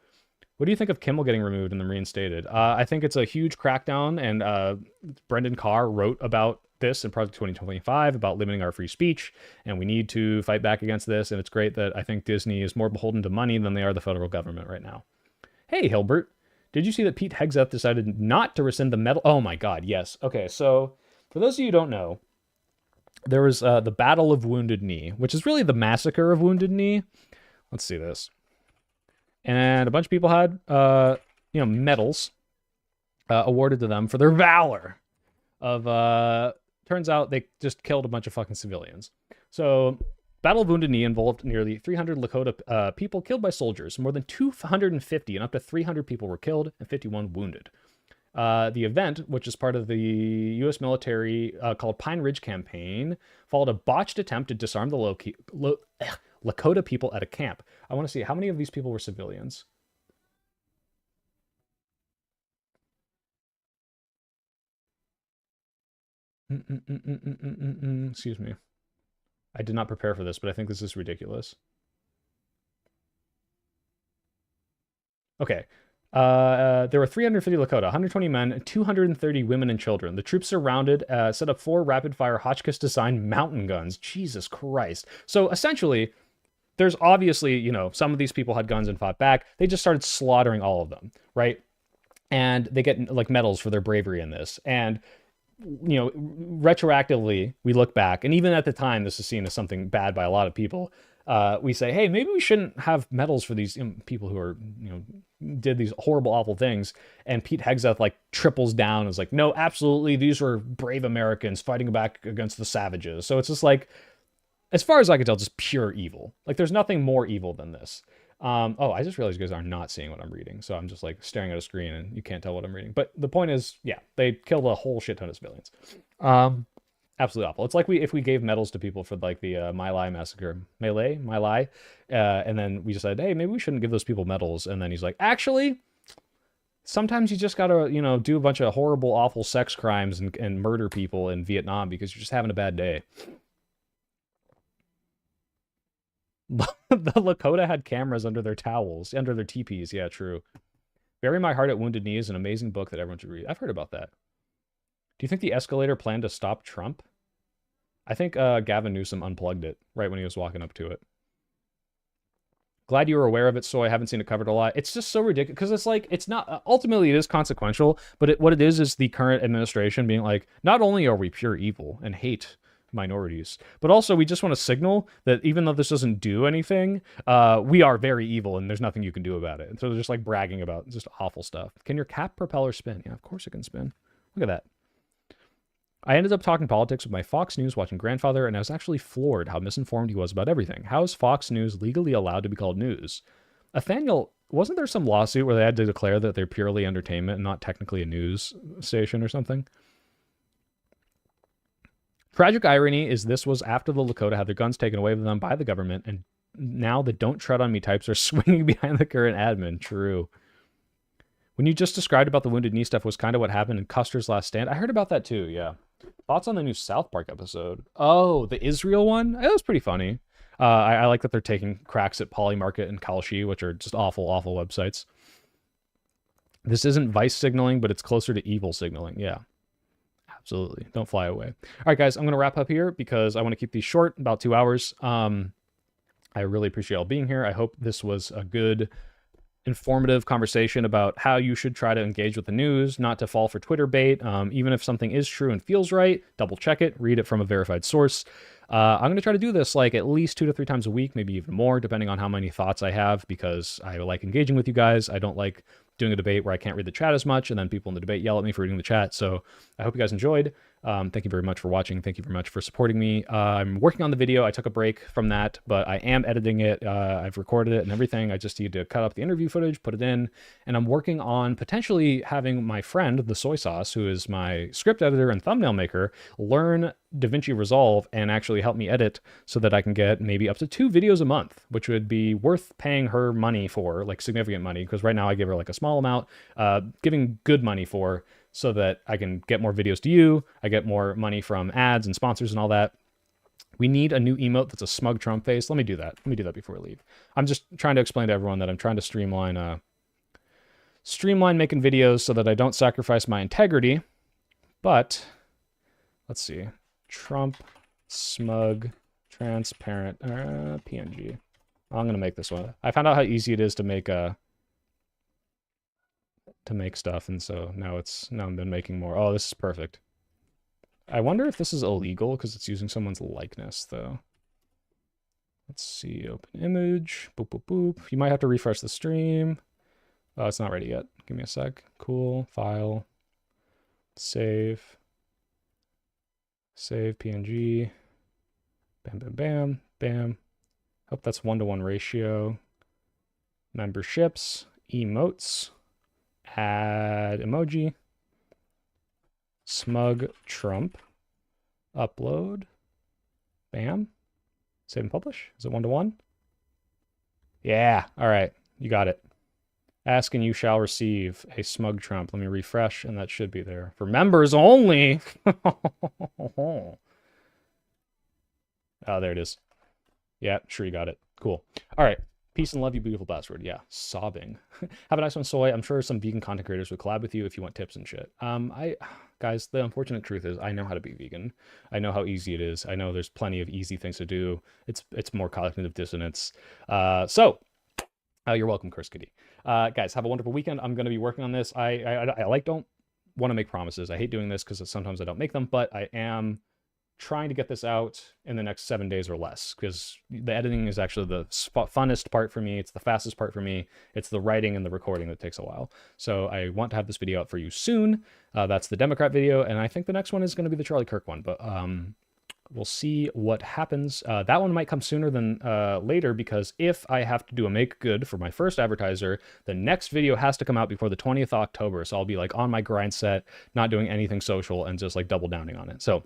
What do you think of Kimmel getting removed and then reinstated? I think it's a huge crackdown, and Brendan Carr wrote about this in Project 2025 about limiting our free speech, and we need to fight back against this, and it's great that I think Disney is more beholden to money than they are the federal government right now. Hey, Hilbert, did you see that Pete Hegseth decided not to rescind the medal? Oh my god, yes. Okay, so for those of you who don't know, there was the Battle of Wounded Knee, which is really the massacre of Wounded Knee. Let's see this. And a bunch of people had, medals awarded to them for their valor of, turns out they just killed a bunch of fucking civilians. So, Battle of Wounded Knee involved nearly 300 Lakota people killed by soldiers. More than 250 and up to 300 people were killed and 51 wounded. The event, which is part of the U.S. military called Pine Ridge Campaign, followed a botched attempt to disarm the Lakota people at a camp. I want to see how many of these people were civilians. Excuse me. I did not prepare for this, but I think this is ridiculous. Okay. There were 350 Lakota, 120 men, and 230 women and children. The troops surrounded, set up 4 rapid-fire Hotchkiss-designed mountain guns. Jesus Christ. So essentially, there's obviously, some of these people had guns and fought back. They just started slaughtering all of them, right? And they get like medals for their bravery in this. And retroactively, we look back, and even at the time, this is seen as something bad by a lot of people. We say, hey, maybe we shouldn't have medals for these people who are, did these horrible, awful things. And Pete Hegseth triples down and is like, no, absolutely, these were brave Americans fighting back against the savages. So it's just as far as I can tell, just pure evil. There's nothing more evil than this. I just realized you guys are not seeing what I'm reading. So I'm just staring at a screen and you can't tell what I'm reading. But the point is, yeah, they killed a whole shit ton of civilians. Absolutely awful. It's like if we gave medals to people for the My Lai massacre. My Lai. And then we decided, hey, maybe we shouldn't give those people medals. And then he's like, actually, sometimes you just gotta, do a bunch of horrible, awful sex crimes and murder people in Vietnam because you're just having a bad day. The Lakota had cameras under their towels, under their teepees. Yeah, true. Bury My Heart at Wounded Knee is an amazing book that everyone should read. I've heard about that. Do you think the escalator planned to stop Trump? I think Gavin Newsom unplugged it right when he was walking up to it. Glad you were aware of it, so I haven't seen it covered a lot. It's just so ridiculous because it's like, it's not, ultimately it is consequential, but what it is the current administration being like, not only are we pure evil and hate minorities, but also we just want to signal that even though this doesn't do anything, we are very evil and there's nothing you can do about it. And so they're just like bragging about just awful stuff. Can your cap propeller spin? Yeah, of course it can spin. Look at that. I ended up talking politics with my Fox News watching grandfather, and I was actually floored how misinformed he was about everything. How is Fox News legally allowed to be called news? Nathaniel, wasn't there some lawsuit where they had to declare that they're purely entertainment and not technically a news station or something? Tragic irony is this was after the Lakota had their guns taken away from them by the government, and now the don't tread on me types are swinging behind the current admin. True. When you just described about the Wounded Knee stuff was kind of what happened in Custer's Last Stand. I heard about that too, yeah. Thoughts on the new South Park episode? Oh, the Israel one? That was pretty funny. I like that they're taking cracks at Polymarket and Kalshi, which are just awful, awful websites. This isn't vice signaling, but it's closer to evil signaling. Yeah, absolutely. Don't fly away. All right, guys, I'm going to wrap up here because I want to keep these short, about 2 hours. I really appreciate all being here. I hope this was a good, informative conversation about how you should try to engage with the news, not to fall for Twitter bait. Even if something is true and feels right, double check it, read it from a verified source. I'm going to try to do this like at least 2 to 3 times a week, maybe even more, depending on how many thoughts I have, because I like engaging with you guys. I don't like doing a debate where I can't read the chat as much, and then people in the debate yell at me for reading the chat. So I hope you guys enjoyed. Thank you very much for watching. Thank you very much for supporting me. I'm working on the video. I took a break from that, but I am editing it. I've recorded it and everything. I just need to cut up the interview footage, put it in, and I'm working on potentially having my friend, the Soy Sauce, who is my script editor and thumbnail maker, learn DaVinci Resolve and actually help me edit so that I can get maybe up to 2 videos a month, which would be worth paying her money for, like significant money, because right now I give her like a small amount, giving good money for, so that I can get more videos to you. I get more money from ads and sponsors and all that. We need a new emote that's a smug Trump face. Let me do that. Let me do that before we leave. I'm just trying to explain to everyone that I'm trying to streamline making videos so that I don't sacrifice my integrity. But let's see. Trump, smug, transparent, PNG. I'm going to make this one. I found out how easy it is to make stuff, and so now I've been making more. Oh, this is perfect. I wonder if this is illegal because it's using someone's likeness though. Let's see, open image, boop, boop, boop. You might have to refresh the stream. Oh, it's not ready yet. Give me a sec. Cool, file, save PNG, bam, bam, bam, bam. Hope that's 1-to-1 ratio. Memberships, emotes, add emoji, smug Trump, upload, bam, save and publish. Is it 1-to-1? Yeah, all right, you got it. Ask and you shall receive a smug Trump. Let me refresh, and that should be there. For members only. Oh, there it is. Yeah, sure you got it. Cool. All right. Peace and love, you beautiful bastard. Yeah, sobbing. Have a nice one, Soy. I'm sure some vegan content creators would collab with you if you want tips and shit. Guys, the unfortunate truth is I know how to be vegan. I know how easy it is. I know there's plenty of easy things to do. It's more cognitive dissonance. You're welcome, Curse Kitty. Guys, have a wonderful weekend. I'm going to be working on this. I don't want to make promises. I hate doing this because sometimes I don't make them, but I am trying to get this out in the next 7 days or less, because the editing is actually the funnest part for me. It's the fastest part for me. It's the writing and the recording that takes a while. So I want to have this video out for you soon. That's the Democrat video, and I think the next one is going to be the Charlie Kirk one, but we'll see what happens. That one might come sooner than later, because if I have to do a make good for my first advertiser, the next video has to come out before the 20th of October. So I'll be like on my grind set, not doing anything social, and just like double downing on it. So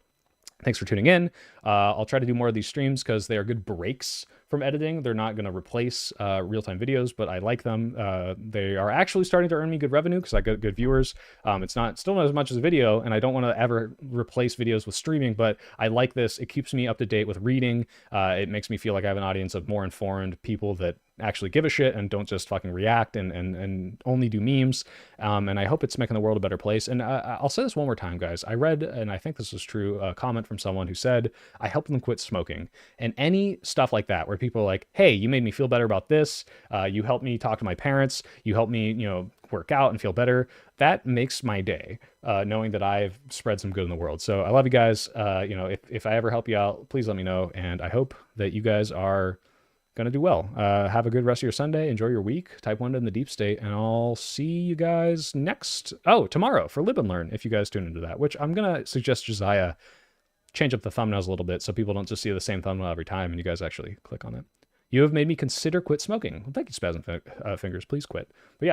thanks for tuning in. I'll try to do more of these streams because they are good breaks from editing. They're not going to replace real-time videos, but I like them. They are actually starting to earn me good revenue because I get good viewers. It's still not as much as a video, and I don't want to ever replace videos with streaming, but I like this. It keeps me up to date with reading. It makes me feel like I have an audience of more informed people that actually give a shit and don't just fucking react and only do memes. And I hope it's making the world a better place. And I'll say this one more time, guys. I read, and I think this is true, a comment from someone who said, I helped them quit smoking. And any stuff like that, where people are like, hey, you made me feel better about this. You helped me talk to my parents. You helped me, work out and feel better. That makes my day, knowing that I've spread some good in the world. So I love you guys. If I ever help you out, please let me know. And I hope that you guys are going to do well. Have a good rest of your Sunday. Enjoy your week. Type 1 in the deep state. And I'll see you guys tomorrow for Live and Learn, if you guys tune into that, which I'm going to suggest Josiah change up the thumbnails a little bit so people don't just see the same thumbnail every time and you guys actually click on it. You have made me consider quit smoking. Well, thank you, Spasm Fingers. Please quit. But yeah,